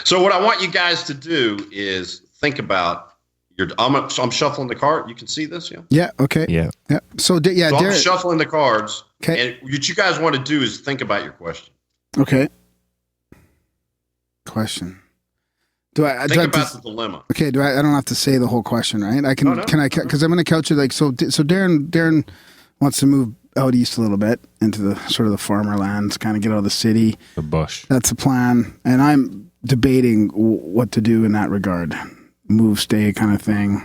So what I want you guys to do is think about your. I'm shuffling the card. You can see this, yeah. Yeah, okay. Yeah, Yeah. So, So I'm Darren. shuffling the cards, Okay. and what you guys want to do is think about your question. Okay. Question. Do I Think do I have about to, the dilemma. okay, I don't have to say the whole question, right? I can Oh, no, can I because I'm going to couch it like so Darren wants to move out east a little bit into the sort of the farmer lands, kind of get out of the city. the bush. That's the plan, and I'm debating what to do in that regard. Move, stay kind of thing.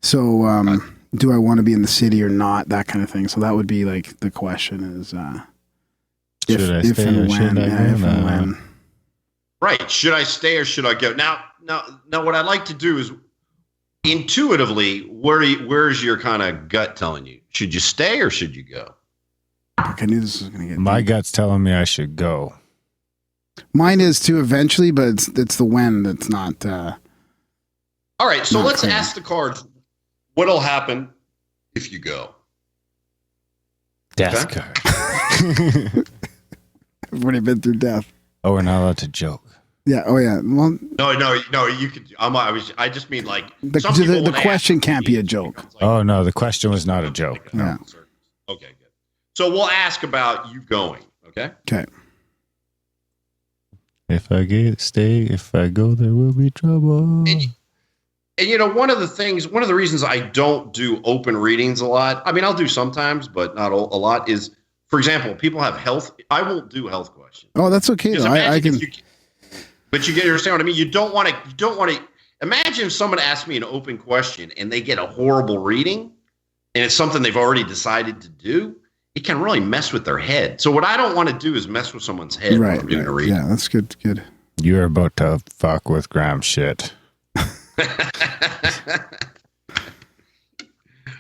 So, do I want to be in the city or not? That kind of thing. So that would be like the question is Should I stay or should I go? if and when. Right? Should I stay or should I go? Now, what I'd like to do is intuitively, where's your kind of gut telling you? Should you stay or should you go? Fuck, I knew this was going to get My deep. gut's telling me I should go. Mine is too eventually, but it's the when that's not. All right, so Not let's clear. ask the cards. What'll happen if you go? Death Okay. card. I've already been through death. Oh, we're not allowed to joke. Yeah. Oh yeah. Well, No. You could. I just mean like the, some people the won't question ask. can't be a joke. It's like- Oh no, the question was not a joke. Yeah. Okay, good. So we'll ask about you going. Okay. Okay. If I stay, if I go, there will be trouble. And you know, one of the reasons I don't do open readings a lot, I mean, I'll do sometimes, but not a lot, is, for example, people have health. I won't do health questions. Oh, that's okay. Because Though. I imagine can. if but you understand what I mean? You don't want to, imagine if someone asks me an open question and they get a horrible reading and it's something they've already decided to do. It can really mess with their head. So what I don't want to do is mess with someone's head when Right. I'm doing a reading. Yeah, that's good. Good. You're about to fuck with Graham shit.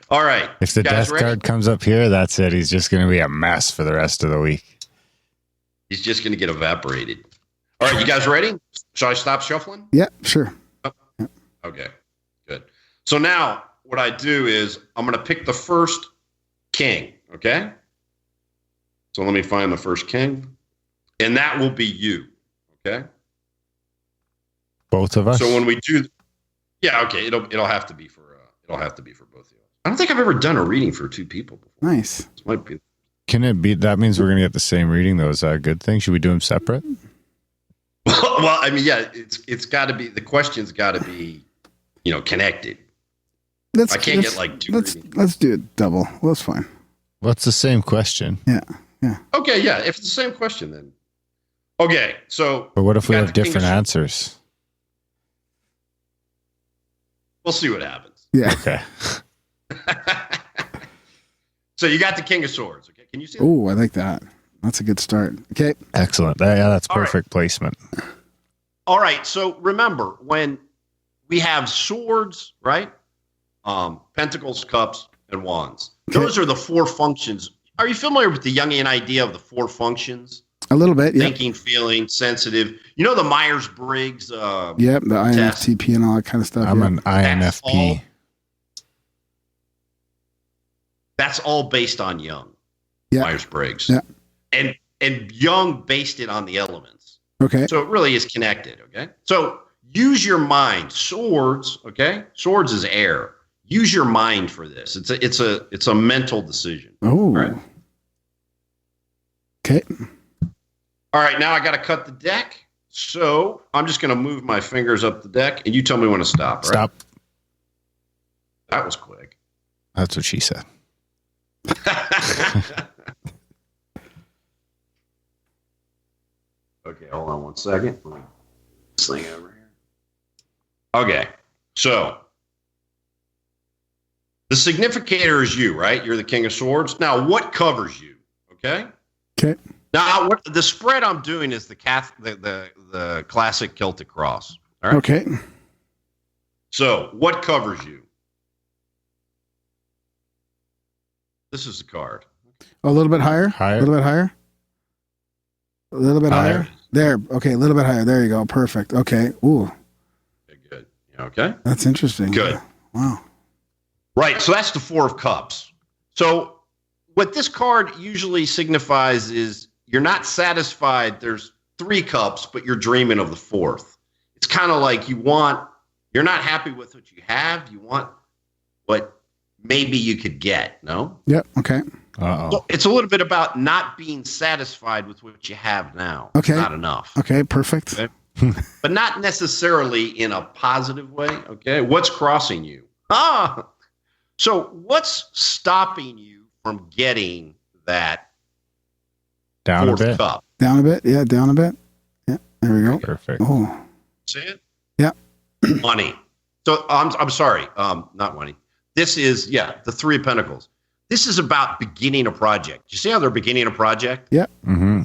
All right. If the Guys death ready? card comes up here, that's it. He's just going to be a mess for the rest of the week. He's just going to get evaporated. All right, you guys ready? Shall I stop shuffling? Yeah. Sure. Okay, good. So now what I do is I'm going to pick the first king, okay? So let me find the first king. And that will be you. Okay. Both of us. So when we do, yeah, okay, it'll have to be for both of you. I don't think I've ever done a reading for two people before. Nice. This might be. Can it be? That means we're gonna get the same reading, though. Is that a good thing? Should we do them separate? Well, I mean, yeah, it's got to be. The question's got to be, connected. I can't get like two. Let's do it double. Well, that's fine. Well, it's the same question. Yeah. Okay, yeah. If it's the same question, then okay. So, But what if we got have the king different of- answers? We'll see what happens. Yeah. Okay. So you got the King of Swords. Okay, can you see that? Oh, I like that. That's a good start. Okay. Excellent. Yeah, that's All right. perfect placement. All right. So remember, when we have swords, right? Pentacles, cups, and wands. Okay. Those are the four functions. Are you familiar with the Jungian idea of the four functions? A little bit. Yeah. Thinking, feeling, sensitive. You know the Myers-Briggs. Yep. The INFTP and all that kind of stuff. I'm yeah. an INFP. That's all based on Jung. Yeah. Myers-Briggs. Yeah. And Jung based it on the elements. Okay. So it really is connected, okay? So use your mind. Swords, okay? Swords is air. Use your mind for this. It's a mental decision. Oh. Right. Okay. All right, now I got to cut the deck. So I'm just going to move my fingers up the deck, and you tell me when to stop. Right? Stop. That was quick. That's what she said. Okay, hold on 1 second. Let me get this thing over here. Okay, so the significator is you, right? You're the King of Swords. Now, what covers you? Okay. Okay. Now, what the spread I'm doing is the classic Celtic cross. All right. Okay. So, what covers you? This is the card. A little bit higher. Higher. A little bit higher. A little bit Higher. higher. There. Okay. A little bit higher. There you go. Perfect. Okay. Ooh, Okay, good. Okay. that's interesting. Good. Wow. Right. So that's the Four of Cups. So what this card usually signifies is you're not satisfied. There's 3 cups, but you're dreaming of the 4th. It's kind of like you're not happy with what you have. You want what maybe you could get. No? Yep. Okay. Uh-oh. So it's a little bit about not being satisfied with what you have now. Okay. Not enough. Okay. Perfect. Okay. But not necessarily in a positive way. Okay. What's crossing you? So what's stopping you from getting that Down a 4th bit. cup? Down a bit. Yeah. Down a bit. Yeah. There we go. Perfect. Oh. See it? Yeah. Money. So I'm sorry. Not money. This is, the 3 of Pentacles. This is about beginning a project. You see how they're beginning a project? Yeah. Mm-hmm.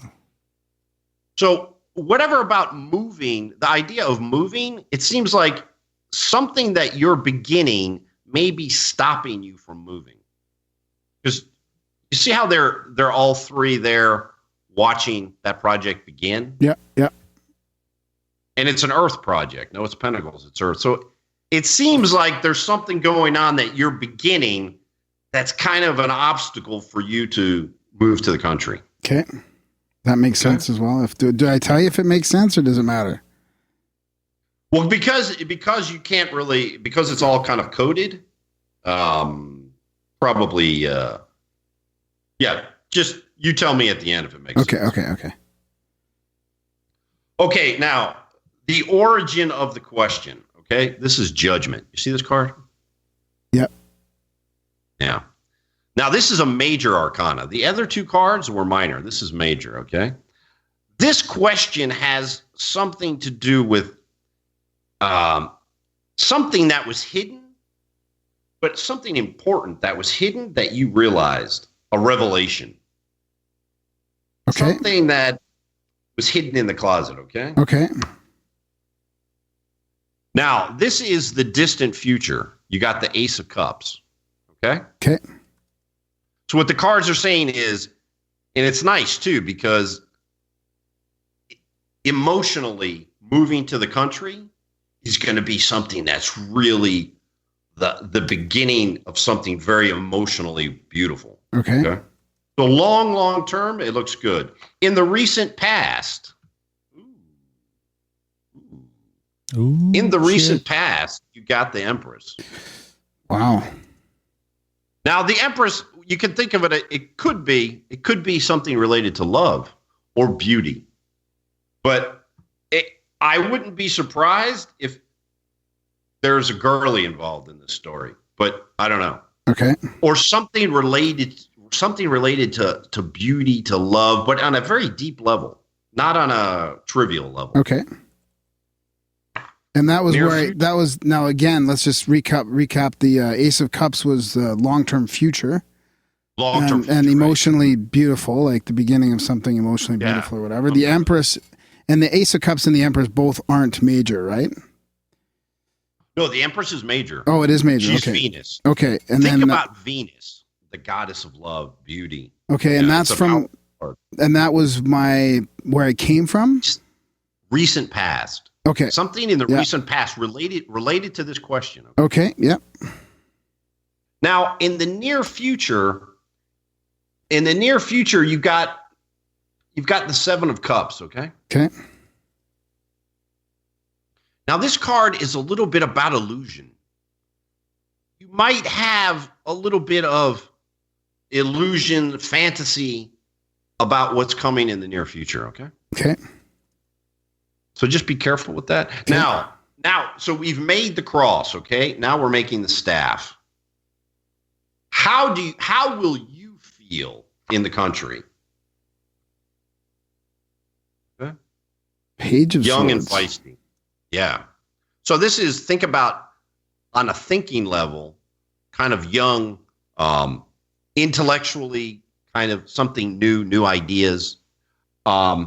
So whatever about moving, the idea of moving, it seems like something that you're beginning may be stopping you from moving. Because you see how they're all 3 there watching that project begin? Yeah. Yeah. And it's an Earth project. No, it's Pentacles. It's Earth. So it seems like there's something going on that you're beginning that's kind of an obstacle for you to move to the country. Okay. That makes sense as well. Do I tell you if it makes sense or does it matter? Well, because you can't really, because it's all kind of coded, probably, just you tell me at the end if it makes sense. Okay. Okay, now, the origin of the question, okay? This is judgment. You see this card? Yep. Yeah. Now, this is a major arcana. The other 2 cards were minor. This is major, okay? This question has something to do with something that was hidden, but something important that was hidden that you realized, a revelation. Okay. Something that was hidden in the closet, okay? Okay. Now, this is the distant future. You got the Ace of Cups, okay? Okay. So what the cards are saying is, and it's nice too, because emotionally moving to the country is going to be something that's really the beginning of something very emotionally beautiful. Okay. Okay. So long term, it looks good. In the recent past, recent past, you got the Empress. Wow. Now the Empress, you can think of it. It could be something related to love or beauty, but I wouldn't be surprised if there's a girly involved in this story. But I don't know. Okay. Or something related to beauty, to love, but on a very deep level, not on a trivial level. Okay. And that was now again, let's just recap the Ace of Cups was the long-term future. Long-term and emotionally beautiful, like the beginning of something emotionally beautiful or whatever. The Empress and the Ace of Cups and the Empress both aren't major, right? No, the Empress is major. Oh, it is major. She's okay. Venus. Okay. And think then about Venus, the goddess of love, beauty. Okay, and that's from and that was where I came from? Recent past. Okay. Something in the recent past related to this question. Okay, yep. Now, in the near future, you've got the Seven of Cups, okay? Okay. Now, this card is a little bit about illusion. You might have a little bit of illusion, fantasy about what's coming in the near future, okay? Okay. So just be careful with that. Okay. Now, so we've made the cross, okay? Now we're making the staff. How will you feel in the country? Okay. Page of Young Swords. and feisty. Yeah. So this is, think about on a thinking level, kind of young, intellectually, kind of something new ideas. The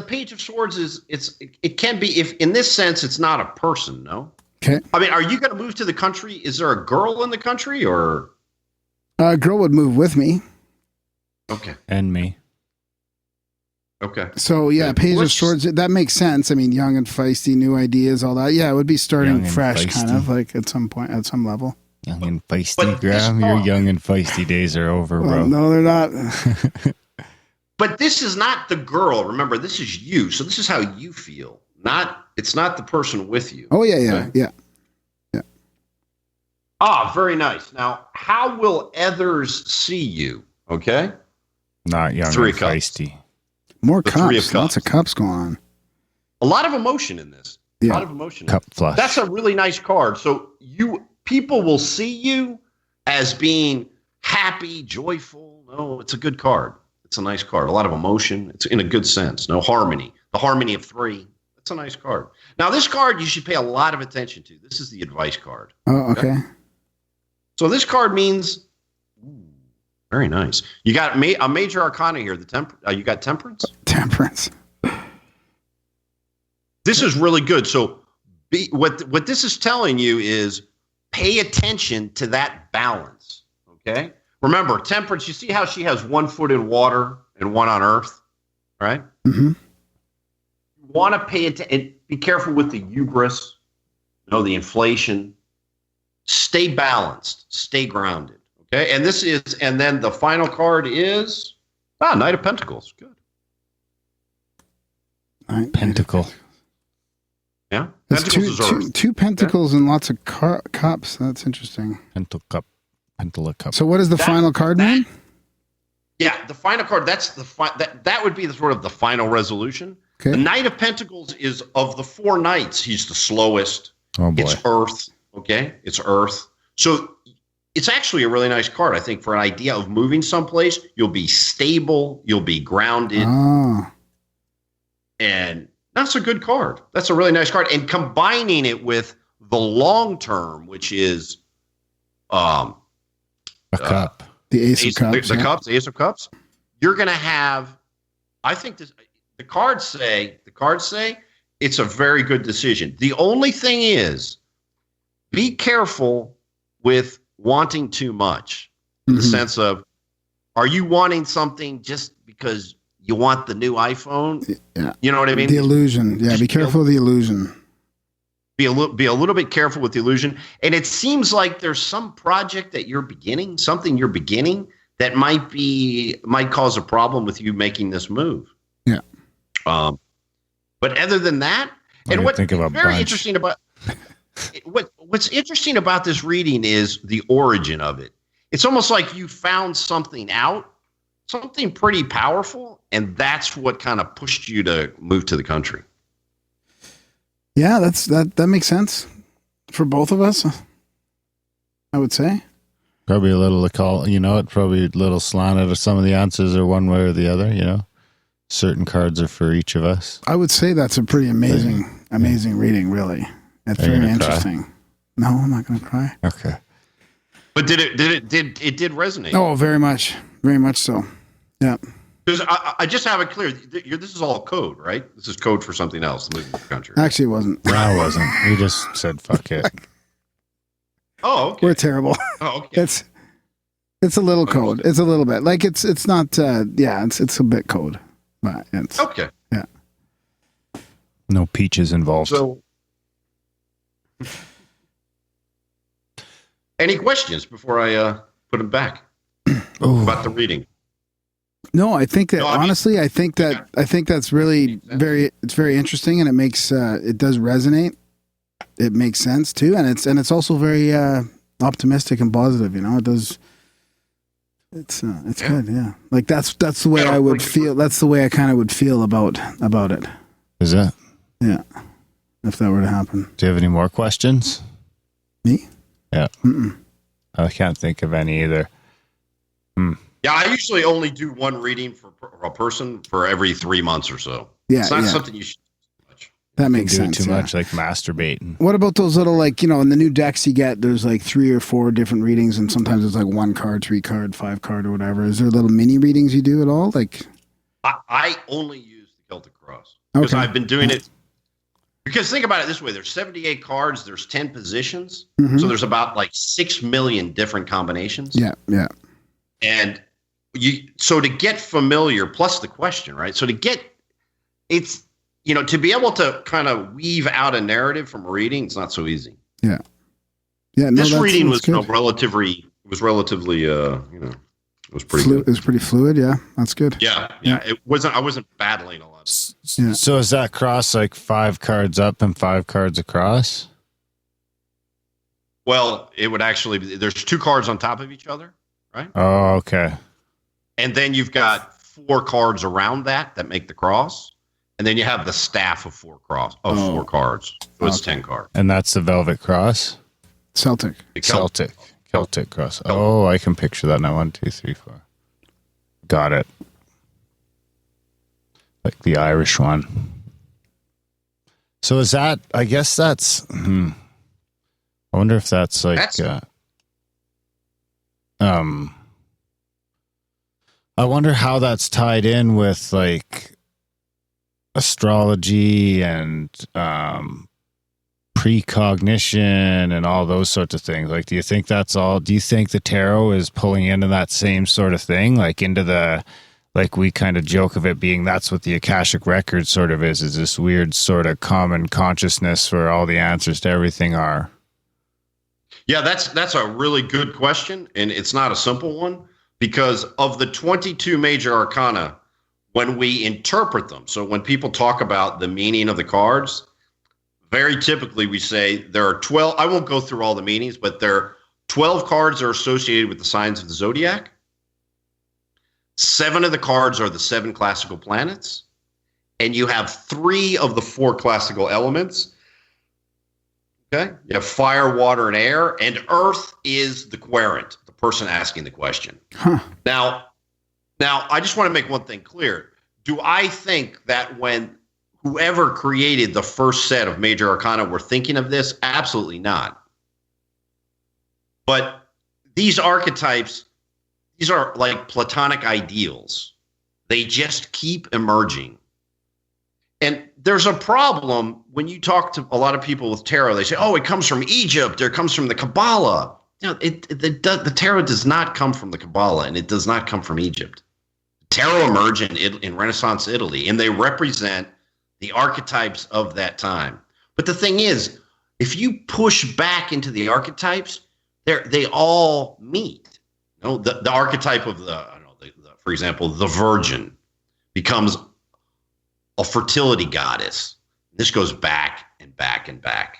Page of Swords it can be, if in this sense, it's not a person, no? Okay. I mean, are you going to move to the country? Is there a girl in the country or? A girl would move with me. Okay. And me. Okay. So yeah, Page of Swords, that makes sense. I mean, young and feisty, new ideas, all that. Yeah, it would be starting fresh, kind of like at some point, at some level. Young and feisty, Graham. Your young and feisty days are over, bro. No, they're not. But this is not the girl. Remember, this is you. So this is how you feel. It's not the person with you. Oh, yeah. Okay? Yeah. Ah, very nice. Now, how will others see you? Okay. Not young and feisty. More cups. Lots of cups going on. A lot of emotion in this. Yeah. A lot of emotion. Cup flush. That's a really nice card. So people will see you as being happy, joyful. No, it's a good card. It's a nice card. A lot of emotion. It's in a good sense. No harmony. The harmony of three. That's a nice card. Now, this card you should pay a lot of attention to. This is the advice card. Oh, okay. So this card means, very nice. You got a major arcana here. You got temperance. Temperance. This is really good. So what this is telling you is pay attention to that balance. Okay. Remember, temperance, you see how she has 1 foot in water and 1 on earth, right? Mm-hmm. You want to pay attention and be careful with the hubris, the inflation. Stay balanced, stay grounded, okay? And then the final card is, Knight of Pentacles. Good. Pentacle. Yeah. That's Pentacles is earth. two pentacles and lots of cups. That's interesting. Pentacle cup. So what does the final card mean? Yeah, the final card, that would be the sort of the final resolution. Okay. The Knight of Pentacles is, of the 4 knights, he's the slowest. Oh boy. It's earth, okay? It's earth. So it's actually a really nice card, I think, for an idea of moving someplace. You'll be stable, you'll be grounded. Ah. And that's a good card. That's a really nice card. And combining it with the long term, which is a cup. The Ace of Cups. The Ace of Cups. You're going to have, I think the cards say it's a very good decision. The only thing is, be careful with wanting too much, in the sense of, are you wanting something just because you want the new iPhone? Yeah. You know what I mean? The illusion. Yeah, be careful of the illusion. be a little bit careful with the illusion. And it seems like there's some project that you're beginning, something you're beginning that might cause a problem with you making this move. Yeah. But other than that, and what's interesting about what's interesting about this reading is the origin of it. It's almost like you found something out, something pretty powerful, and that's what kind of pushed you to move to the country. Yeah, that makes sense for both of us, I would say. Probably a little probably a little slanted of some of the answers are one way or the other, Certain cards are for each of us. I would say that's a pretty amazing reading, really. It's very interesting. Cry? No, I'm not going to cry. Okay. But did it resonate? Oh, very much. Very much so. Yeah. Because I just have it clear. This is all code, right? This is code for something else. Moving to the country. Actually, it wasn't. No, it wasn't. We just said, fuck it. Oh, okay. We're terrible. Oh, okay. It's a little code. It's a little bit. Like it's not, it's a bit code. But it's, okay. Yeah. No peaches involved. So, any questions before I put them back about the reading? No, I think that honestly, I think that's really it's very interesting, and it makes it does resonate. It makes sense too, and it's also very optimistic and positive. It does. It's good, yeah. Like that's the way I would feel. That's the way I kind of would feel about it. Is it? Yeah. If that were to happen. Do you have any more questions? Me? Yeah. Mm-mm. I can't think of any either. Yeah, I usually only do one reading for a person for every 3 months or so. Yeah, it's not something you should do too much. That makes do sense. Too much, like masturbating. What about those little, like, in the new decks you get, there's like 3 or 4 different readings, and sometimes it's like 1 card, 3 card, 5 card, or whatever. Is there little mini readings you do at all? Like, I only use the Celtic Cross because I've been doing it. Because think about it this way: there's 78 cards, there's 10 positions, so there's about like 6 million different combinations. Yeah, yeah. And so to get familiar, plus the question, right? So to get to be able to kind of weave out a narrative from a reading, it's not so easy. Yeah. Yeah. No, this reading was good. relatively, it was pretty good. It was pretty fluid. Yeah. That's good. Yeah. I wasn't battling a lot. Yeah. So is that cross like 5 cards up and 5 cards across? Well, it would actually be, there's 2 cards on top of each other, right? Oh, okay. And then you've got 4 cards around that make the cross. And then you have the staff of 4 cards. So it's 10 cards. And that's the Velvet Cross? Celtic Cross. Oh, I can picture that now. 1, 2, 3, 4. Got it. Like the Irish one. So is that, I guess that's, I wonder if that's like, I wonder how that's tied in with like astrology and precognition and all those sorts of things. Like, do you think that's all? Do you think the tarot is pulling into that same sort of thing? Like into the, like we kind of joke of it being, that's what the Akashic Record sort of is this weird sort of common consciousness where all the answers to everything are. Yeah, that's a really good question. And it's not a simple one because of the 22 major arcana, when we interpret them, so when people talk about the meaning of the cards, very typically we say there are 12, I won't go through all the meanings, but there are 12 cards are associated with the signs of the zodiac. 7 of the cards are the 7 classical planets. And you have 3 of the 4 classical elements. Okay? You have fire, water, and air. And earth is the querent, the person asking the question. Huh. Now, I just want to make one thing clear. Do I think that when whoever created the first set of major arcana were thinking of this? Absolutely not. But these archetypes, these are like Platonic ideals. They just keep emerging. And there's a problem when you talk to a lot of people with tarot. They say, oh, it comes from Egypt, or it comes from the Kabbalah. The tarot does not come from the Kabbalah, and it does not come from Egypt. Tarot emerged in Renaissance Italy, and they represent the archetypes of that time. But the thing is, if you push back into the archetypes, they all meet. You know, the archetype of for example, the virgin becomes a fertility goddess. This goes back and back and back.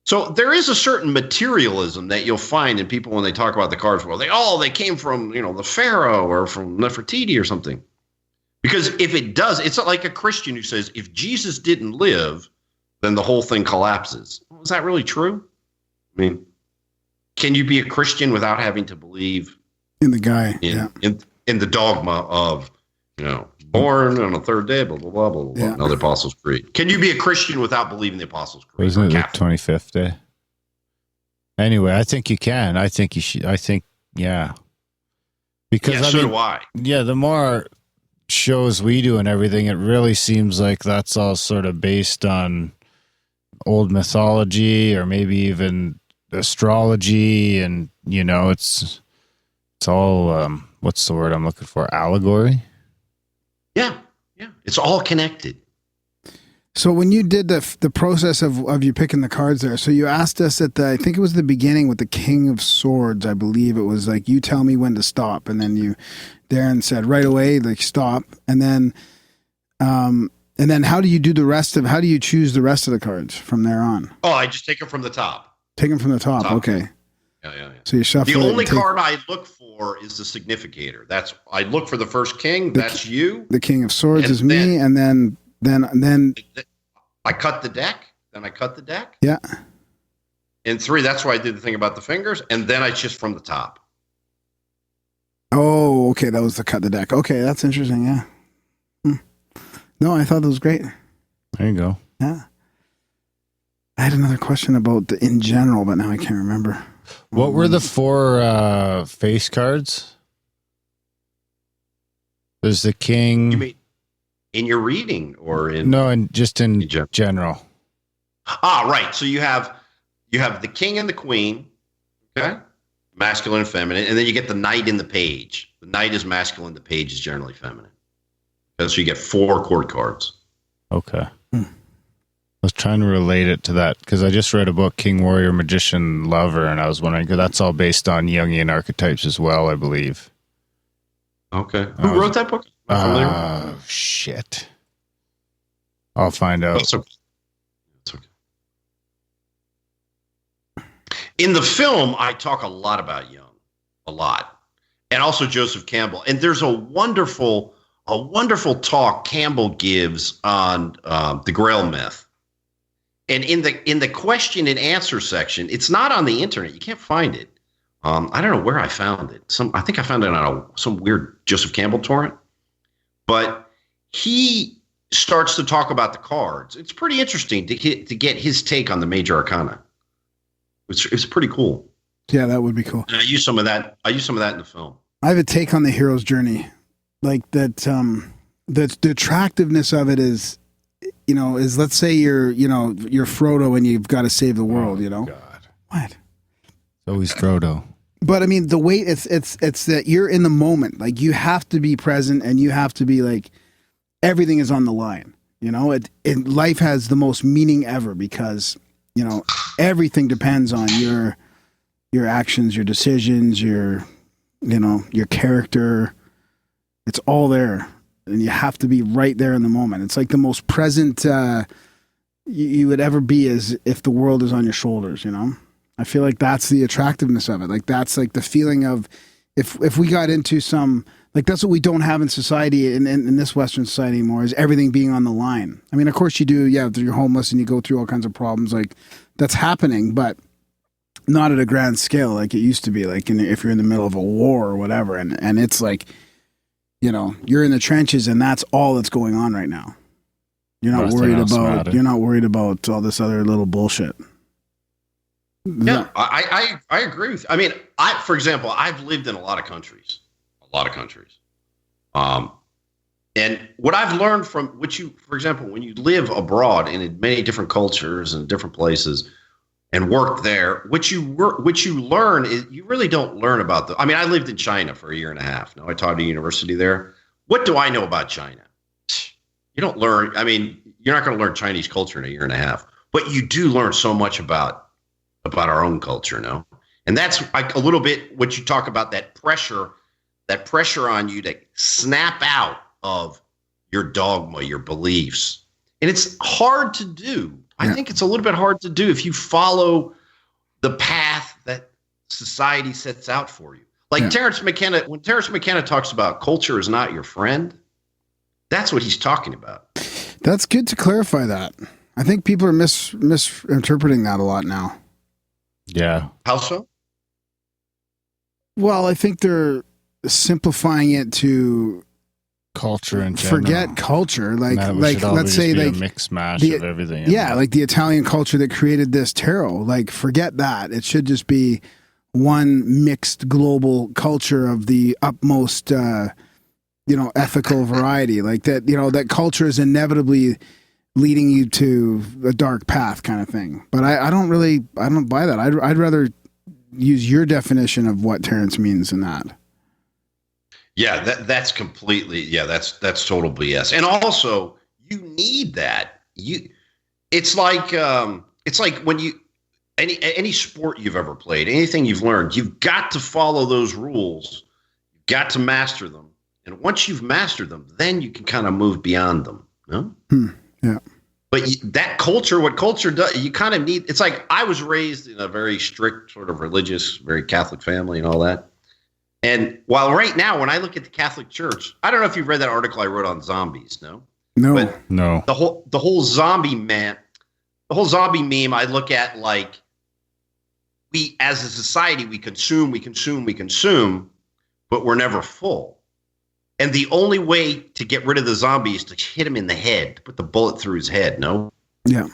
So there is a certain materialism that you'll find in people when they talk about the cards world. They came from, the pharaoh or from Nefertiti or something. Because if it does, it's not like a Christian who says, if Jesus didn't live, then the whole thing collapses. Well, is that really true? I mean, can you be a Christian without having to believe in the guy, in the dogma of, born on the third day, blah, blah, blah, blah, blah, the Apostles' Creed? Can you be a Christian without believing the Apostles' Creed? Isn't it the 25th day? Anyway, I think you can. I think you should. Yeah. Because so do I. Yeah, the more shows we do and everything, it really seems like that's all sort of based on old mythology or maybe even astrology, and it's all what's the word I'm looking for? Allegory. Yeah, it's all connected. So when you did the process of you picking the cards there, so you asked us I think it was the beginning with the King of Swords, I believe it was like, you tell me when to stop, and then Darren said right away, like, stop, and then how do you do the rest how do you choose the rest of the cards from there on? Oh, I just take them from the top. Take them from the top. Okay. Yeah. So you shuffle. The only card I look for is the significator. I look for the first king. That's you. The King of Swords is me, and then I cut the deck. Then I cut the deck. Yeah. And 3, that's why I did the thing about the fingers, and then I just from the top. Oh, okay. That was the cut the deck. Okay, that's interesting. Yeah. No, I thought that was great. There you go. Yeah. I had another question about in general, but now I can't remember. What were the 4 face cards? There's the king. You mean in your reading or in? No, just in general. Ah, right. So you have the king and the queen, okay, masculine and feminine, and then you get the knight in the page. The knight is masculine. The page is generally feminine. And so you get 4 court cards. Okay. I was trying to relate it to that because I just read a book, King, Warrior, Magician, Lover, and I was wondering, because that's all based on Jungian archetypes as well, I believe. Okay. Who wrote that book? Shit. I'll find out. It's okay. In the film, I talk a lot about Jung, a lot, and also Joseph Campbell. And there's a wonderful talk Campbell gives on the Grail myth. And in the question and answer section, it's not on the internet. You can't find it. I don't know where I found it. I think I found it on some weird Joseph Campbell torrent. But he starts to talk about the cards. It's pretty interesting to get his take on the major arcana. It's pretty cool. Yeah, that would be cool. And I use some of that in the film. I have a take on the hero's journey, like that. The attractiveness of it is, is, let's say you're Frodo and you've got to save the world. God. What? It's always Frodo. But I mean, the way it's that you're in the moment. Like, you have to be present, and you have to be like, everything is on the line. Life has the most meaning ever because everything depends on your actions, your decisions, your character. It's all there, and you have to be right there in the moment. It's like the most present you would ever be as if the world is on your shoulders. I feel like that's the attractiveness of it. Like, that's like the feeling of if we got into some, like, that's what we don't have in society, in this Western society anymore, is everything being on the line. I mean, of course you do. Yeah, you're homeless and you go through all kinds of problems. Like, that's happening, but not at a grand scale like it used to be. Like, if you're in the middle of a war or whatever, and it's like, you're in the trenches and that's all that's going on right now. You're not worried about all this other little bullshit. Yeah, I agree with you. I mean, for example, I've lived in a lot of countries. And what I've learned from for example, when you live abroad and in many different cultures and different places and work there, what you learn is you really don't learn about I lived in China for 1.5 years. Now I taught at a university there. What do I know about China? You don't learn. I mean, you're not going to learn Chinese culture in 1.5 years. but you do learn so much about our own culture, no? And that's like a little bit what you talk about, that pressure on you to snap out of your dogma, your beliefs. And it's hard to do. I think it's a little bit hard to do if you follow the path that society sets out for you. Like Terrence McKenna, when Terrence McKenna talks about culture is not your friend, that's what he's talking about. That's good to clarify that. I think people are misinterpreting that a lot now. Yeah. How so? Well, I think they're simplifying it to culture in general. Forget culture. Like let's say like a mix mash of everything. Yeah, like the Italian culture that created this tarot. Like forget that. It should just be one mixed global culture of the utmost ethical variety. Like that, that culture is inevitably leading you to a dark path kind of thing. But I don't buy that. I'd rather use your definition of what Terrence means in that. Yeah, that's completely, that's total BS. And also, you need that. It's like when you any sport you've ever played, anything you've learned, you've got to follow those rules. You've got to master them. And once you've mastered them, then you can kind of move beyond them. No? Yeah. But that culture, what culture does, you kind of need. It's like I was raised in a very strict, sort of religious, very Catholic family and all that. And while right now, when I look at the Catholic Church, I don't know if you've read that article I wrote on zombies. No. But no. The whole zombie meme, I look at like we as a society, we consume, but we're never full. And the only way to get rid of the zombie is to hit him in the head, to put the bullet through his head. No. Yeah.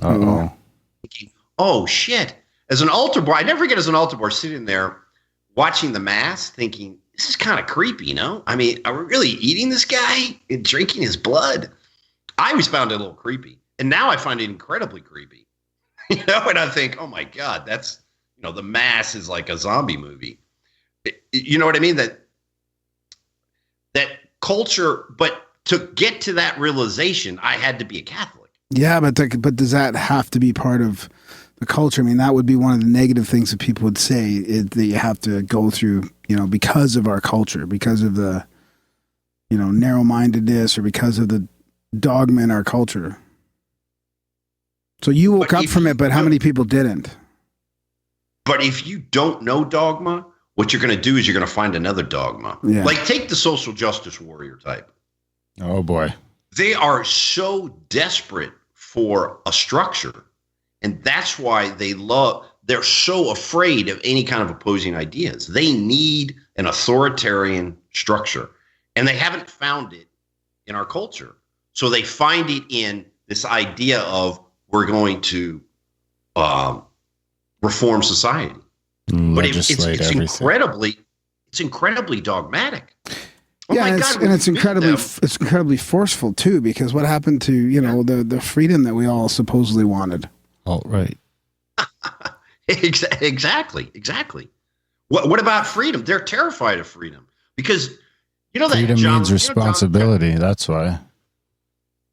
Uh-oh. Oh shit. As an altar boy, I never forget as an altar boy sitting there watching the mass thinking, this is kind of creepy, I mean, are we really eating this guy and drinking his blood? I always found it a little creepy. And now I find it incredibly creepy. And I think, oh my God, that's, the mass is like a zombie movie. You know what I mean? That culture, but to get to that realization, I had to be a Catholic. Yeah, but does that have to be part of the culture? I mean, that would be one of the negative things that people would say is that you have to go through, because of our culture, because of the, narrow-mindedness or because of the dogma in our culture. So you woke up from it, but how many people didn't? But if you don't know dogma, what you're going to do is you're going to find another dogma. Yeah. Like take the social justice warrior type. Oh boy. They are so desperate for a structure. And that's why they're so afraid of any kind of opposing ideas. They need an authoritarian structure. And they haven't found it in our culture. So they find it in this idea of we're going to reform society. But it's incredibly dogmatic. Oh yeah, it's incredibly forceful too. Because what happened to the freedom that we all supposedly wanted? Oh, right. Exactly. What about freedom? They're terrified of freedom because that freedom means responsibility. That's why.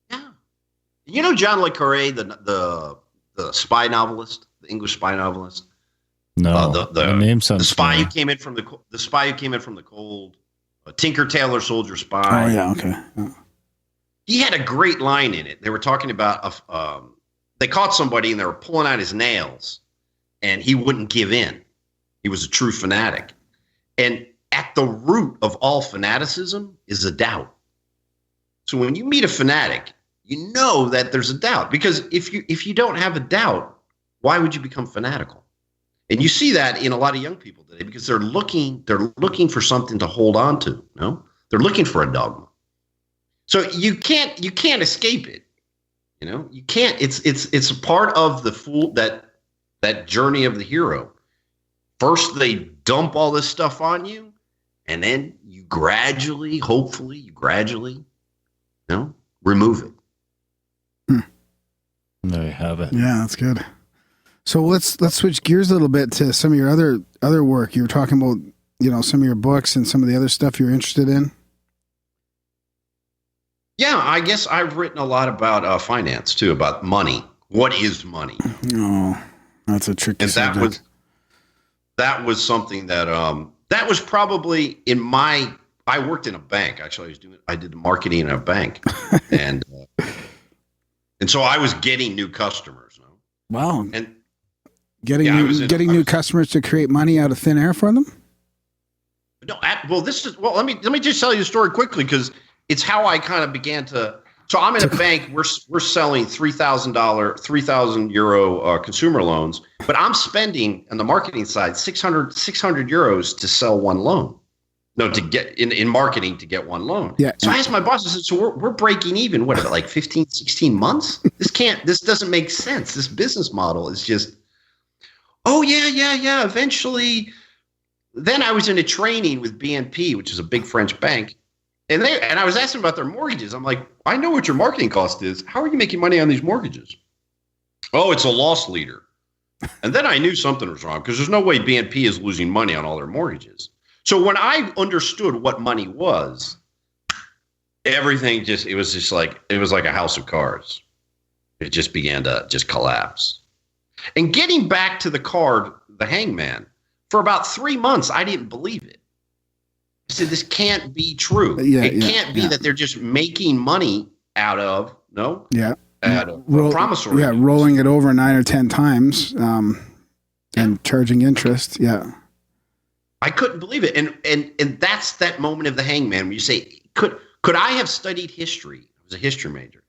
Yeah. John le Carré, the spy novelist, the English spy novelist. No, the name sounds the spy familiar. who came in from the cold, Tinker Tailor Soldier Spy. Oh yeah, okay. Yeah. He had a great line in it. They were talking about they caught somebody and they were pulling out his nails, and he wouldn't give in. He was a true fanatic, and at the root of all fanaticism is a doubt. So when you meet a fanatic, you know that there's a doubt because if you don't have a doubt, why would you become fanatical? And you see that in a lot of young people today because they're looking for something to hold on to. No, they're looking for a dogma. So you can't escape it. You can't. It's a part of the fool that journey of the hero. First, they dump all this stuff on you, and then you gradually, hopefully, remove it. There you have it. Yeah, that's good. So let's switch gears a little bit to some of your other work. You were talking about, some of your books and some of the other stuff you're interested in. Yeah, I guess I've written a lot about finance too, about money. What is money? Oh, that's a tricky And subject. that was something that that was probably in my. I worked in a bank. Actually, I did the marketing in a bank, and so I was getting new customers. You know? Wow. And Getting new customers to create money out of thin air for them? no, let me just tell you a story quickly because it's how I kind of began to. So I'm in a bank. We're selling $3,000, €3,000 consumer loans, but I'm spending on the marketing side 600 euros to sell one loan. No, to get in marketing to get one loan. Yeah. So I asked my boss, I said, so we're breaking even. What, about like 15, 16 months? This doesn't make sense. This business model is just, oh yeah. Eventually. Then I was in a training with BNP, which is a big French bank. And I was asking about their mortgages. I'm like, I know what your marketing cost is. How are you making money on these mortgages? Oh, it's a loss leader. And then I knew something was wrong because there's no way BNP is losing money on all their mortgages. So when I understood what money was, everything it was like a house of cards. It just began to just collapse. And getting back to the card, the hangman, for about 3 months, I didn't believe it. I said, this can't be true. It can't be that they're just making money out of, promissory. Yeah, rolling it over 9 or 10 times and charging interest. Yeah. I couldn't believe it. And that's that moment of the hangman when you say, could I have studied history? I was a history major.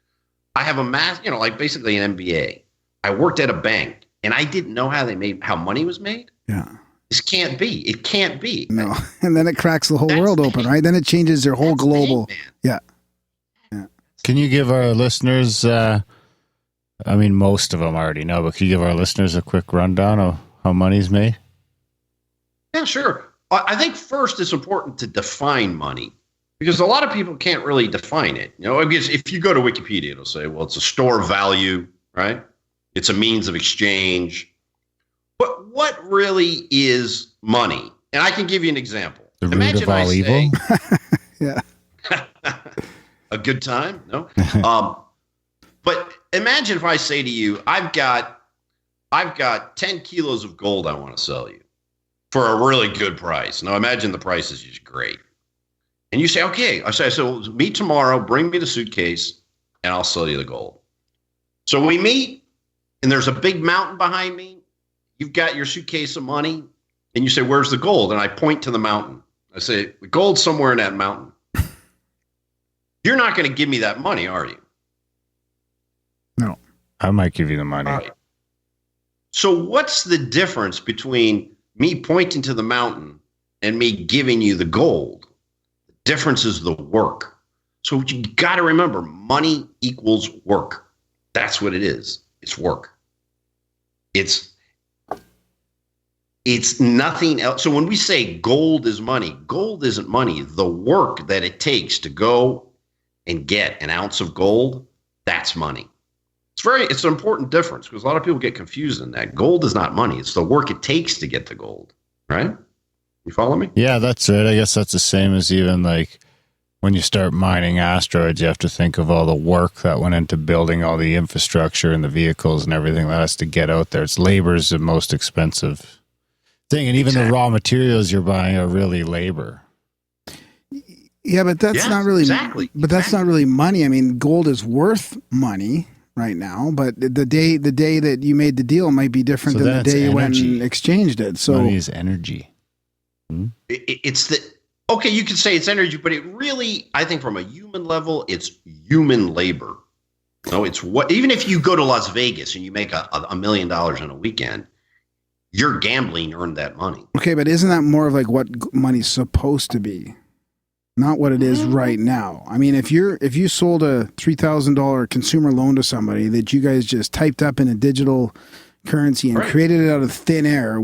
I have a like basically an MBA. I worked at a bank and I didn't know how money was made. Yeah. This can't be. It can't be. No. And then it cracks the whole world open, right? Then it changes their whole global. Yeah. Can you give our listeners, most of them already know, but can you give our listeners a quick rundown of how money's made? Yeah, sure. I think first it's important to define money because a lot of people can't really define it. Because if you go to Wikipedia, it'll say, well, it's a store of value, right? It's a means of exchange. But what really is money? And I can give you an example. The root of all evil? Yeah. A good time? No. But imagine if I say to you, I've got 10 kilos of gold I want to sell you for a really good price. Now imagine the price is just great. And you say, okay. I say, so meet tomorrow, bring me the suitcase, and I'll sell you the gold. So we meet, and there's a big mountain behind me. You've got your suitcase of money, and you say, where's the gold? And I point to the mountain. I say, the gold's somewhere in that mountain. You're not going to give me that money, are you? No. I might give you the money. All right. So what's the difference between me pointing to the mountain and me giving you the gold? The difference is the work. So you got to remember, money equals work. That's what it is. It's work. It's nothing else. So when we say gold is money, gold isn't money. The work that it takes to go and get an ounce of gold, that's money. It's an important difference because a lot of people get confused in that. Gold is not money. It's the work it takes to get the gold, right? You follow me? Yeah, that's right. I guess that's the same as even like when you start mining asteroids, you have to think of all the work that went into building all the infrastructure and the vehicles and everything that has to get out there. It's labor's the most expensive thing. And even the raw materials you're buying are really labor. Yeah, but that's not really that's not really money. I mean, gold is worth money right now, but the day that you made the deal might be different than the day you went and exchanged it. So money is energy. Okay, you could say it's energy, but it really, I think from a human level, it's human labor. No, it's even if you go to Las Vegas and you make $1 million in a weekend, your gambling earned that money. Okay, but isn't that more of like what money's supposed to be? Not what it is right now. I mean, if you sold a $3,000 consumer loan to somebody that you guys just typed up in a digital currency and created it out of thin air,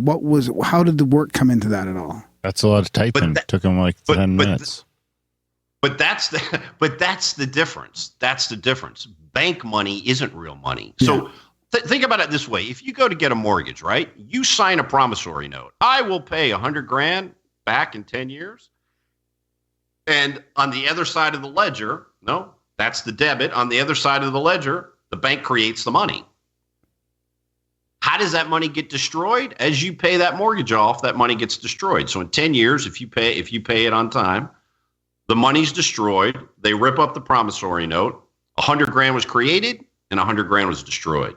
how did the work come into that at all? That's a lot of typing. Took them like 10 minutes. But that's the difference. That's the difference. Bank money isn't real money. So think about it this way. If you go to get a mortgage, right? You sign a promissory note. I will pay $100,000 back in 10 years. And on the other side of the ledger, That's the debit. On the other side of the ledger, the bank creates the money. How does that money get destroyed? As you pay that mortgage off, that money gets destroyed. So in 10 years, if you pay it on time, the money's destroyed. They rip up the promissory note. 100 grand was created and 100 grand was destroyed.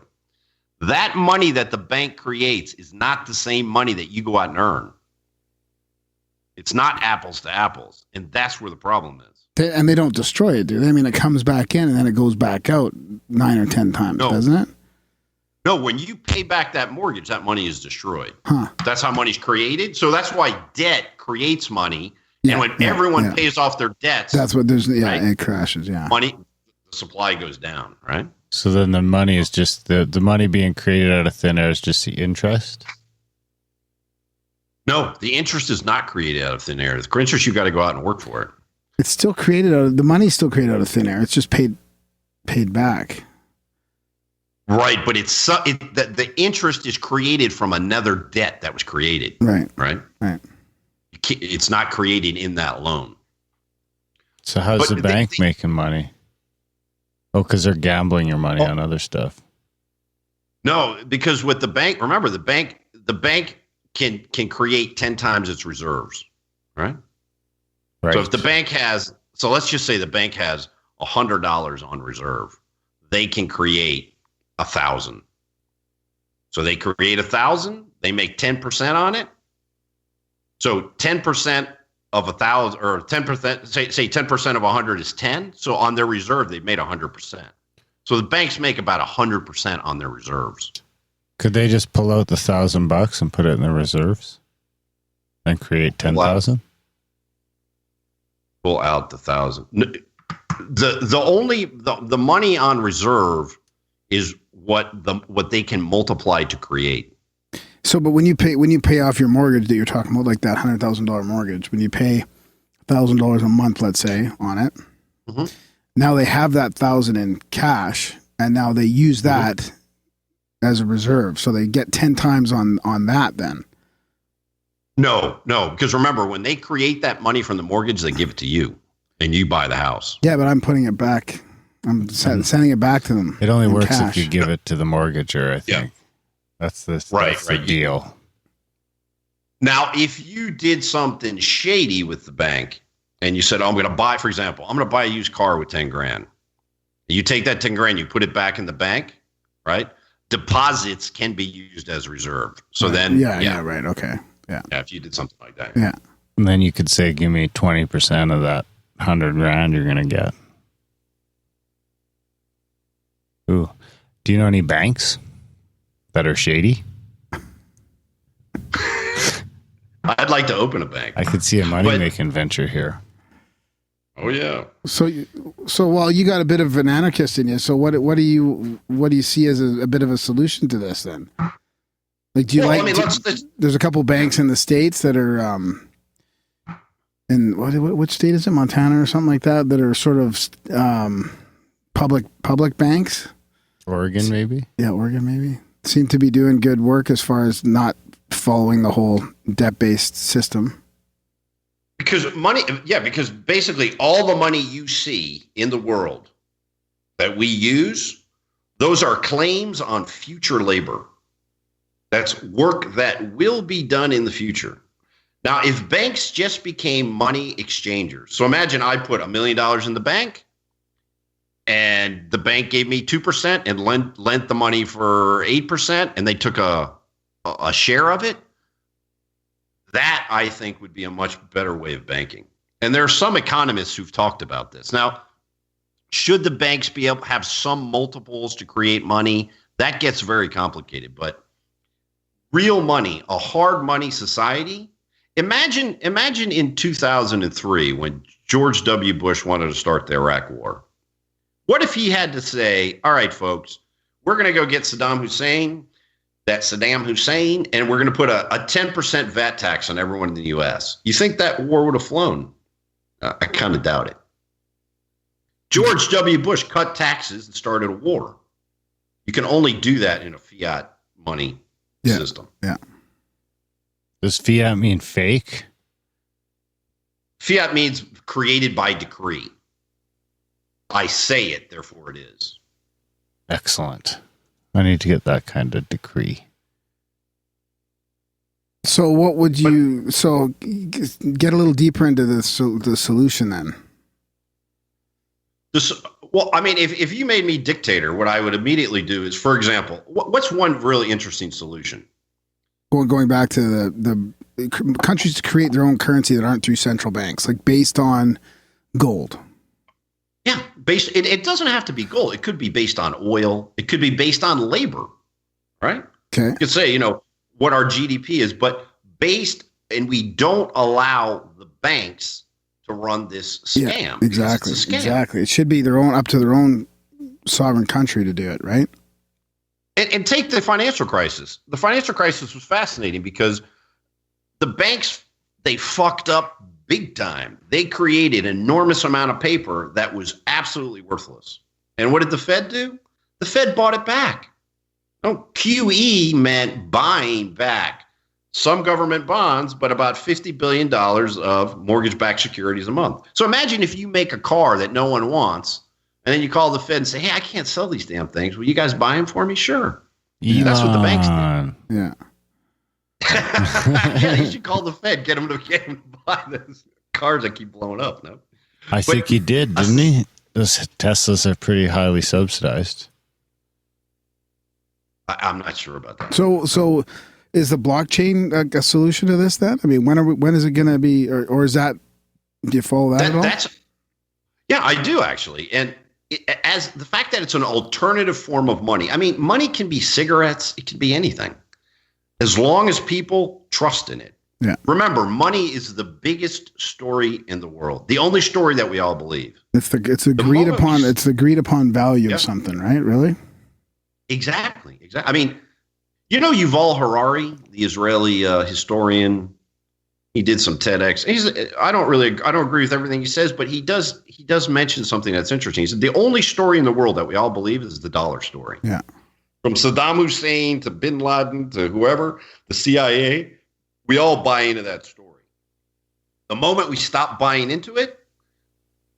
That money that the bank creates is not the same money that you go out and earn. It's not apples to apples. And that's where the problem is. And they don't destroy it, do they? I mean, it comes back in and then it goes back out 9 or 10 times, doesn't it? No, when you pay back that mortgage, that money is destroyed. Huh. That's how money's created. So that's why debt creates money. And when everyone pays off their debts, that's what there's. Yeah, right? It crashes. Yeah, Money, the supply goes down, right? So then the money is just the money being created out of thin air is just the interest? No, the interest is not created out of thin air. The interest, you got to go out and work for it. It's still created out of the money's still created out of thin air. It's just paid back. Right, but the interest is created from another debt that was created. Right. It's not created in that loan. So how's the bank making money? Oh, because they're gambling your money on other stuff. No, because with the bank, remember the bank can create 10 times its reserves, right? Right. So if the bank has, so let's just say the bank has $100 on reserve, they can create 1,000. So they create 1,000, they make 10% on it. So 10% of 1,000, or 10%, say 10% of 100 is 10. So on their reserve, they've made 100%. So the banks make about 100% on their reserves. Could they just pull out the $1,000 and put it in the reserves and create 10,000? Pull out the 1,000. The money on reserve is what they can multiply to create. So, but when you pay off your mortgage that you're talking about, like that $100,000 mortgage, when you pay $1,000 a month, let's say, on it, now they have that 1,000 in cash, and now they use that as a reserve, so they get 10 times on that. Then, no, because remember, when they create that money from the mortgage, they give it to you, and you buy the house. Yeah, but I'm putting it back. I'm sending it back to them. It only works if you give it to the mortgager, I think. Yeah. That's the deal. Now, if you did something shady with the bank and you said, I'm going to buy, for example, I'm going to buy a used car with 10 grand. You take that 10 grand, you put it back in the bank, right? Deposits can be used as reserve. So then, right. Okay. Yeah. If you did something like that. Yeah. And then you could say, give me 20% of that 100 grand you're going to get. Ooh. Do you know any banks that are shady? I'd like to open a bank. I could see a money-making venture here. Oh yeah. So well, you got a bit of an anarchist in you. So what do you see as a bit of a solution to this then? Like, do you there's a couple banks in the States that are in what state is it? Montana or something like that are sort of public banks. Oregon, maybe? Yeah, Oregon, maybe. Seem to be doing good work as far as not following the whole debt-based system. Because because basically all the money you see in the world that we use, those are claims on future labor. That's work that will be done in the future. Now, if banks just became money exchangers, so imagine I put $1 million in the bank, and the bank gave me 2% and lent the money for 8%, and they took a share of it. That, I think, would be a much better way of banking. And there are some economists who've talked about this. Now, should the banks be able to have some multiples to create money? That gets very complicated. But real money, a hard money society. Imagine in 2003 when George W. Bush wanted to start the Iraq War. What if he had to say, all right, folks, we're going to go get Saddam Hussein, and we're going to put a 10% VAT tax on everyone in the U.S. You think that war would have flown? I kind of doubt it. George W. Bush cut taxes and started a war. You can only do that in a fiat money system. Yeah. Does fiat mean fake? Fiat means created by decree. I say it, therefore it is. Excellent. I need to get that kind of decree. So what would you? So get a little deeper into the solution then. Well, I mean, if you made me dictator, what I would immediately do is, for example, what's one really interesting solution? Going back to the countries to create their own currency that aren't through central banks, like based on gold. Yeah, it doesn't have to be gold. It could be based on oil. It could be based on labor, right? Okay. You could say, what our GDP is, but and we don't allow the banks to run this scam. Yeah, exactly. It's a scam. Exactly. It should be up to their own sovereign country to do it, right? And take the financial crisis. The financial crisis was fascinating because the banks, they fucked up big time. They created an enormous amount of paper that was absolutely worthless. And what did the Fed do? The Fed bought it back. QE meant buying back some government bonds, but about $50 billion of mortgage-backed securities a month. So imagine if you make a car that no one wants, and then you call the Fed and say, hey, I can't sell these damn things. Will you guys buy them for me? Sure. Elon. That's what the banks did. Yeah. Yeah, you should call the Fed, get them to buy those cars that keep blowing up. No, I think he did, didn't he? Those Teslas are pretty highly subsidized. I'm not sure about that. So is the blockchain a solution to this then? I mean, when is it going to be, or is that, do you follow that at all? Yeah, I do actually. And as the fact that it's an alternative form of money. I mean, money can be cigarettes. It can be anything. As long as people trust in it. Yeah. Remember, money is the biggest story in the world. The only story that we all believe. It's agreed upon value of something, right? Really? Exactly. I mean, Yuval Harari, the Israeli historian, he did some TEDx. I don't agree with everything he says, but he does mention something that's interesting. He said the only story in the world that we all believe is the dollar story. Yeah. From Saddam Hussein to Bin Laden to whoever, the CIA, we all buy into that story. The moment we stop buying into it,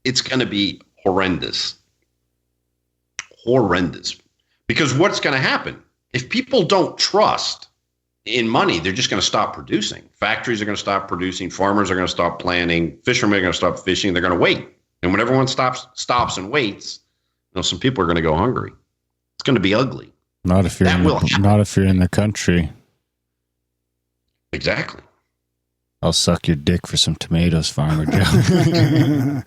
it's going to be horrendous. Horrendous. Because what's going to happen? If people don't trust in money, they're just going to stop producing. Factories are going to stop producing. Farmers are going to stop planting. Fishermen are going to stop fishing. They're going to wait. And when everyone stops and waits, some people are going to go hungry. It's going to be ugly. Not if you're in the country. Exactly. I'll suck your dick for some tomatoes, Farmer Joe.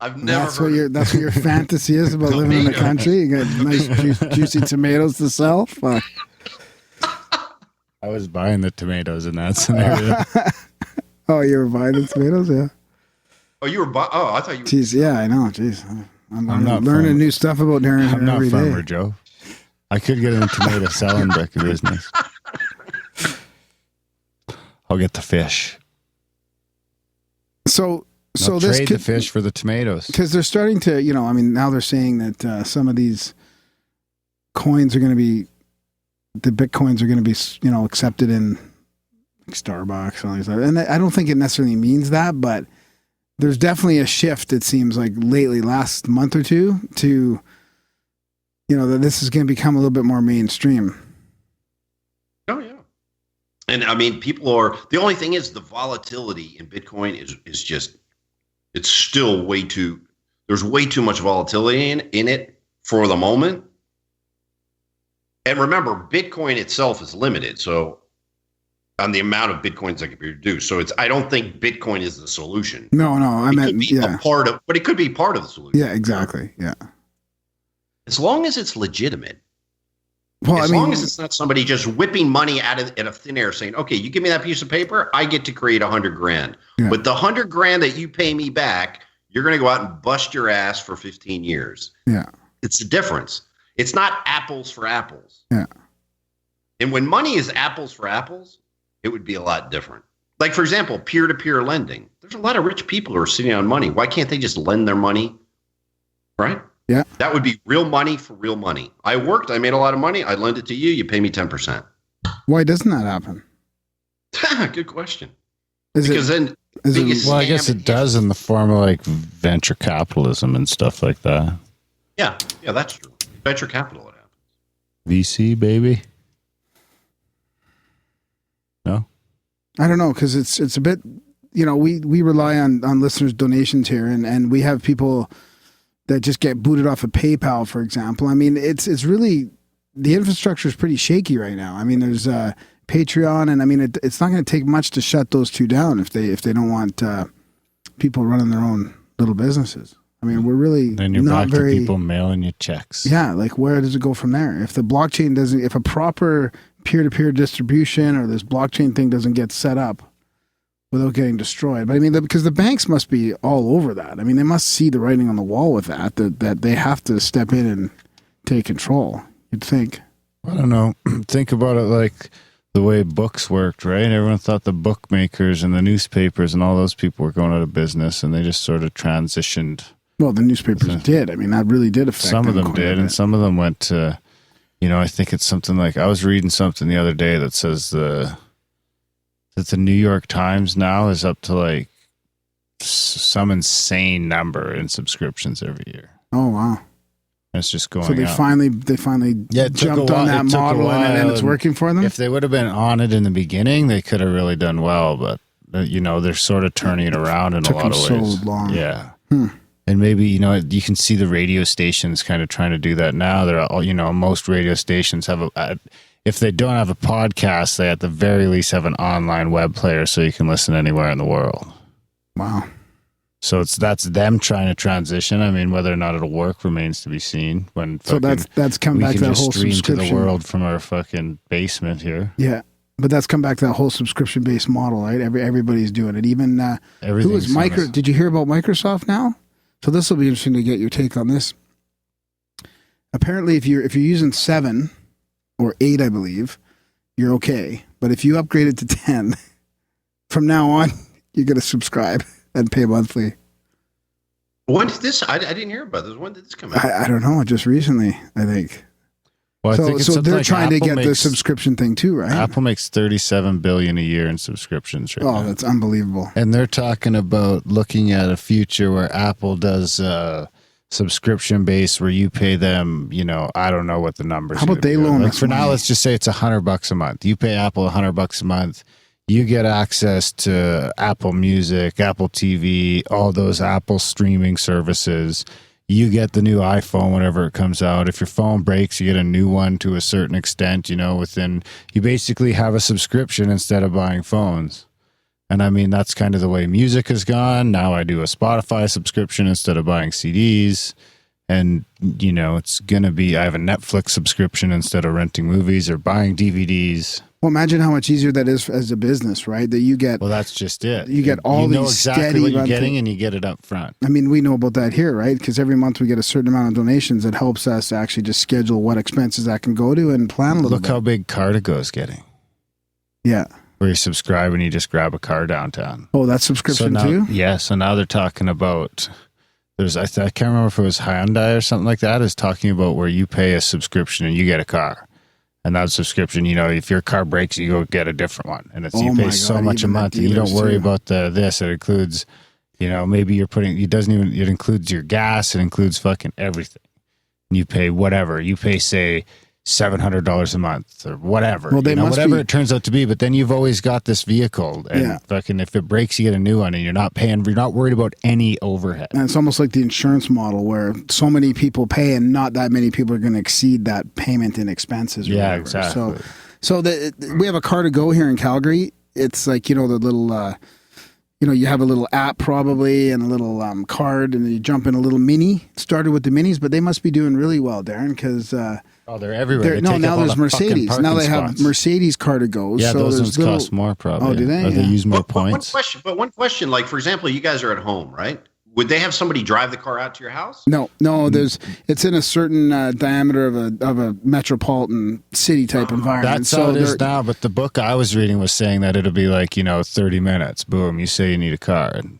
I've never. That's what your fantasy is about living in the country. You got nice juicy tomatoes to sell. Fuck. I was buying the tomatoes in that scenario. Oh, you were buying the tomatoes, yeah. Oh, you were buying. Oh, I thought you were. Jeez, yeah, I know. Jeez, I'm learning new stuff about Darren. I'm not every Farmer day. Joe. I could get in the tomato selling business. I'll get the fish. So I'll this trade the fish for the tomatoes, because they're starting to, now they're saying that some of these coins are going to be, the Bitcoins are going to be, accepted in like Starbucks and all these other, and I don't think it necessarily means that, but there's definitely a shift. It seems like lately, last month or two, to, that this is going to become a little bit more mainstream. Oh yeah. And I mean, the only thing is the volatility in Bitcoin is just, it's still there's way too much volatility in it for the moment. And remember, Bitcoin itself is limited. So on the amount of Bitcoins that can be produced. So I don't think Bitcoin is the solution. No, I meant, but it could be part of the solution. Yeah, exactly. Yeah. As long as it's legitimate. Well, as long as it's not somebody just whipping money out of thin air saying, okay, you give me that piece of paper, I get to create $100,000. Yeah. But the $100,000 that you pay me back, you're going to go out and bust your ass for 15 years. Yeah. It's the difference. It's not apples for apples. Yeah. And when money is apples for apples, it would be a lot different. Like, for example, peer-to-peer lending. There's a lot of rich people who are sitting on money. Why can't they just lend their money? Right? Yeah. That would be real money for real money. I made a lot of money. I lend it to you. You pay me 10%. Why doesn't that happen? Good question. Is biggest Well, I scam guess in it does in the form of like venture capitalism and stuff like that. Yeah, that's true. Venture capital, it happens. VC, baby. No? I don't know, because it's a bit, we rely on listeners' donations here, and we have people that just get booted off of PayPal, for example. I mean, it's really, the infrastructure is pretty shaky right now. I mean, there's Patreon, and I mean, it's not going to take much to shut those two down if they don't want people running their own little businesses. I mean, we're really Then you're not back very, to people mailing you checks. yeah, like where does it go from there? If the blockchain doesn't, if a proper peer-to-peer distribution or this blockchain thing doesn't get set up without getting destroyed. But I mean, because the banks must be all over that. I mean, they must see the writing on the wall with that they have to step in and take control, you'd think. I don't know. Think about it like the way books worked, right? Everyone thought the bookmakers and the newspapers and all those people were going out of business, and they just sort of transitioned. Well, the newspapers did. I mean, that really did affect Some of them quite a did, bit. and some of them went to, I think it's something like, I was reading something the other day that says that the New York Times now is up to like some insane number in subscriptions every year. Oh, wow. And it's just going So they up. finally it took jumped a on while- that it took a model and it's while. working for them? If they would have been on it in the beginning, they could have really done well, but they're sort of turning it around in a Took lot of them ways. so long. Yeah. Hmm. And maybe, you can see the radio stations kind of trying to do that now. They're all, most radio stations have if they don't have a podcast, they at the very least have an online web player so you can listen anywhere in the world. Wow. So that's them trying to transition. I mean, whether or not it'll work remains to be seen. So that's come back to that whole stream to subscription. the world from our fucking basement here. Yeah. But that's come back to that whole subscription-based model, right? Everybody's doing it. Even who is Microsoft? Did you hear about Microsoft now? So this will be interesting to get your take on this. Apparently, if you're using 7 or 8, I believe, you're okay. But if you upgrade it to 10, from now on, you're going to subscribe and pay monthly. When did this? I didn't hear about this. When did this come out? I don't know. Just recently, I think. Well, I think it's So something they're like trying to Apple get the makes- subscription thing too, right? Apple makes $37 billion a year in subscriptions right now. Oh, that's unbelievable. And they're talking about looking at a future where Apple does subscription base where you pay them, I don't know what the numbers are. How about they loan us for now, money? let's just say it's $100 a month. You pay Apple $100 a month. You get access to Apple Music, Apple TV, all those Apple streaming services. You get the new iPhone whenever it comes out. If your phone breaks, you get a new one to a certain extent, you basically have a subscription instead of buying phones. And I mean, that's kind of the way music has gone. Now I do a Spotify subscription instead of buying CDs. And, it's going to be, I have a Netflix subscription instead of renting movies or buying DVDs. Well, imagine how much easier that is as a business, right? That you get. Well, that's just it. You get all you know these exactly steady what you're monthly- getting, and you get it up front. I mean, we know about that here, right? Because every month we get a certain amount of donations that helps us actually just schedule what expenses that can go to and plan a little Look bit. how big Cardigo's getting. Yeah. Where you subscribe and you just grab a car downtown. Oh, that's subscription now, too? Yeah, so now they're talking about, I can't remember if it was Hyundai or something like that, is talking about where you pay a subscription and you get a car. And that subscription, if your car breaks, you go get a different one. And Oh you my pay so God, much a even the month and you don't dealers worry too. about this. It includes, maybe you're putting, it includes your gas, it includes fucking everything. And you pay whatever. You pay, say, $700 a month or whatever. Well, they must whatever be- it turns out to be. But then you've always got this vehicle, and Yeah. fucking if it breaks, you get a new one, and you're not worried about any overhead. And it's almost like the insurance model where so many people pay and not that many people are going to exceed that payment in expenses. Or Yeah, whatever. exactly. So we have a car to go here in Calgary. It's like, the little, you have a little app probably and a little card and then you jump in a little mini. It started with the minis, but they must be doing really well, Darren, because They're everywhere. They no, take now up all there's the fucking Mercedes. Now parking they have spots. Mercedes car to go. Yeah, so those there's ones cost more probably. Oh, do they? Or they Yeah. use more One points. question. Like, for example, you guys are at home, right? Would they have somebody drive the car out to your house? No, it's in a certain diameter of a metropolitan city type environment. That's how it is now, but the book I was reading was saying that it'll be like, 30 minutes. Boom, you say you need a car. And,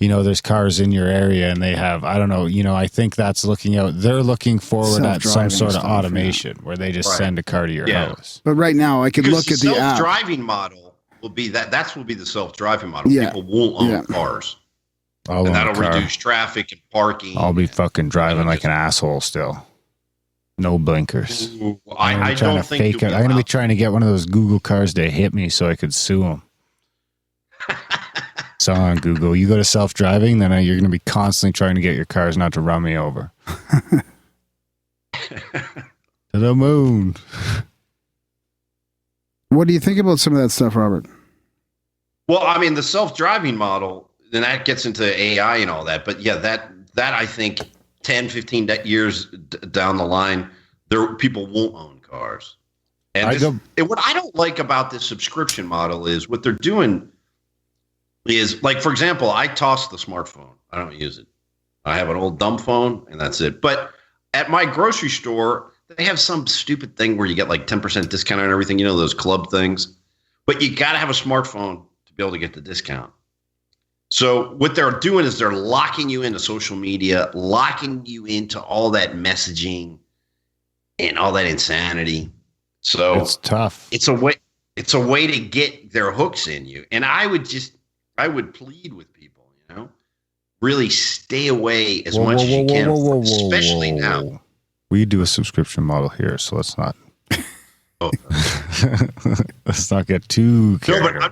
there's cars in your area and they have, I don't know, I think that's they're looking forward at some Self-driving sort of stuff, automation where they just Right. send a car to your Yeah. house. But right now, I could Because look at the app. self-driving model will be the self-driving model. Yeah. People won't own cars. I'll And own a that'll car. reduce traffic and parking. I'll be fucking driving like an asshole still. No blinkers. Ooh, I'm I trying don't to think fake you'll it. be I'm gonna be allowed. trying to get one of those Google cars to hit me so I could sue them. So on Google, you go to self-driving, then you're gonna be constantly trying to get your cars not to run me over. To the moon. What do you think about some of that stuff, Robert? Well, I mean, the self-driving model, then that gets into AI and all that. But yeah, that I think 10, 15 years down the line, people won't own cars. And what I don't like about this subscription model is what they're doing is, like, for example, I toss the smartphone. I don't use it. I have an old dumb phone, and that's it. But at my grocery store, they have some stupid thing where you get like 10% discount on everything, those club things. But you got to have a smartphone to be able to get the discount. So what they're doing is they're locking you into social media, locking you into all that messaging and all that insanity. So it's tough. It's a way to get their hooks in you. And I would plead with people, really stay away as much as you can, especially now. We do a subscription model here, so let's not. Oh. Let's not get too carried away.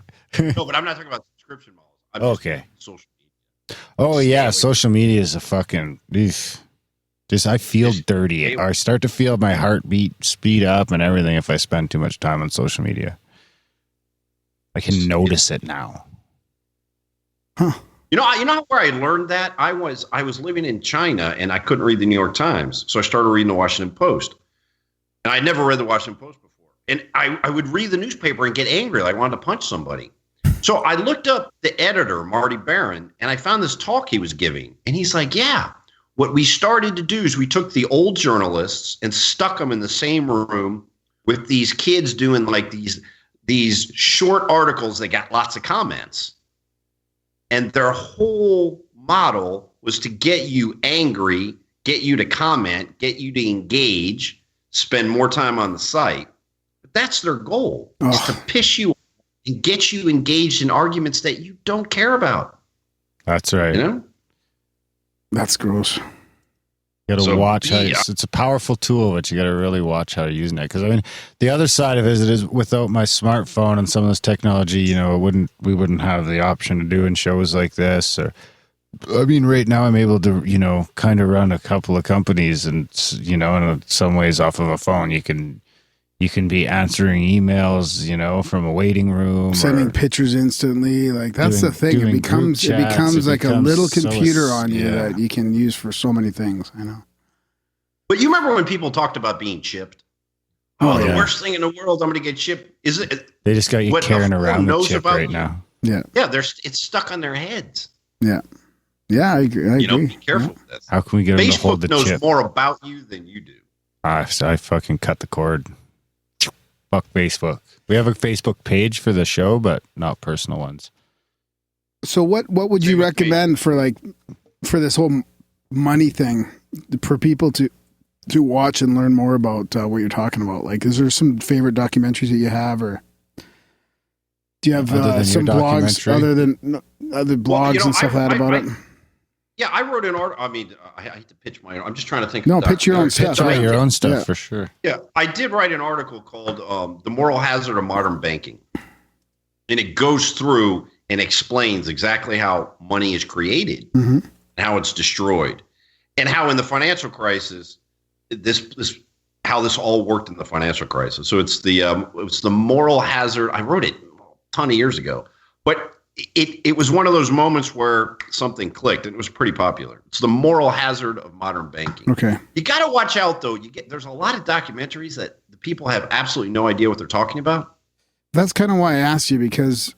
But I'm not talking about subscription models. I'm just Okay. talking social media. Oh yeah, social media is a fucking. I feel dirty. I start to feel my heartbeat speed up and everything if I spend too much time on social media. I can notice it now. Huh. You know where I learned that? I was living in China and I couldn't read the New York Times, so I started reading the Washington Post. And I'd never read the Washington Post before. And I would read the newspaper and get angry, like I wanted to punch somebody. So I looked up the editor, Marty Barron, and I found this talk he was giving. And he's like, yeah, what we started to do is we took the old journalists and stuck them in the same room with these kids doing like these short articles that got lots of comments. And their whole model was to get you angry, get you to comment, get you to engage, spend more time on the site. But that's their goal, is to piss you off and get you engaged in arguments that you don't care about. That's right. That's gross. You got to watch how it's a powerful tool, but you got to really watch how you're using it. Because I mean, the other side of it is without my smartphone and some of this technology, we wouldn't have the option of doing shows like this. Or, I mean, right now I'm able to, kind of run a couple of companies, and in some ways off of a phone, you can be answering emails, from a waiting room, sending pictures instantly. Like that's the thing. It becomes like a little computer on you that you can use for so many things. I know. But you remember when people talked about being chipped? The worst thing in the world, I'm going to get chipped. Is it? They just got you carrying around the chip right now. Yeah. Yeah. It's stuck on their heads. Yeah. Yeah. I agree. Be careful with that. How can we get them to hold the Facebook knows chip? more about you than you do. I fucking cut the cord. Fuck Facebook. We have a Facebook page for the show, but not personal ones. So what would you recommend for this whole money thing for people to watch and learn more about what you're talking about? Like, is there some favorite documentaries that you have, or do you have some blogs other blogs and stuff about it? Yeah, I wrote an article. I mean, I hate to pitch my own. I'm just trying to think. No, pitch your own stuff. Pitch your own stuff for sure. Yeah, I did write an article called "The Moral Hazard of Modern Banking," and it goes through and explains exactly how money is created, and how it's destroyed, and how in the financial crisis, how this all worked in the financial crisis. So it's the moral hazard. I wrote it a ton of years ago, but it was one of those moments where something clicked, and it was pretty popular. It's the moral hazard of modern banking. Okay. You got to watch out, though. There's a lot of documentaries that the people have absolutely no idea what they're talking about. That's kind of why I asked you, because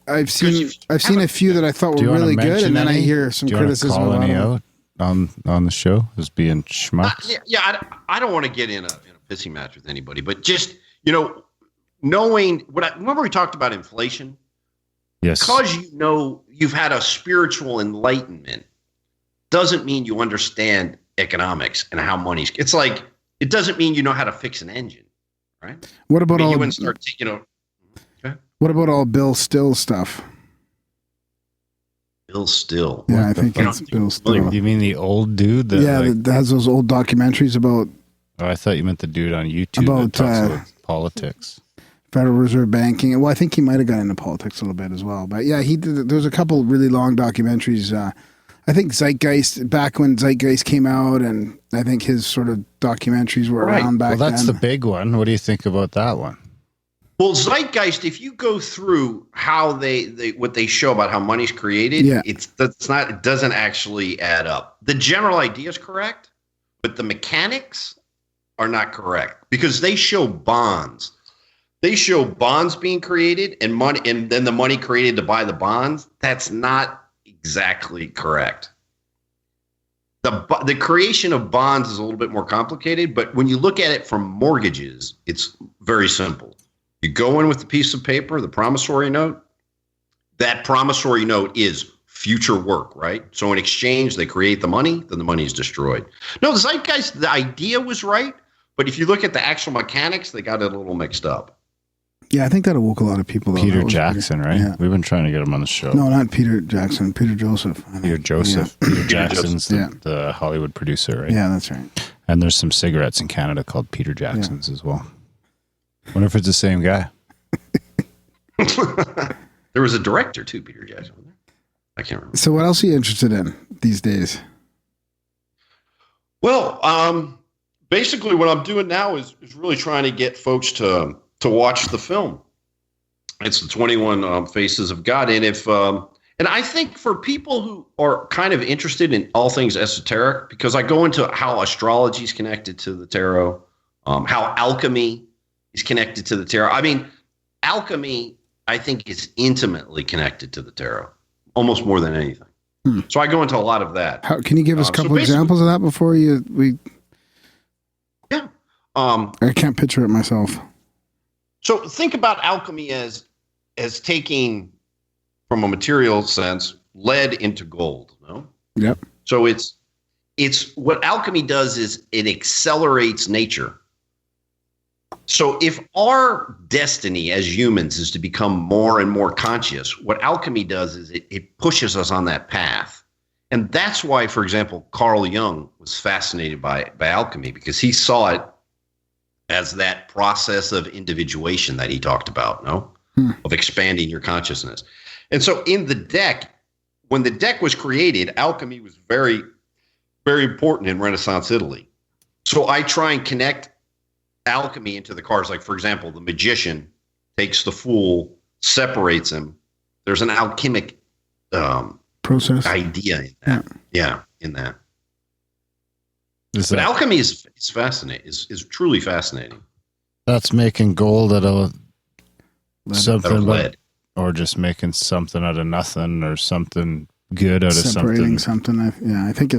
I've seen a few that I thought were really good, and then I hear some criticism about them. On the show as being schmucks. I don't want to get in a pissing match with anybody, but just knowing remember we talked about inflation. Yes. Because you've had a spiritual enlightenment doesn't mean you understand economics and how money's. It's like it doesn't mean you know how to fix an engine, right? What about you wouldn't start What about all Bill Still stuff? Bill Still. Yeah, I think it's Bill Still. You mean the old dude? That has those old documentaries about. Oh, I thought you meant the dude on YouTube About, that talks about politics. Federal Reserve Banking. Well, I think he might have got into politics a little bit as well. But yeah, he did. There's a couple really long documentaries. I think Zeitgeist, back when Zeitgeist came out, and I think his sort of documentaries were around back then. Well, that's the big one. What do you think about that one? Well, Zeitgeist, if you go through how what they show about how money's created, it doesn't actually add up. The general idea is correct, but the mechanics are not correct because they show bonds. They show bonds being created and money, and then the money created to buy the bonds. That's not exactly correct. The creation of bonds is a little bit more complicated, but when you look at it from mortgages, it's very simple. You go in with the piece of paper, the promissory note. That promissory note is future work, right? So in exchange, they create the money, then the money is destroyed. No, the Zeitgeist, the idea was right, but if you look at the actual mechanics, they got it a little mixed up. Yeah, I think that awoke a lot of people. Peter Jackson, right? Yeah. We've been trying to get him on the show. No, not Peter Jackson. Peter Joseph. Peter Joseph. Yeah. Peter Jackson's the Hollywood producer, right? Yeah, that's right. And there's some cigarettes in Canada called Peter Jackson's as well. Wonder if it's the same guy. There was a director too, Peter Jackson. I can't remember. So what else are you interested in these days? Well, basically what I'm doing now is really trying to get folks to watch the film. It's the 21 Faces of God. And and I think for people who are kind of interested in all things esoteric, because I go into how astrology is connected to the tarot, how alchemy is connected to the tarot. I mean, alchemy, I think, is intimately connected to the tarot, almost more than anything. So I go into a lot of that. Can you give us a couple examples of that before we? Yeah. I can't picture it myself. So think about alchemy as taking, from a material sense, lead into gold. No. Yep. So it's what alchemy does is it accelerates nature. So if our destiny as humans is to become more and more conscious, what alchemy does is it pushes us on that path. And that's why, for example, Carl Jung was fascinated by alchemy, because he saw it as that process of individuation that he talked about, of expanding your consciousness. And so in the deck, when the deck was created, alchemy was very, very important in Renaissance Italy. So I try and connect alchemy into the cards. Like, for example, the magician takes the fool, separates him. There's an alchemic process idea in that. Yeah, in that. But alchemy is fascinating. Is truly fascinating. That's making gold out of something, out of lead. Or just making something out of nothing, or something good out of separating something. I think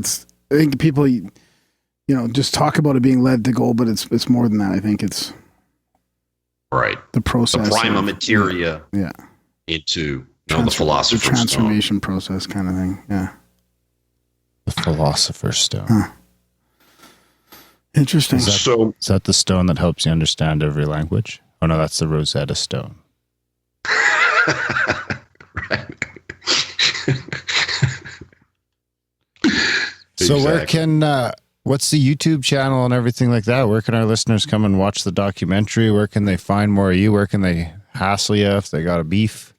people, just talk about it being lead to gold, but it's more than that. I think it's right. The process, the prima materia, into the philosopher's stone. The transformation process, kind of thing. Yeah, the philosopher's stone. Huh. Interesting. Is that the stone that helps you understand every language? Oh no, that's the Rosetta Stone. Right. So where can what's the YouTube channel and everything like that? Where can our listeners come and watch the documentary? Where can they find more of you? Where can they hassle you if they got a beef?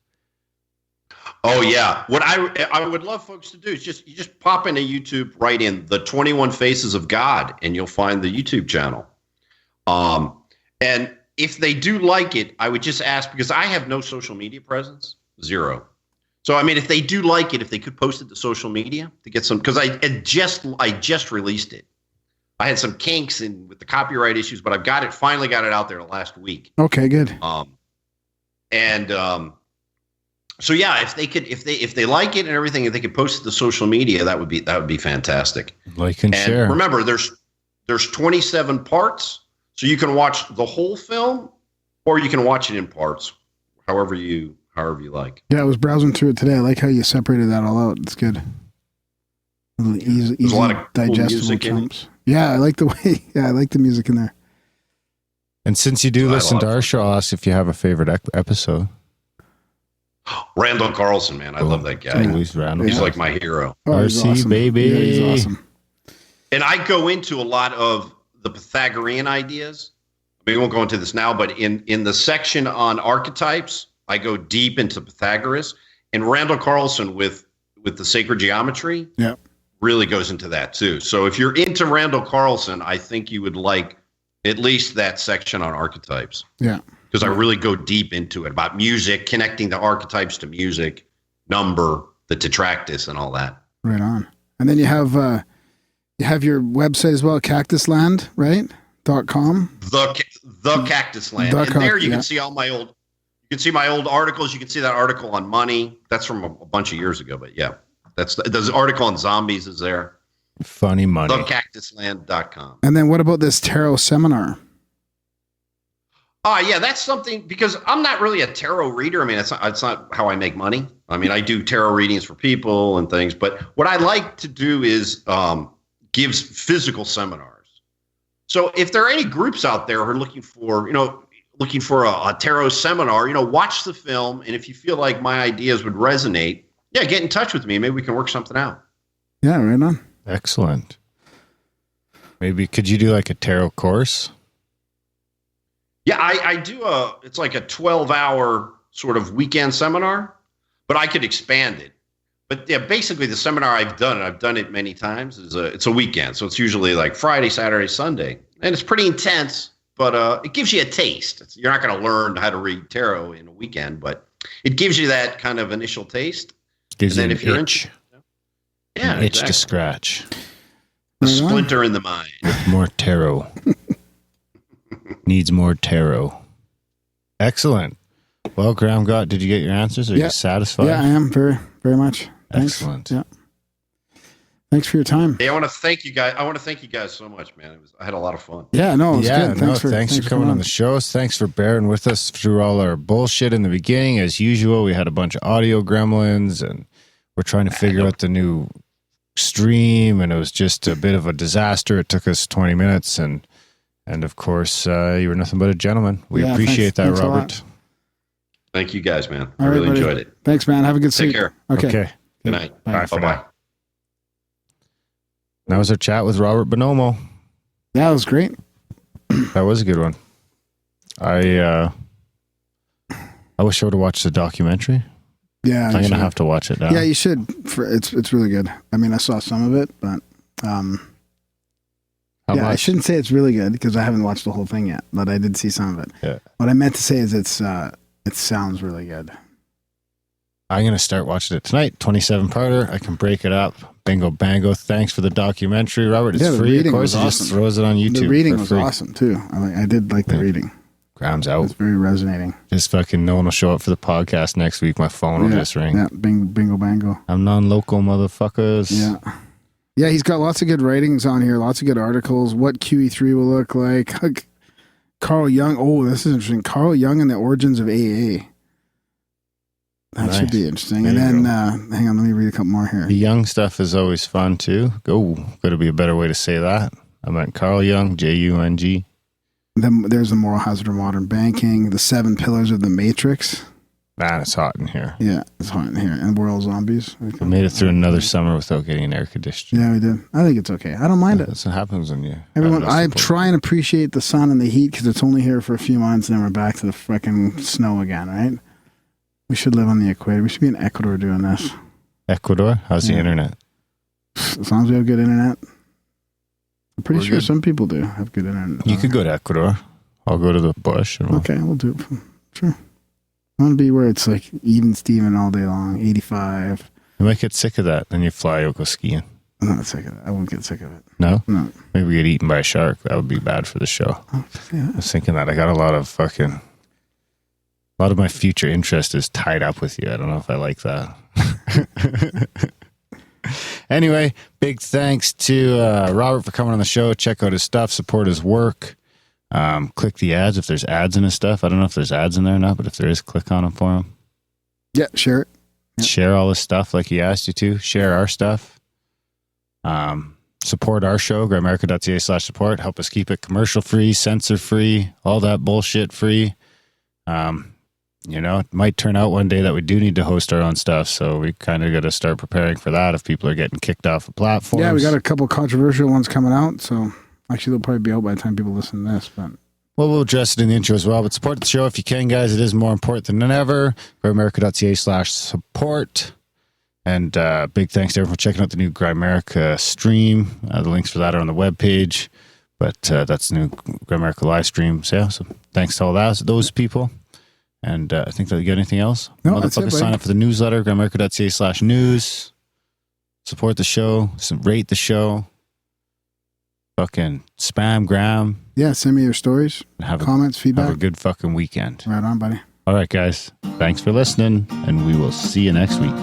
Oh yeah. What I would love folks to do is you just pop into YouTube, write in the 21 Faces of God, and you'll find the YouTube channel. And if they do like it, I would just ask, because I have no social media presence, zero. So I mean, if they do like it, if they could post it to social media to get some, because I just released it. I had some kinks with the copyright issues, but I've finally got it out there last week. Okay, good. So yeah, if they like it and everything, if they could post it to social media, that would be fantastic. Like and share. Remember, there's 27 parts, so you can watch the whole film, or you can watch it in parts, however you like. Yeah, I was browsing through it today. I like how you separated that all out. It's good. Easy, there's a lot of digestible cool music chunks. Yeah, I like the way. Yeah, I like the music in there. And since you do listen to our show, I'll ask if you have a favorite episode. Randall Carlson, man. I love that guy. Always Randall. He's like my hero. Oh, he's RC, awesome. baby. Yeah, he's awesome. And I go into a lot of the Pythagorean ideas. We won't go into this now, but in the section on archetypes, I go deep into Pythagoras. And Randall Carlson with the sacred geometry really goes into that too. So if you're into Randall Carlson, I think you would like at least that section on archetypes. Yeah. Because I really go deep into it about music, connecting the archetypes to music, number, the tetractys, and all that. Right on. And then you have your website as well, Cactusland, right? .com. The Cactus Land. And there you can see all my old. You can see my old articles. You can see that article on money. That's from a bunch of years ago, but yeah, there's an article on zombies is there. Funny money. TheCactusLand.com. And then what about this tarot seminar? Yeah, that's something because I'm not really a tarot reader. I mean, it's not how I make money. I mean, I do tarot readings for people and things, but what I like to do is gives physical seminars. So if there are any groups out there who are looking for a tarot seminar, watch the film, and if you feel like my ideas would resonate, get in touch with me. Maybe we can work something out. Yeah, right on. Excellent. Maybe could you do like a tarot course? Yeah, I do it's like a 12-hour sort of weekend seminar, but I could expand it. But yeah, basically the seminar I've done it many times, it's a weekend. So it's usually like Friday, Saturday, Sunday. And it's pretty intense, but it gives you a taste. You're not going to learn how to read tarot in a weekend, but it gives you that kind of initial taste. Gives you an if you're itch. Yeah, An itch exactly. to scratch. A splinter in the mind. More tarot. Needs more tarot. Excellent. Well, Graham, did you get your answers? Are you satisfied? Yeah, I am very, very much. Thanks. Excellent. Yeah. Thanks for your time. Hey, I want to thank you guys so much, man. I had a lot of fun. Yeah, no, it's good. Thanks for coming on the show. Thanks for bearing with us through all our bullshit in the beginning. As usual, we had a bunch of audio gremlins, and we're trying to figure out the new stream, and it was just a bit of a disaster. It took us 20 minutes, and of course, you were nothing but a gentleman. We appreciate that, Robert. Thank you guys, man. All I right, really buddy. enjoyed it. Thanks, man. Have a good sleep. Take care. Okay. Good night. Bye. Bye-bye. That was our chat with Robert Bonomo. Yeah, it was great. That was a good one. I wish I would have watched the documentary. Yeah, I'm gonna have to watch it now. Yeah, you should. It's really good. I mean, I saw some of it, but I shouldn't say it's really good because I haven't watched the whole thing yet. But I did see some of it. Yeah. What I meant to say is it sounds really good. I'm gonna start watching it tonight. 27-parter. I can break it up. Bingo bango. Thanks for the documentary, Robert. It's free. Of course, he just throws it on YouTube. The reading was awesome too. I did like the reading. Graham's out. It's very resonating. Just fucking no one will show up for the podcast next week. My phone will just ring. Yeah, bingo bango. I'm non-local, motherfuckers. Yeah. Yeah, he's got lots of good writings on here, lots of good articles. What QE3 will look like. Carl Jung. Oh, this is interesting. Carl Jung and the Origins of AA. That should be interesting. There and then, hang on, let me read a couple more here. The Jung stuff is always fun too. Got to be a better way to say that. I meant Carl Jung, Jung. Then there's the moral hazard of modern banking, the 7 pillars of the matrix. Man, it's hot in here. Yeah, it's hot in here. And we're all zombies. We made it through another summer without getting an air conditioner. Yeah, we did. I think it's okay. I don't mind it. That's what happens when you... Everyone, I try and appreciate the sun and the heat because it's only here for a few months and then we're back to the freaking snow again, right? We should live on the equator. We should be in Ecuador doing this. Ecuador? How's the internet? As long as we have good internet. I'm pretty sure some people do have good internet. You could go to Ecuador. I'll go to the bush. And we'll do it. Sure. I want to be where it's like even Steven all day long, 85. You might get sick of that. Then you fly, you'll go skiing. I'm not sick of it. I won't get sick of it. No? No. Maybe we get eaten by a shark. That would be bad for the show. Yeah. I was thinking that. I got a lot of my future interest is tied up with you. I don't know if I like that. Anyway, big thanks to Robert for coming on the show. Check out his stuff, support his work. Click the ads if there's ads in his stuff. I don't know if there's ads in there or not, but if there is, click on them for him. Yeah, share it. Yeah. Share all his stuff like he asked you to. Share our stuff. Support our show, Grimerica.ca/support. Help us keep it commercial free, censor free, all that bullshit free. it might turn out one day that we do need to host our own stuff. So we kind of got to start preparing for that if people are getting kicked off of platforms. Yeah, we got a couple controversial ones coming out. So actually, they'll probably be out by the time people listen to this. But well, we'll address it in the intro as well. But support the show if you can, guys. It is more important than ever. Grimerica.ca/support. And big thanks to everyone for checking out the new Grimerica stream. The links for that are on the webpage. But that's the new Grimerica live stream. So, so thanks to all those people. And I think that you got anything else? No, that's it, sign up for the newsletter, Grimerica.ca/news. Support the show. Rate the show. Fucking spam, gram. Yeah, send me your stories, comments, feedback. Have a good fucking weekend. Right on, buddy. All right, guys. Thanks for listening, and we will see you next week.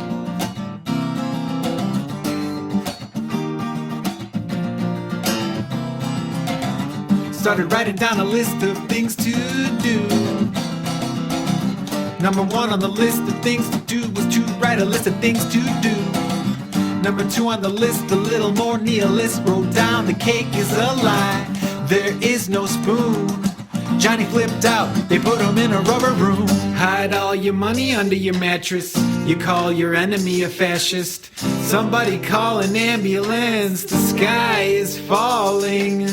Started writing down a list of things to do. Number 1 on the list of things to do was to write a list of things to do. Number 2 on the list, a little more nihilist, wrote down the cake is a lie. There is no spoon. Johnny flipped out, they put him in a rubber room. Hide all your money under your mattress. You call your enemy a fascist. Somebody call an ambulance, the sky is falling.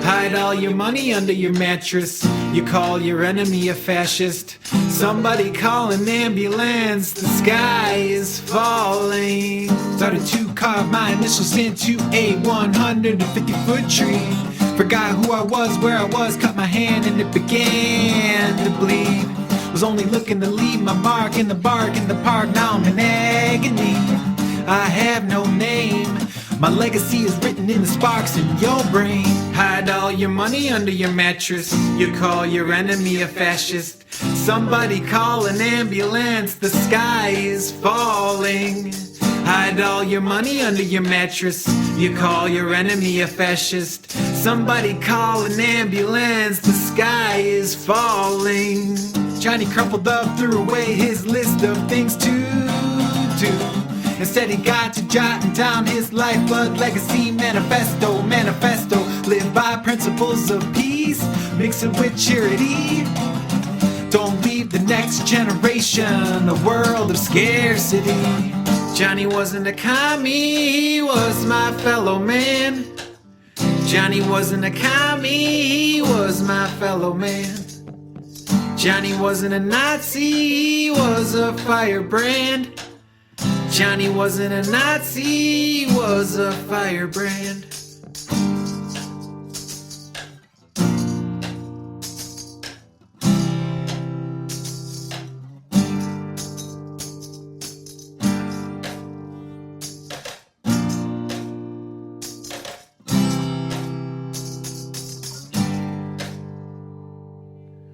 Hide all your money under your mattress. You call your enemy a fascist. Somebody call an ambulance, the sky is falling. Started to carve my initials into a 150-foot tree. Forgot who I was, where I was, cut my hand and it began to bleed. Was only looking to leave my mark in the bark in the park, now I'm in agony. I have no name. My legacy is written in the sparks in your brain. Hide all your money under your mattress. You call your enemy a fascist. Somebody call an ambulance, the sky is falling. Hide all your money under your mattress. You call your enemy a fascist. Somebody call an ambulance, the sky is falling. Johnny crumpled up, threw away his list of things to do. Instead he got to jotting down his lifeblood legacy manifesto. Live by principles of peace, mix it with charity. Don't leave the next generation a world of scarcity. Johnny wasn't a commie, he was my fellow man. Johnny wasn't a commie, he was my fellow man. Johnny wasn't a Nazi, he was a firebrand. Johnny wasn't a Nazi, he was a firebrand.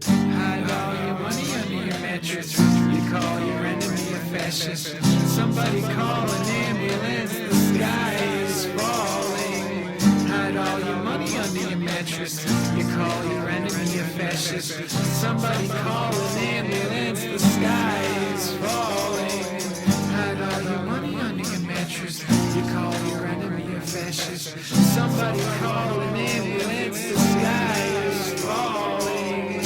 Hide all your money under your mattress. You call your enemy a fascist. Somebody call an ambulance, the sky is falling. Hide all your money under your mattress. You call your enemy a fascist. Somebody call an ambulance, the sky is falling. Hide all your money under your mattress. You call your enemy a fascist. Somebody call an ambulance, the sky is falling.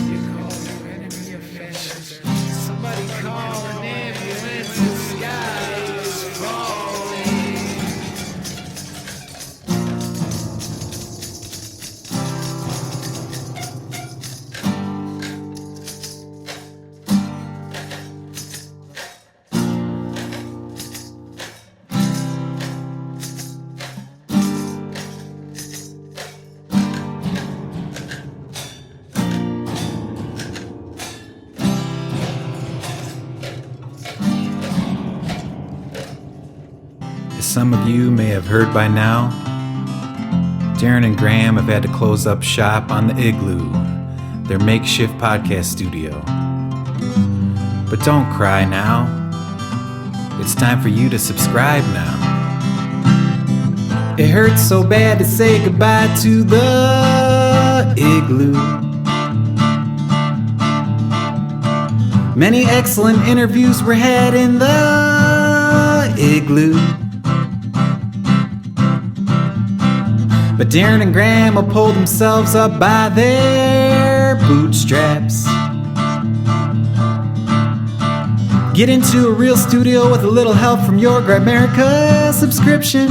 You call your enemy a fascist. Somebody call an ambulance, the sky is falling. Some of you may have heard by now, Darren and Graham have had to close up shop on the Igloo, their makeshift podcast studio. But don't cry now. It's time for you to subscribe now. It hurts so bad to say goodbye to the Igloo. Many excellent interviews were had in the Igloo. But Darren and Graham will pull themselves up by their our bootstraps. Get into a real studio with a little help from your Grimerica subscription.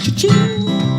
Cha-ching.